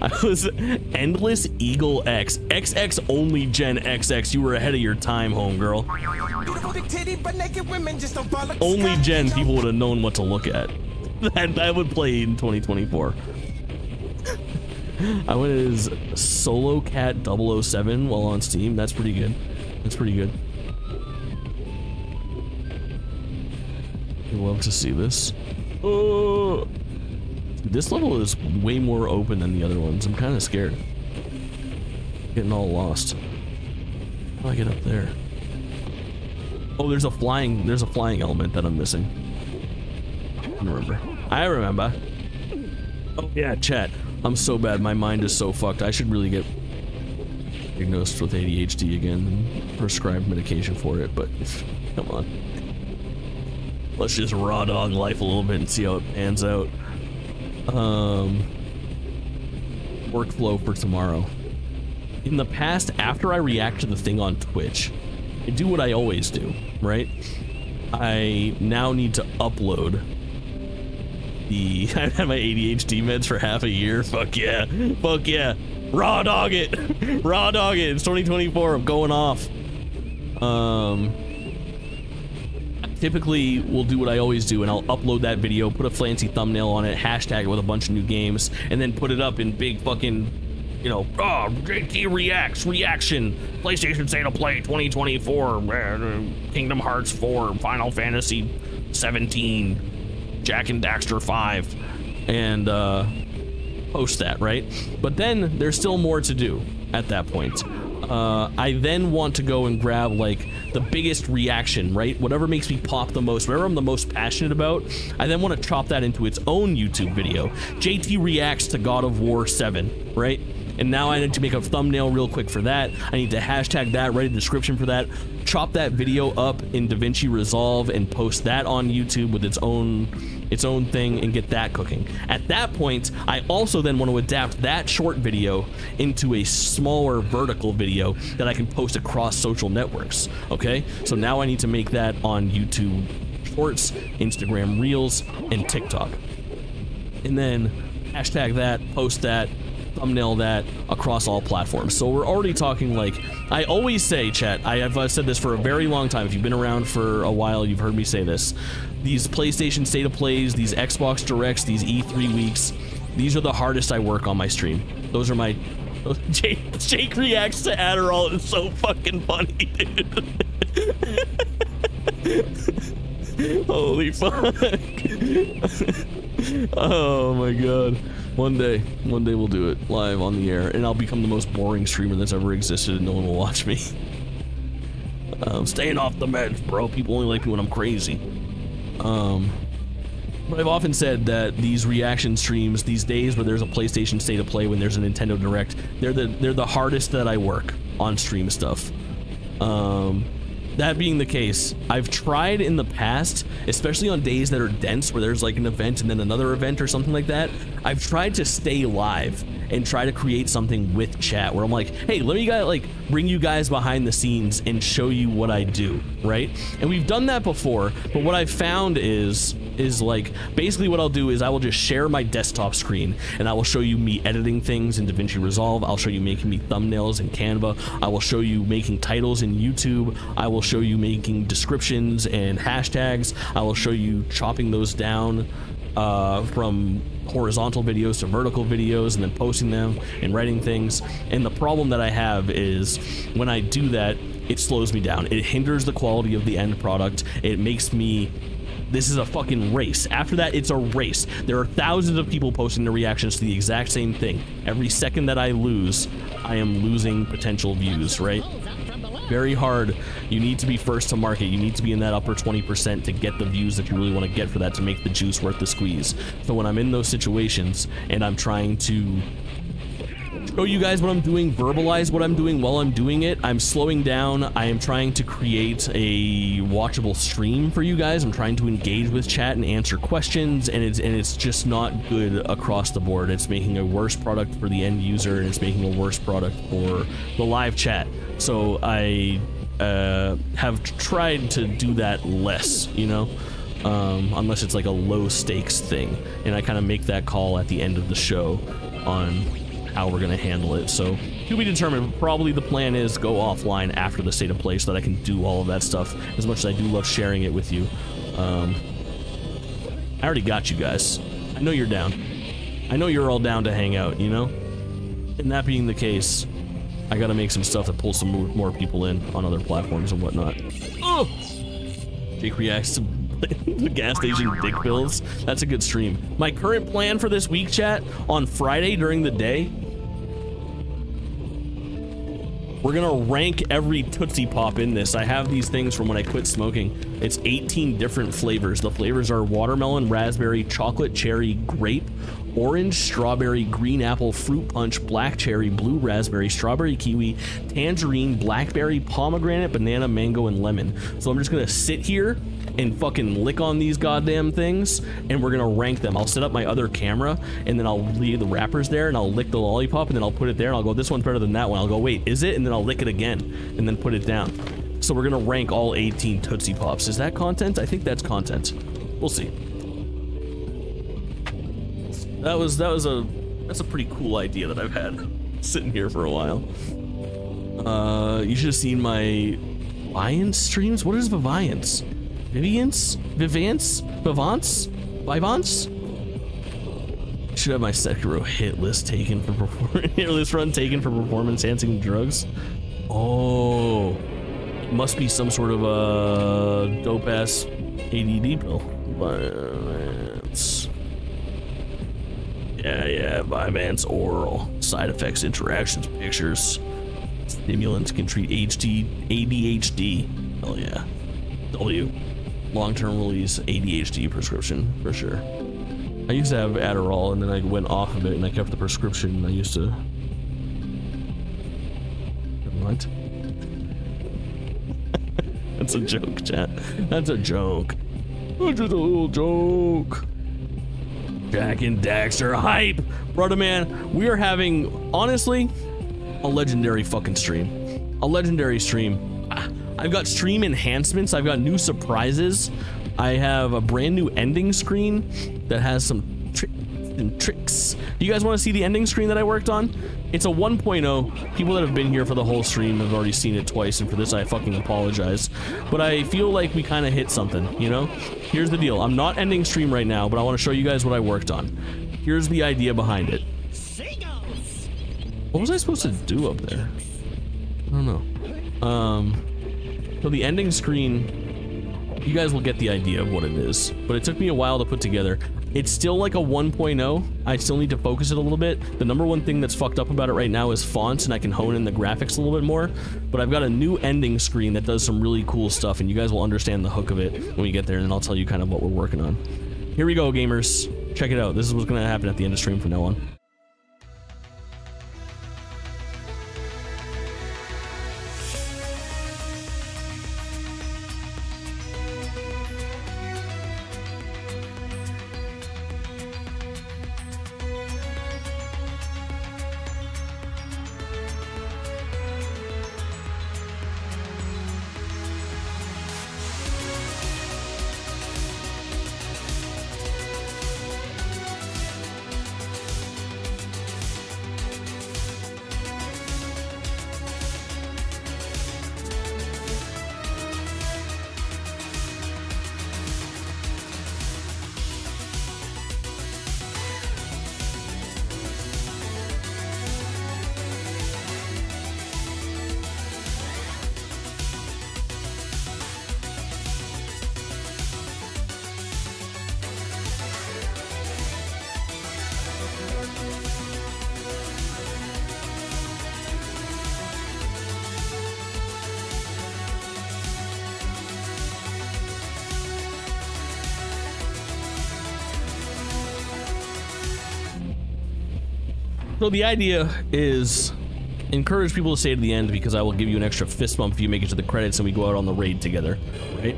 I was Endless Eagle X. XX only Gen XX. You were ahead of your time, homegirl. Only Gen people would have known what to look at. That would play in 2024. I went as Solo Cat 007 while on Steam. That's pretty good. That's pretty good. I'd love to see this. Oh. This level is way more open than the other ones. I'm kind of scared. Getting all lost. How do I get up there? Oh, there's a flying element that I'm missing. I remember. Oh yeah, chat. I'm so bad. My mind is so fucked. I should really get diagnosed with ADHD again and prescribed medication for it, but come on. Let's just raw dog life a little bit and see how it pans out. Workflow for tomorrow. In the past, after I react to the thing on Twitch, I do what I always do, right? I now need to upload the... I've had my ADHD meds for half a year. Fuck yeah. Fuck yeah. Raw dog it. Raw dog it. It's 2024. I'm going off. Typically will do what I always do, and I'll upload that video, put a fancy thumbnail on it, hashtag it with a bunch of new games, and then put it up in big fucking, you know, JT reacts, reaction, PlayStation State of Play 2024, Kingdom Hearts 4, Final Fantasy 17, Jak and Daxter 5, and post that, right? But then there's still more to do at that point. I then want to go and grab like the biggest reaction, right? Whatever makes me pop the most, whatever I'm the most passionate about, I then want to chop that into its own YouTube video. JT reacts to God of War 7, right? And now I need to make a thumbnail real quick for that. I need to hashtag that, write a description for that, chop that video up in DaVinci Resolve and post that on YouTube with its own thing and get that cooking. At that point, I also then want to adapt that short video into a smaller vertical video that I can post across social networks, okay? So now I need to make that on YouTube Shorts, Instagram Reels, and TikTok. And then hashtag that, post that, thumbnail that across all platforms. So we're already talking like, I always say, chat, I have said this for a very long time. If you've been around for a while, you've heard me say this. These PlayStation State of Plays, these Xbox Directs, these E3 weeks, these are the hardest I work on my stream. Those are my... Jake reacts to Adderall. It's so fucking funny, dude. Holy fuck. Oh my god. One day we'll do it live on the air, and I'll become the most boring streamer that's ever existed, and no one will watch me. I'm staying off the meds, bro. People only like me when I'm crazy. But I've often said that these reaction streams, these days where there's a PlayStation State of Play, when there's a Nintendo Direct, they're the hardest that I work on stream stuff. That being the case, I've tried in the past, especially on days that are dense, where there's like an event and then another event or something like that, I've tried to stay live and try to create something with chat where I'm like, hey, let me bring you guys behind the scenes and show you what I do, right? And we've done that before, but what I've found is like, basically what I'll do is I will just share my desktop screen and I will show you me editing things in DaVinci Resolve. I'll show you making me thumbnails in Canva. I will show you making titles in YouTube. I will show you making descriptions and hashtags. I will show you chopping those down from horizontal videos to vertical videos and then posting them and writing things. And the problem that I have is when I do that, it slows me down. It hinders the quality of the end product. It makes me... This is a fucking race. After that, it's a race. There are thousands of people posting their reactions to the exact same thing. Every second that I lose, I am losing potential views, right? Very hard. You need to be first to market. You need to be in that upper 20% to get the views that you really want to get for that, to make the juice worth the squeeze. So when I'm in those situations and I'm trying to show you guys what I'm doing, verbalize what I'm doing while I'm doing it, I'm slowing down. I am trying to create a watchable stream for you guys. I'm trying to engage with chat and answer questions, and it's just not good across the board. It's making a worse product for the end user, and it's making a worse product for the live chat. So I have tried to do that less, you know, unless it's like a low stakes thing, and I kind of make that call at the end of the show on how we're gonna handle it. So to be determined. Probably the plan is go offline after the State of Play so that I can do all of that stuff, as much as I do love sharing it with you. I already got you guys. I know you're down. I know you're all down to hang out, you know? And that being the case, I gotta make some stuff that pulls some more people in on other platforms and whatnot. Oh! Jake reacts to the gas station dick pills. That's a good stream. My current plan for this week, chat, on Friday during the day, we're gonna rank every Tootsie Pop in this. I have these things from when I quit smoking. It's 18 different flavors. The flavors are watermelon, raspberry, chocolate, cherry, grape, orange, strawberry, green apple, fruit punch, black cherry, blue raspberry, strawberry kiwi, tangerine, blackberry, pomegranate, banana, mango, and lemon. So I'm just gonna sit here and fucking lick on these goddamn things, and we're gonna rank them. I'll set up my other camera, and then I'll leave the wrappers there, and I'll lick the lollipop, and then I'll put it there, and I'll go, this one's better than that one. I'll go, wait, is it? And then I'll lick it again, and then put it down. So we're gonna rank all 18 Tootsie Pops. Is that content? I think that's content. We'll see. That's a pretty cool idea that I've had sitting here for a while. You should have seen my Viance streams. What is Viance? Vivance? Should have my Sekiro hit list taken for performance enhancing drugs. Oh, it must be some sort of a dope ass ADD pill. Vyvanse. Yeah, Vyvanse oral. Side effects, interactions, pictures. Stimulants can treat ADHD. Hell yeah. W. Long-term release ADHD prescription for sure. I used to have Adderall and then I went off of it and I kept the prescription. I used to. What? That's a joke, chat. That's a joke. That's just a little joke. Jak and Daxter hype, brother man. We are having, honestly, a legendary fucking stream. A legendary stream. I've got stream enhancements. I've got new surprises. I have a brand new ending screen that has some tricks. Do you guys want to see the ending screen that I worked on? It's a 1.0. People that have been here for the whole stream have already seen it twice, and for this I fucking apologize. But I feel like we kind of hit something, you know? Here's the deal. I'm not ending stream right now, but I want to show you guys what I worked on. Here's the idea behind it. What was I supposed to do up there? I don't know. So the ending screen, you guys will get the idea of what it is, but it took me a while to put together. It's still like a 1.0. I still need to focus it a little bit. The number one thing that's fucked up about it right now is fonts, and I can hone in the graphics a little bit more. But I've got a new ending screen that does some really cool stuff, and you guys will understand the hook of it when we get there, and then I'll tell you kind of what we're working on. Here we go, gamers. Check it out. This is what's going to happen at the end of stream from now on. So the idea is encourage people to stay to the end because I will give you an extra fist bump if you make it to the credits and we go out on the raid together, right?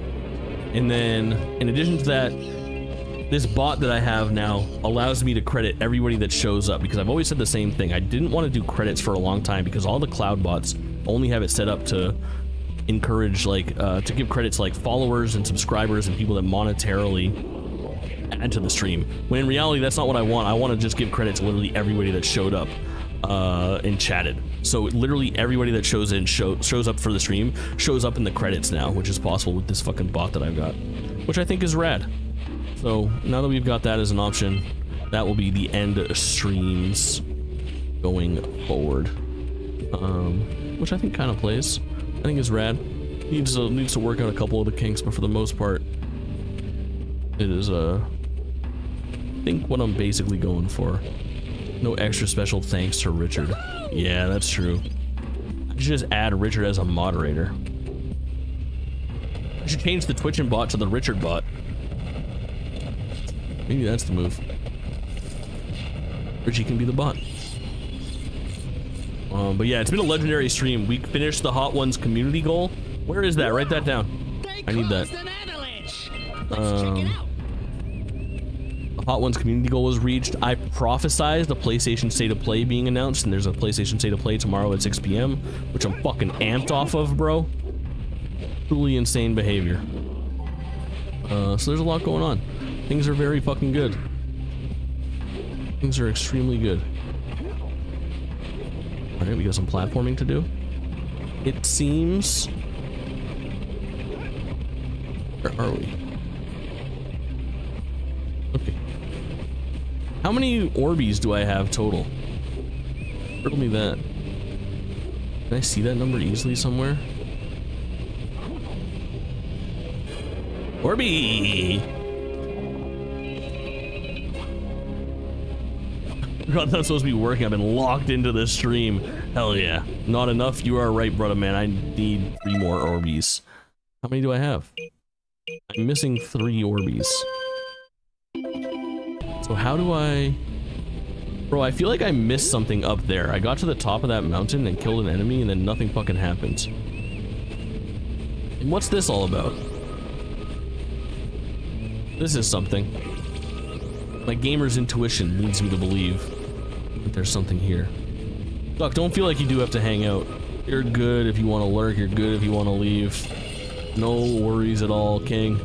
And then in addition to that, this bot that I have now allows me to credit everybody that shows up because I've always said the same thing. I didn't want to do credits for a long time because all the cloud bots only have it set up to encourage, like, to give credits like followers and subscribers and people that monetarily add to the stream, when in reality that's not what I want. I want to just give credit to literally everybody that showed up and chatted. So literally everybody that shows up for the stream shows up in the credits now, which is possible with this fucking bot that I've got, which I think is rad. So now that we've got that as an option, that will be the end streams going forward, which I think kind of plays. I think is rad. Needs to work out a couple of the kinks, but for the most part it is I think what I'm basically going for. No extra special thanks to Richard. Yeah, that's true. I should just add Richard as a moderator. I should change the Twitchin' bot to the Richard bot. Maybe that's the move. Richie can be the bot. But yeah, it's been a legendary stream. We finished the Hot Ones community goal. Where is that? Write that down. I need that. Hot Ones community goal was reached. I prophesized the PlayStation State of Play being announced, and there's a PlayStation State of Play tomorrow at 6 p.m, which I'm fucking amped off of, bro. Truly insane behavior. So there's a lot going on. Things are very fucking good. Things are extremely good. Alright, we got some platforming to do. It seems... Where are we? Okay. How many Orbeez do I have total? Riddle me that. Can I see that number easily somewhere? Orbee! I forgot that's supposed to be working. I've been locked into this stream. Hell yeah. Not enough? You are right, brother man. I need 3 more Orbeez. How many do I have? I'm missing 3 Orbeez. So how do I... Bro, I feel like I missed something up there. I got to the top of that mountain and killed an enemy and then nothing fucking happened. And what's this all about? This is something. My gamer's intuition leads me to believe that there's something here. Look, don't feel like you do have to hang out. You're good if you want to lurk, you're good if you want to leave. No worries at all, King.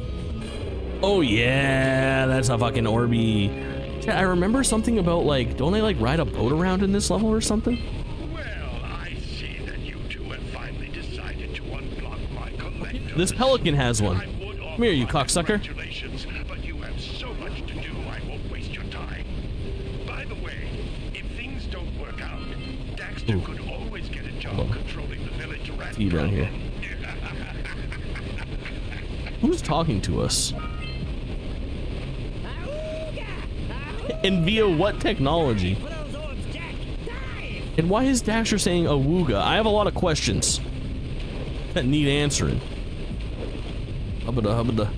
Oh yeah, that's a fucking Orbee. I remember something about, like, don't they like ride a boat around in this level or something? Well, I see that you two have finally decided to unblock my collector. This pelican has one. Come here, you cocksucker. Congratulations, but you have so much to do, I won't waste your time. By the way, if things don't work out, Daxter could always get a job controlling the village rat. See you down here. Who's talking to us? And via what technology? And why is Daxter saying awooga? I have a lot of questions that need answering. Hubba hubba.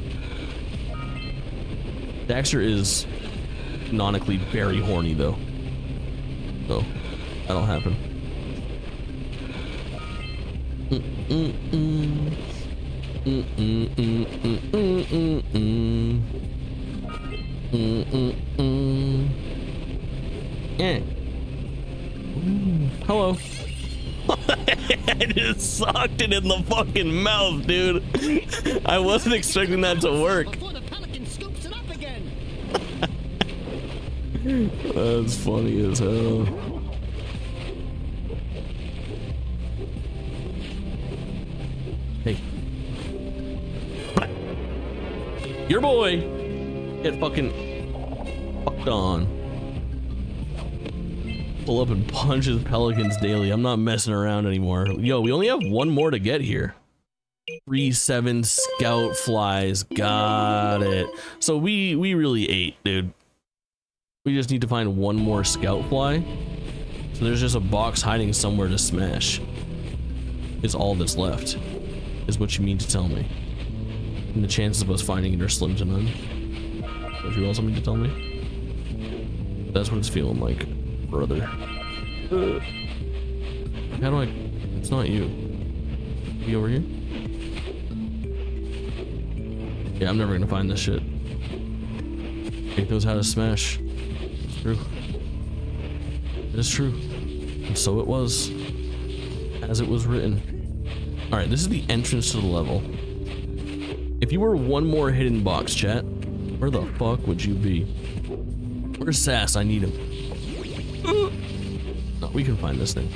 Daxter is canonically very horny though. So that'll happen. Yeah. Hello. I just socked it in the fucking mouth, dude. I wasn't expecting that to work. That's funny as hell. Hey. Your boy get fucking fucked on. Pull up and punch his pelicans daily. I'm not messing around anymore. Yo, we only have one more to get here. 3-7 scout flies. Got it. So we really ate, dude. We just need to find one more scout fly. So there's just a box hiding somewhere to smash. Is all that's left. Is what you mean to tell me. And the chances of us finding it are slim to none. Don't you also mean to tell me? That's what it's feeling like, brother. How do I... It's not you. You over here? Yeah, I'm never gonna find this shit. Jake knows how to smash. It's true. It is true. And so it was. As it was written. Alright, this is the entrance to the level. If you were one more hidden box, chat, where the fuck would you be? Where's Sass? I need him. No, we can find this thing.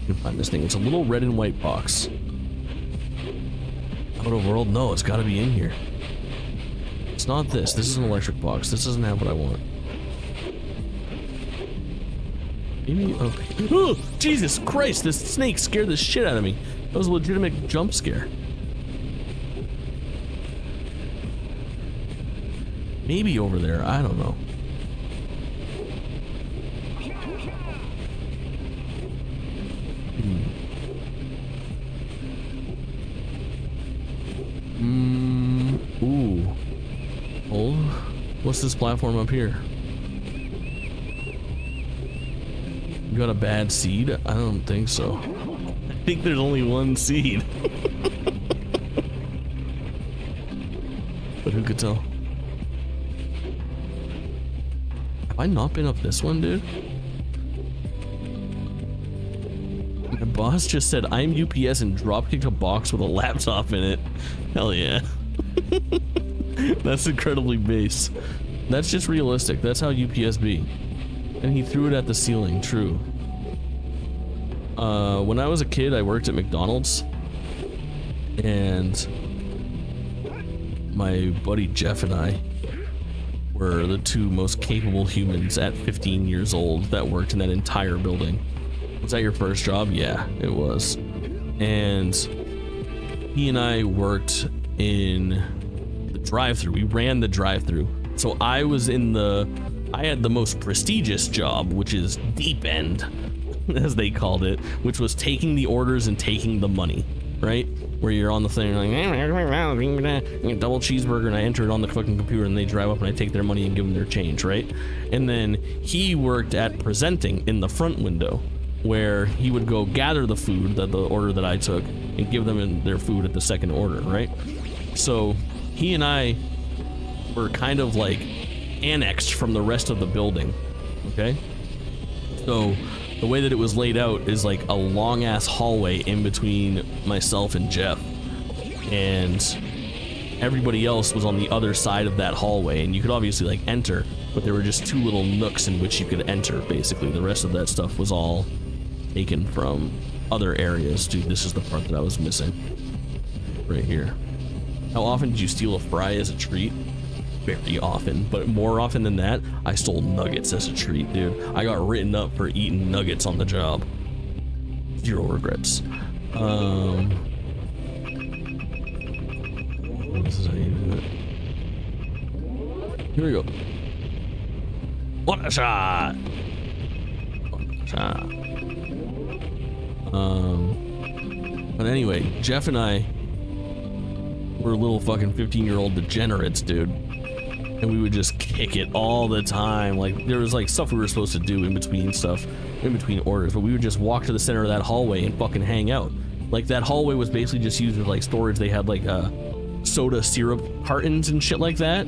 We can find this thing. It's a little red and white box. Out of world? No, it's gotta be in here. It's not this. This is an electric box. This doesn't have what I want. Maybe, okay. Oh, Jesus Christ, this snake scared the shit out of me. That was a legitimate jump scare. Maybe over there, I don't know. Ooh. Hold. What's this platform up here? You got a bad seed? I don't think so. I think there's only one seed. But who could tell? Have I not been up this one, dude? My boss just said I'm UPS and dropkicked a box with a laptop in it. Hell yeah. That's incredibly base. That's just realistic. That's how UPS be. And he threw it at the ceiling. True. When I was a kid, I worked at McDonald's. And my buddy Jeff and I were the two most capable humans at 15 years old that worked in that entire building. Was that your first job? Yeah, it was. And he and I worked in the drive-thru. We ran the drive-thru. So I was in the... I had the most prestigious job, which is deep end, as they called it, which was taking the orders and taking the money, right? Where you're on the thing, like, double cheeseburger, and I enter it on the fucking computer, and they drive up and I take their money and give them their change, right? And then he worked at presenting in the front window, where he would go gather the food, the order that I took, and give them their food at the second order, right? So he and I were kind of like annexed from the rest of the building, okay? So the way that it was laid out is like a long ass hallway in between myself and Jeff, and everybody else was on the other side of that hallway, and you could obviously like enter, but there were just two little nooks in which you could enter. Basically the rest of that stuff was all taken from other areas. Dude, this is the part that I was missing right here. How often did you steal a fry as a treat? Very often, but more often than that, I stole nuggets as a treat, dude. I got written up for eating nuggets on the job. Zero regrets. This is how you do it. Here we go. What a shot! What a shot. But anyway, Jeff and I were little fucking 15-year-old degenerates, dude. And we would just kick it all the time. Like, there was like stuff we were supposed to do in between orders, but we would just walk to the center of that hallway and fucking hang out. Like, that hallway was basically just used as like storage. They had like soda syrup cartons and shit like that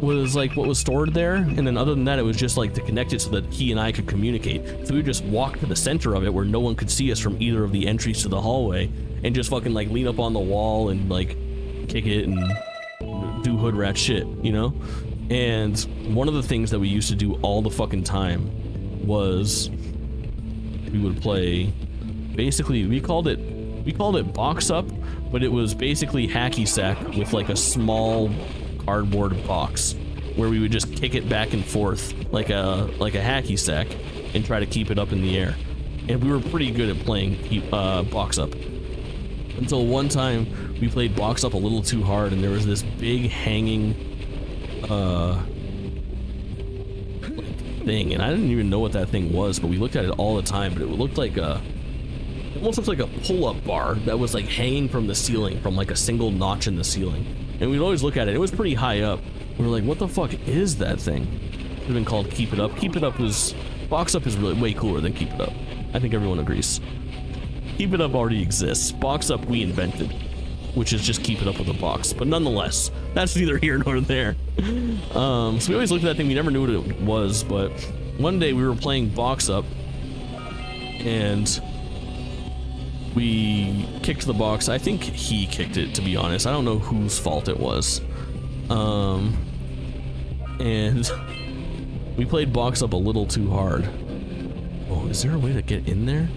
was like what was stored there. And then other than that, it was just like to connect it so that he and I could communicate. So we would just walk to the center of it where no one could see us from either of the entries to the hallway and just fucking like lean up on the wall and like kick it and do hood rat shit, you know? And one of the things that we used to do all the fucking time was we would play, basically we called it box up, but it was basically hacky sack with like a small cardboard box where we would just kick it back and forth like a hacky sack and try to keep it up in the air. And we were pretty good at playing box up until one time we played box up a little too hard, and there was this big hanging thing, and I didn't even know what that thing was, but we looked at it all the time. But it looked like it almost looked like a pull-up bar that was like hanging from the ceiling, from like a single notch in the ceiling. And we'd always look at it. It was pretty high up. We were like, what the fuck is that thing? It would have been called Keep It Up. Keep It Up was... Box Up is really way cooler than Keep It Up. I think everyone agrees. Keep It Up already exists. Box Up we invented, which is just keep it up with a box. But nonetheless, that's neither here nor there. So we always looked at that thing. We never knew what it was, but one day we were playing box up and we kicked the box. I think he kicked it, to be honest. I don't know whose fault it was. And we played box up a little too hard. Oh, is there a way to get in there?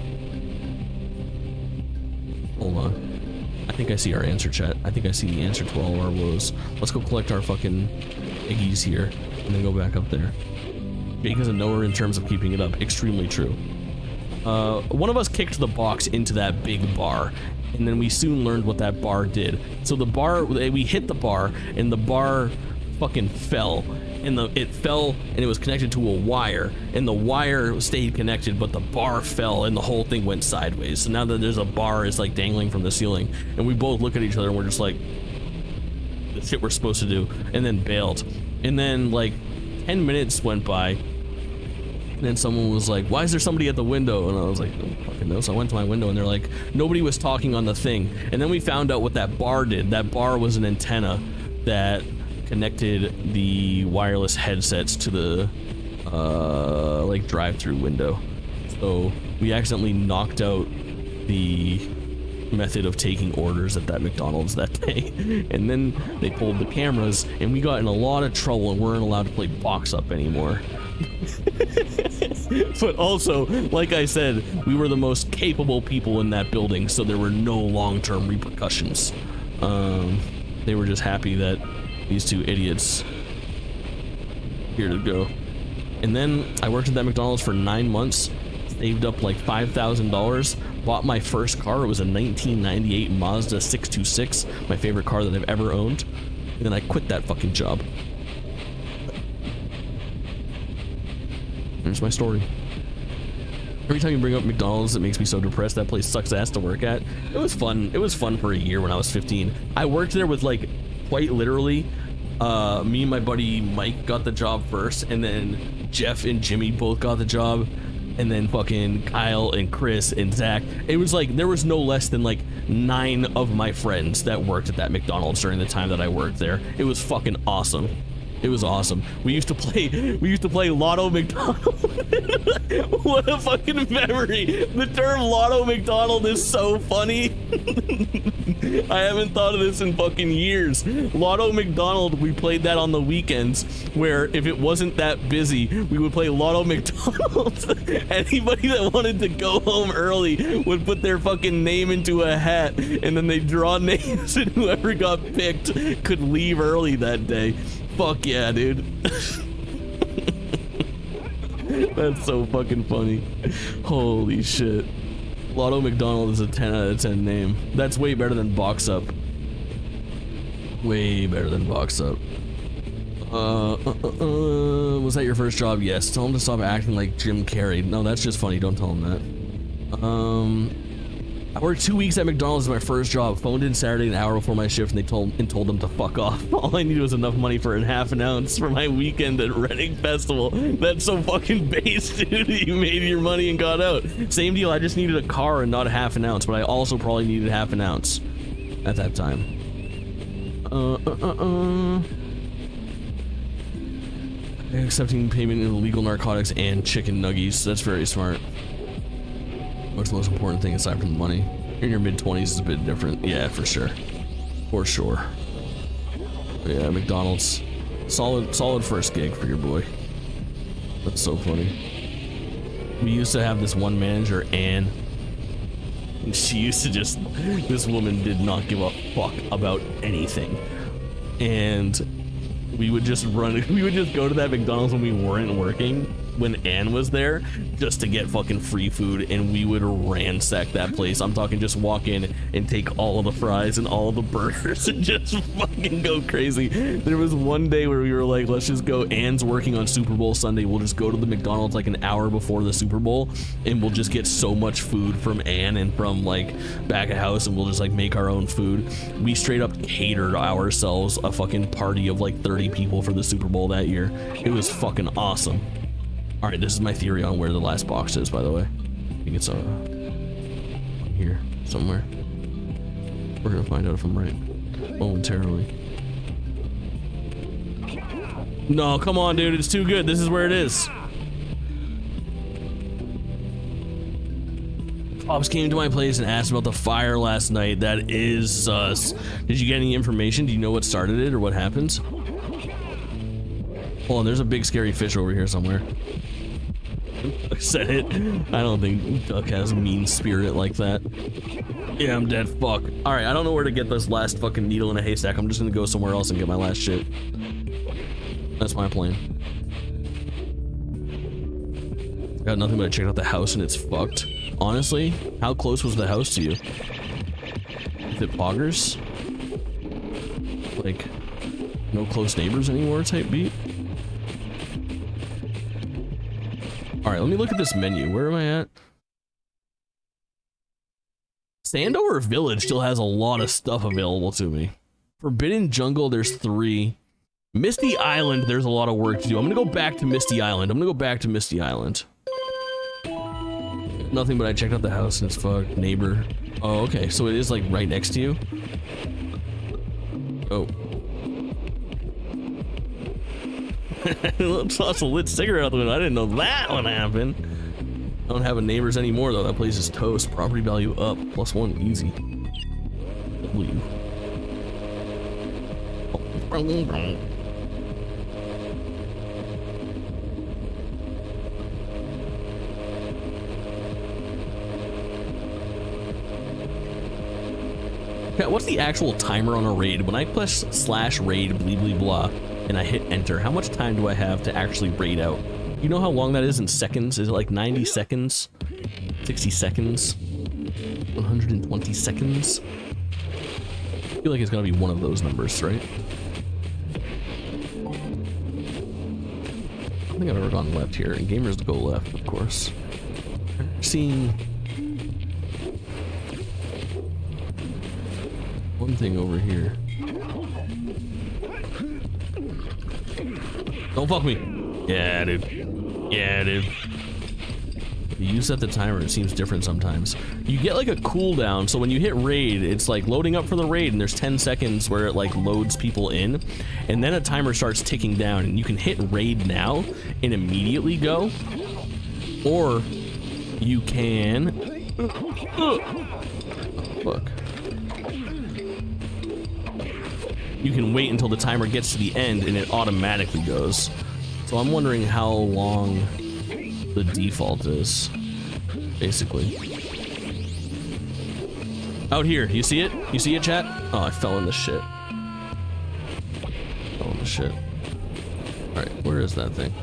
Hold on. I think I see our answer, chat. I think I see the answer to all our woes. Let's go collect our fucking eggies here and then go back up there. Jake is a knower in terms of keeping it up. Extremely true. One of us kicked the box into that big bar, and then we soon learned what that bar did. So the bar, we hit the bar, and the bar fucking fell. And it fell, and it was connected to a wire, and the wire stayed connected, but the bar fell, and the whole thing went sideways. So now that there's a bar, it's like dangling from the ceiling, and we both look at each other, and we're just like, the shit we're supposed to do, and then bailed. And then like 10 minutes went by, and then someone was like, why is there somebody at the window? And I was like, I don't fucking know. So I went to my window, and they're like, nobody was talking on the thing. And then we found out what that bar did. That bar was an antenna that connected the wireless headsets to the like drive-through window. So we accidentally knocked out the method of taking orders at that McDonald's that day. And then they pulled the cameras, and we got in a lot of trouble and weren't allowed to play box up anymore. But also, like I said, we were the most capable people in that building, so there were no long-term repercussions. They were just happy that these two idiots here to go. And then I worked at that McDonald's for 9 months, saved up like $5,000, bought my first car. It was a 1998 Mazda 626, my favorite car that I've ever owned. And then I quit that fucking job. There's my story. Every time you bring up McDonald's, it makes me so depressed. That place sucks ass to work at. It was fun. It was fun for a year when I was 15. I worked there with like, quite literally, me and my buddy Mike got the job first, and then Jeff and Jimmy both got the job, and then fucking Kyle and Chris and Zach. It was like there was no less than like 9 of my friends that worked at that McDonald's during the time that I worked there. It was fucking awesome. It was awesome. We used to play Lotto McDonald. What a fucking memory. The term Lotto McDonald is so funny. I haven't thought of this in fucking years. Lotto McDonald, we played that on the weekends, where if it wasn't that busy, we would play Lotto McDonald. Anybody that wanted to go home early would put their fucking name into a hat, and then they'd draw names, and whoever got picked could leave early that day. Fuck yeah, dude. That's so fucking funny. Holy shit. Lotto McDonald is a 10 out of 10 name. That's way better than Box Up. Way better than Box Up. Was that your first job? Yes. Tell him to stop acting like Jim Carrey. No, that's just funny. Don't tell him that. I worked 2 weeks at McDonald's as my first job. Phoned in Saturday an hour before my shift, and they told them to fuck off. All I needed was enough money for a half an ounce for my weekend at Reading Festival. That's so fucking base, dude. You made your money and got out. Same deal. I just needed a car and not a half an ounce, but I also probably needed half an ounce at that time. Accepting payment in illegal narcotics and chicken nuggies. That's very smart. What's the most important thing aside from the money? In your mid-20s is a bit different. Yeah, for sure. For sure. But yeah, McDonald's. Solid first gig for your boy. That's so funny. We used to have this one manager, Anne. And she used to just... This woman did not give a fuck about anything. And we would just go to that McDonald's when we weren't working, when Anne was there, just to get fucking free food, and we would ransack that place. I'm talking just walk in and take all of the fries and all of the burgers and just fucking go crazy. There was one day where we were like, let's just go. Anne's working on Super Bowl Sunday. We'll just go to the McDonald's like an hour before the Super Bowl, and we'll just get so much food from Anne and from like back of house, and we'll just like make our own food. We straight up catered ourselves a fucking party of like 30 people for the Super Bowl that year. It was fucking awesome. All right, this is my theory on where the last box is, by the way. I think it's here somewhere. We're gonna find out if I'm right momentarily. No, come on, dude, it's too good. This is where it is. Pops came to my place and asked about the fire last night. That is sus. Did you get any information? Do you know what started it or what happened? Hold on, there's a big scary fish over here somewhere. I said it. I don't think Duck has a mean spirit like that. Yeah, I'm dead. Fuck. Alright, I don't know where to get this last fucking needle in a haystack. I'm just gonna go somewhere else and get my last shit. That's my plan. Got nothing but I checked out the house and it's fucked. Honestly, how close was the house to you? Is it poggers? Like, no close neighbors anymore type beat? All right, let me look at this menu. Where am I at? Sandover Village still has a lot of stuff available to me. Forbidden Jungle, there's 3. Misty Island, there's a lot of work to do. I'm gonna go back to Misty Island. Nothing but I checked out the house and it's fucked. Neighbor. Oh, okay, so it is like right next to you? Oh. Toss a lit cigarette out the window. I didn't know that one happened. I don't have a neighbors anymore though. That place is toast. Property value up. +1 easy. W. Okay, what's the actual timer on a raid? When I press /raid blee blee blah and I hit enter, how much time do I have to actually raid out? You know how long that is in seconds? Is it like 90 seconds? 60 seconds? 120 seconds? I feel like it's gotta be one of those numbers, right? I don't think I've ever gone left here, and gamers go left, of course. Seeing one thing over here. Don't fuck me. Yeah, dude. Yeah, dude. You set the timer, it seems different sometimes. You get like a cooldown, so when you hit raid, it's like loading up for the raid, and there's 10 seconds where it like loads people in, and then a timer starts ticking down, and you can hit raid now and immediately go, or you can... Fuck. You can wait until the timer gets to the end and it automatically goes. So I'm wondering how long the default is, basically. Out here, you see it? You see it, chat? Oh, I fell in the shit. Fell in the shit. Alright, where is that thing?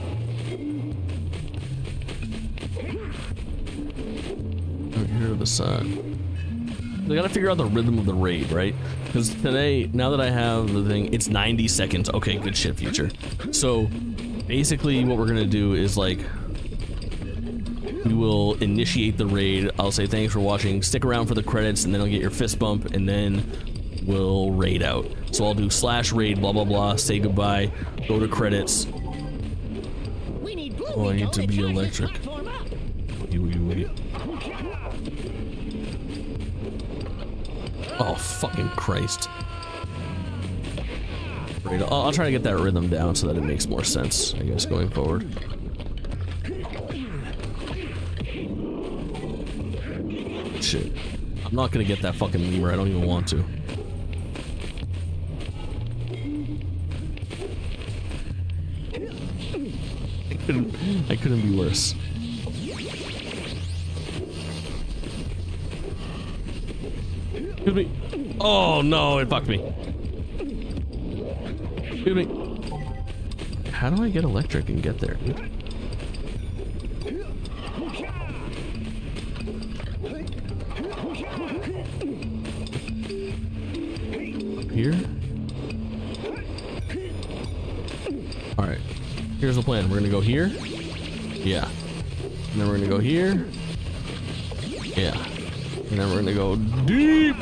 Over here to the side. I gotta figure out the rhythm of the raid, right? Because today, now that I have the thing, it's 90 seconds. Okay, good shit, Future. So basically what we're gonna do is like, we will initiate the raid. I'll say thanks for watching, stick around for the credits, and then I'll get your fist bump, and then we'll raid out. So I'll do /raid, blah blah blah, say goodbye, go to credits. Oh, I need to be electric. Wait. Oh, fucking Christ. Right, I'll try to get that rhythm down so that it makes more sense, I guess, going forward. Shit. I'm not gonna get that fucking lemur, I don't even want to. I couldn't be worse. Excuse me. Oh no, it fucked me. Excuse me. How do I get electric and get there, dude? Here? Alright. Here's the plan. We're gonna go here. Yeah. And then we're gonna go here. Yeah. And then we're gonna go deep.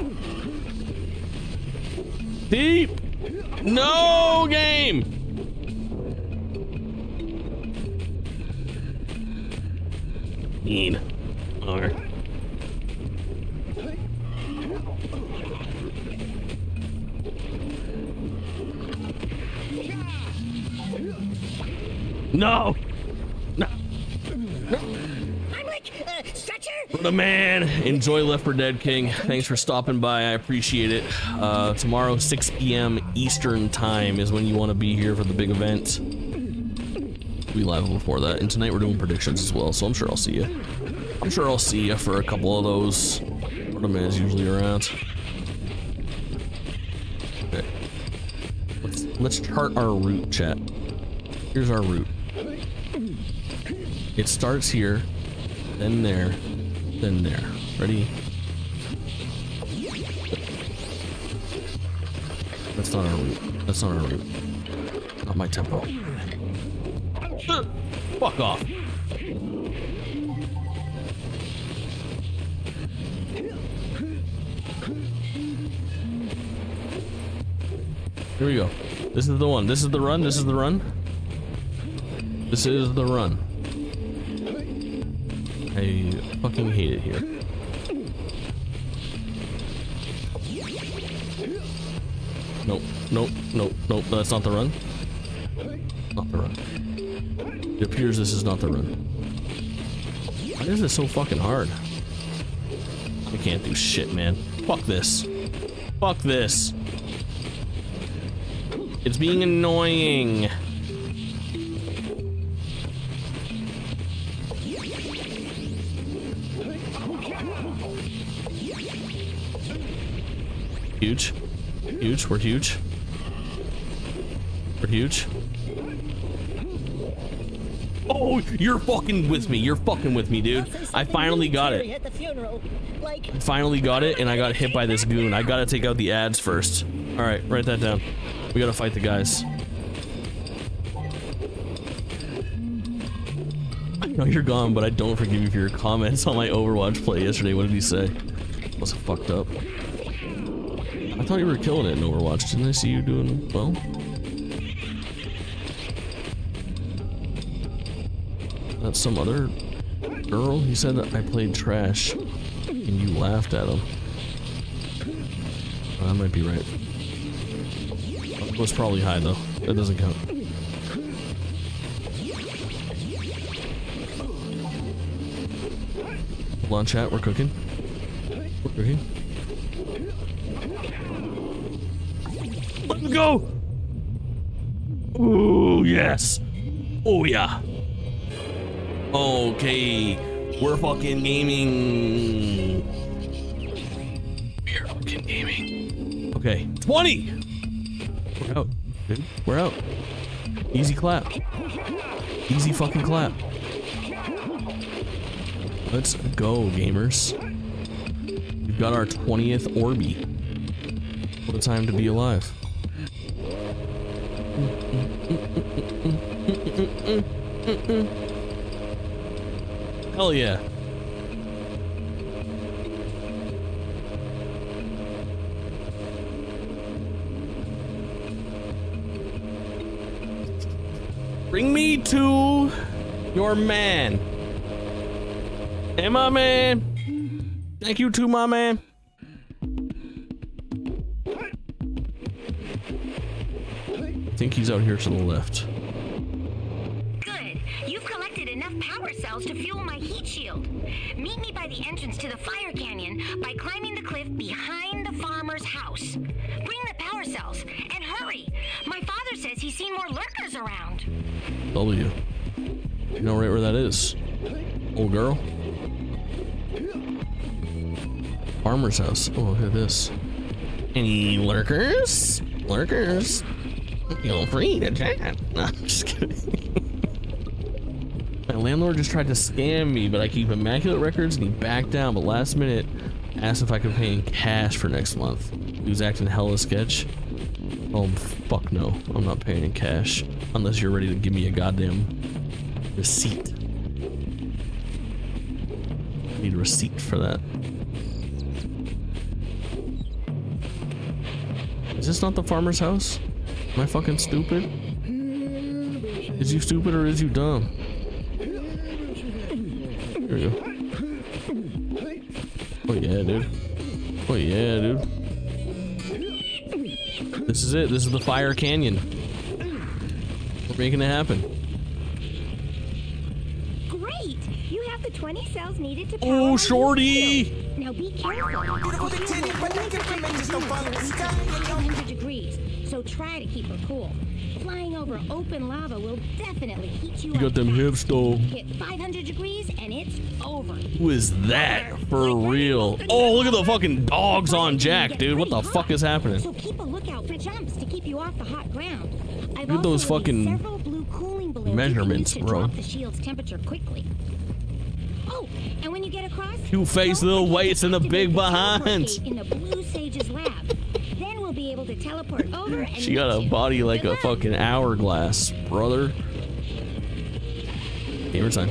Deep. No game. Mean. Okay. No. No. I'm like, stretcher? What a man. Enjoy Left 4 Dead, King. Thanks for stopping by. I appreciate it. Tomorrow, 6 p.m. Eastern time is when you want to be here for the big event. We live before that. And tonight we're doing predictions as well, so I'm sure I'll see you. I'm sure I'll see you for a couple of those. What a man's usually around. Okay. Let's chart our route, chat. Here's our route. It starts here, then there, then there. Ready? That's not our route. That's not our route. Not my tempo. Fuck off. Here we go. This is the one. This is the run. This is the run. This is the run. I fucking hate it here. Nope, nope, nope, nope, that's not the run. Not the run. It appears this is not the run. Why is this so fucking hard? I can't do shit, man. Fuck this. Fuck this. It's being annoying. Huge. Huge. We're huge. We're huge. Oh, you're fucking with me. You're fucking with me, dude. I finally got it. I finally got it, and I got hit by this goon. I gotta take out the ads first. Alright, write that down. We gotta fight the guys. I know you're gone, but I don't forgive you for your comments on my Overwatch play yesterday. What did he say? Was it fucked up? I thought you were killing it in Overwatch. Didn't I see you doing well? That's some other girl? He said that I played trash and you laughed at him. Oh, that might be right. It was probably high though. That doesn't count. Hold on, chat. We're cooking. We're cooking. Let's go! Ooh, yes! Oh, yeah! Okay, we're fucking gaming. We're fucking gaming. Okay, 20! We're out, dude. We're out. Easy clap. Easy fucking clap. Let's go, gamers. We've got our 20th Orby. What a time to be alive. Hell yeah. Bring me to your man. Hey, my man. Thank you too, my man. I think he's out here to the left. Good. You've collected enough power cells to fuel my heat shield. Meet me by the entrance to the fire canyon by climbing the cliff behind the farmer's house. Bring the power cells and hurry. My father says he's seen more lurkers around. W. You know right where that is. Old girl. Farmer's house. Oh, look at this. Any lurkers? Lurkers? Feel free to chat. No, I'm just kidding. My landlord just tried to scam me, but I keep immaculate records and he backed down, but last minute asked if I could pay in cash for next month. He was acting hella sketch. Oh, fuck no. I'm not paying in cash. Unless you're ready to give me a goddamn receipt. I need a receipt for that. Is this not the farmer's house? Am I fucking stupid? Is you stupid or is you dumb? Here we go. Oh yeah, dude. Oh yeah, dude. This is it. This is the fire canyon. We're making it happen. Great! You have the 20 cells needed to power Oh, my shorty! heat shield. Now be careful. 500 degrees, so try to keep her cool. Flying over open lava will definitely heat you up. You got them hips though. Hit 500 degrees and it's over. Who is that for real? Oh, look at the fucking dogs on Jack, dude. What the fuck is happening? So keep a lookout for jumps to keep you off the hot ground. I've Look at those also released fucking several blue cooling balloons measurements, you can use to bro. drop the shield's temperature quickly. Oh, and when you get across, Two-faced don't little forget weights to in the activate big the teleport behind. gate in the Blue Sage's lab. Then we'll be able to teleport over and She got a meet you. body like Good a luck. fucking hourglass, brother. Gamer time.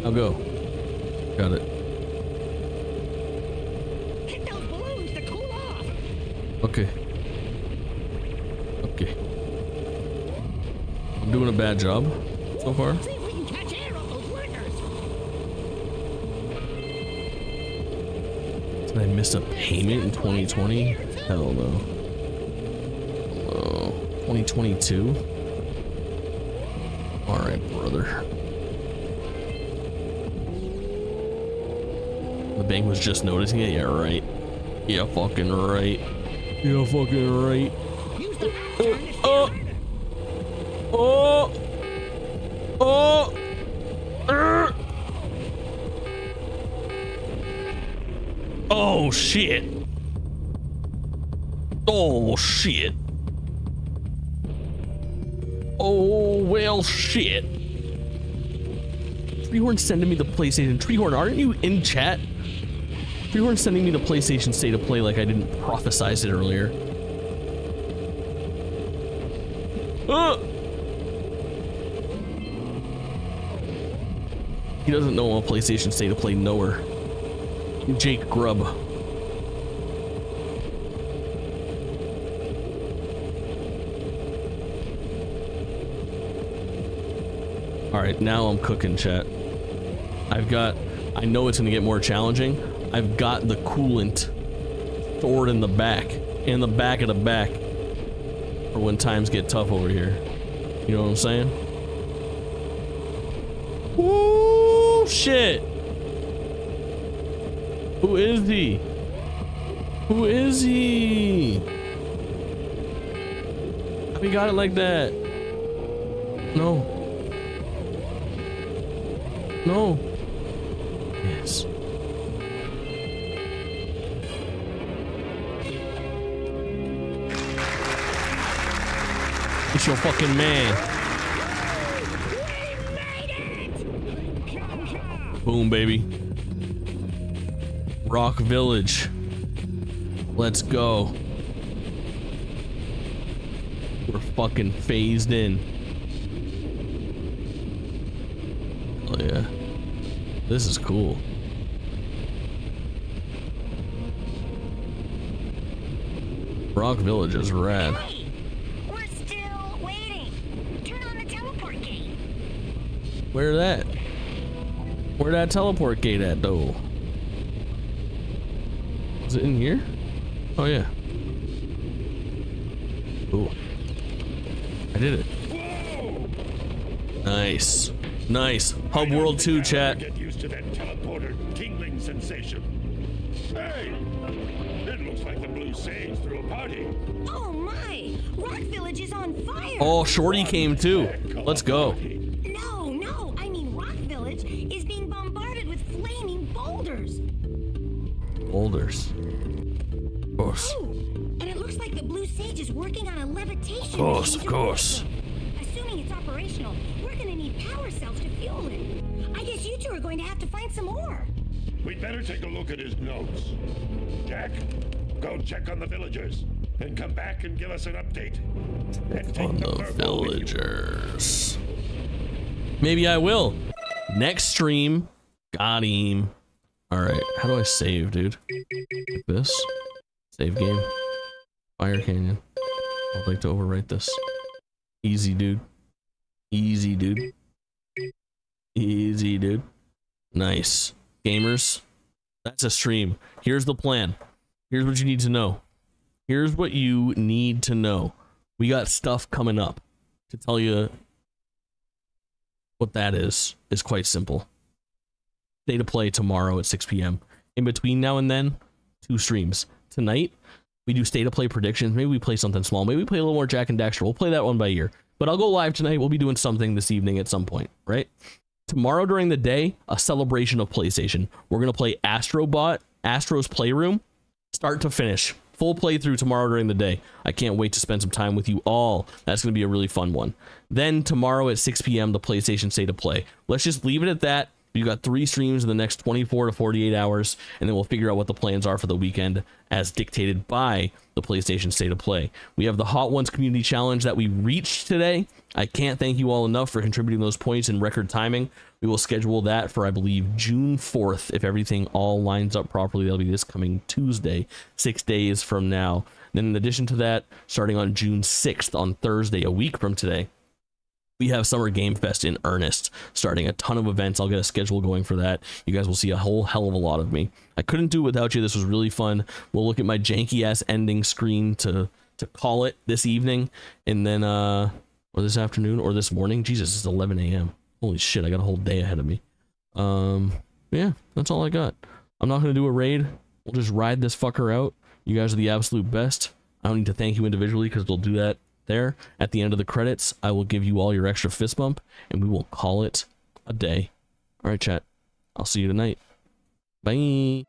I'll go. Got it. Hit those balloons to cool off. Okay. Okay. I'm doing a bad job so far. See if we can catch air on those lurkers. Did I miss a payment in 2020? Hell no. Oh, 2022? Alright, brother. The bank was just noticing it? Yeah, right. Yeah, fucking right. Yeah, fucking right. Use the map turn to Oh! Oh! Oh! Oh, shit. Oh, shit. Oh, well, shit. Treehorn sending me the PlayStation. Treehorn, aren't you in chat? Treehorn sending me the PlayStation State of Play like I didn't prophesize it earlier. He doesn't know a PlayStation State of Play knower. Jake Grubb. Alright, now I'm cooking, chat. I know it's gonna get more challenging. I've got the coolant stored in the back of the back. For when times get tough over here. You know what I'm saying? Woo, shit! Who is he? Who is he? How he got it like that? No. No. Yes. It's your fucking man. Boom, baby. Rock Village. Let's go. We're fucking phased in. Oh yeah. This is cool. Rock Village is rad. Hey, we're still waiting. Turn on the teleport gate. Where that? Where that teleport gate at though? Is it in here? Oh yeah. Ooh. I did it. Nice. Nice. Hub World 2 chat. Get used to that teleporter tingling sensation. Hey! It looks like the Blue Sage threw a party. Oh my! Rock Village is on fire! Oh, Shorty came too. Let's go. No, I mean Rock Village is being bombarded with flaming boulders. Boulders. Of course. Oh, and it looks like the Blue Sage is working on a levitation. Of course, machine of to course. lift them. Assuming it's operational, we're gonna need power cells to fuel it. I guess you two are going to have to find some more. We'd better take a look at his notes. Jack, go check on the villagers and come back and give us an update. And take On the purple with you. villagers. Maybe I will. Next stream. Got him. Alright, how do I save, dude? Like this? Save game. Fire Canyon. I'd like to overwrite this. Easy, dude. Easy, dude. Easy, dude. Nice. Gamers, that's a stream. Here's the plan. Here's what you need to know. Here's what you need to know. We got stuff coming up. To tell you what that is quite simple. State of play tomorrow at 6 p.m. In between now and then, 2 streams. Tonight, we do state of play predictions. Maybe we play something small. Maybe we play a little more Jak and Daxter. We'll play that one by ear. But I'll go live tonight. We'll be doing something this evening at some point, right? Tomorrow during the day, a celebration of PlayStation. We're going to play Astro's Playroom, start to finish. Full playthrough tomorrow during the day. I can't wait to spend some time with you all. That's going to be a really fun one. Then tomorrow at 6 p.m., the PlayStation State of Play. Let's just leave it at that. We've got 3 streams in the next 24 to 48 hours, and then we'll figure out what the plans are for the weekend as dictated by the PlayStation State of Play. We have the Hot Ones Community Challenge that we reached today. I can't thank you all enough for contributing those points in record timing. We will schedule that for, I believe, June 4th. If everything all lines up properly, that'll be this coming Tuesday, 6 days from now. Then in addition to that, starting on June 6th, on Thursday, a week from today, we have Summer Game Fest in earnest, starting a ton of events. I'll get a schedule going for that. You guys will see a whole hell of a lot of me. I couldn't do it without you. This was really fun. We'll look at my janky-ass ending screen to call it this evening, and then, or this afternoon, or this morning. Jesus, it's 11 a.m. Holy shit, I got a whole day ahead of me. Yeah, that's all I got. I'm not going to do a raid. We'll just ride this fucker out. You guys are the absolute best. I don't need to thank you individually, because they'll do that there. At the end of the credits, I will give you all your extra fist bump, and we will call it a day. All right, chat. I'll see you tonight. Bye.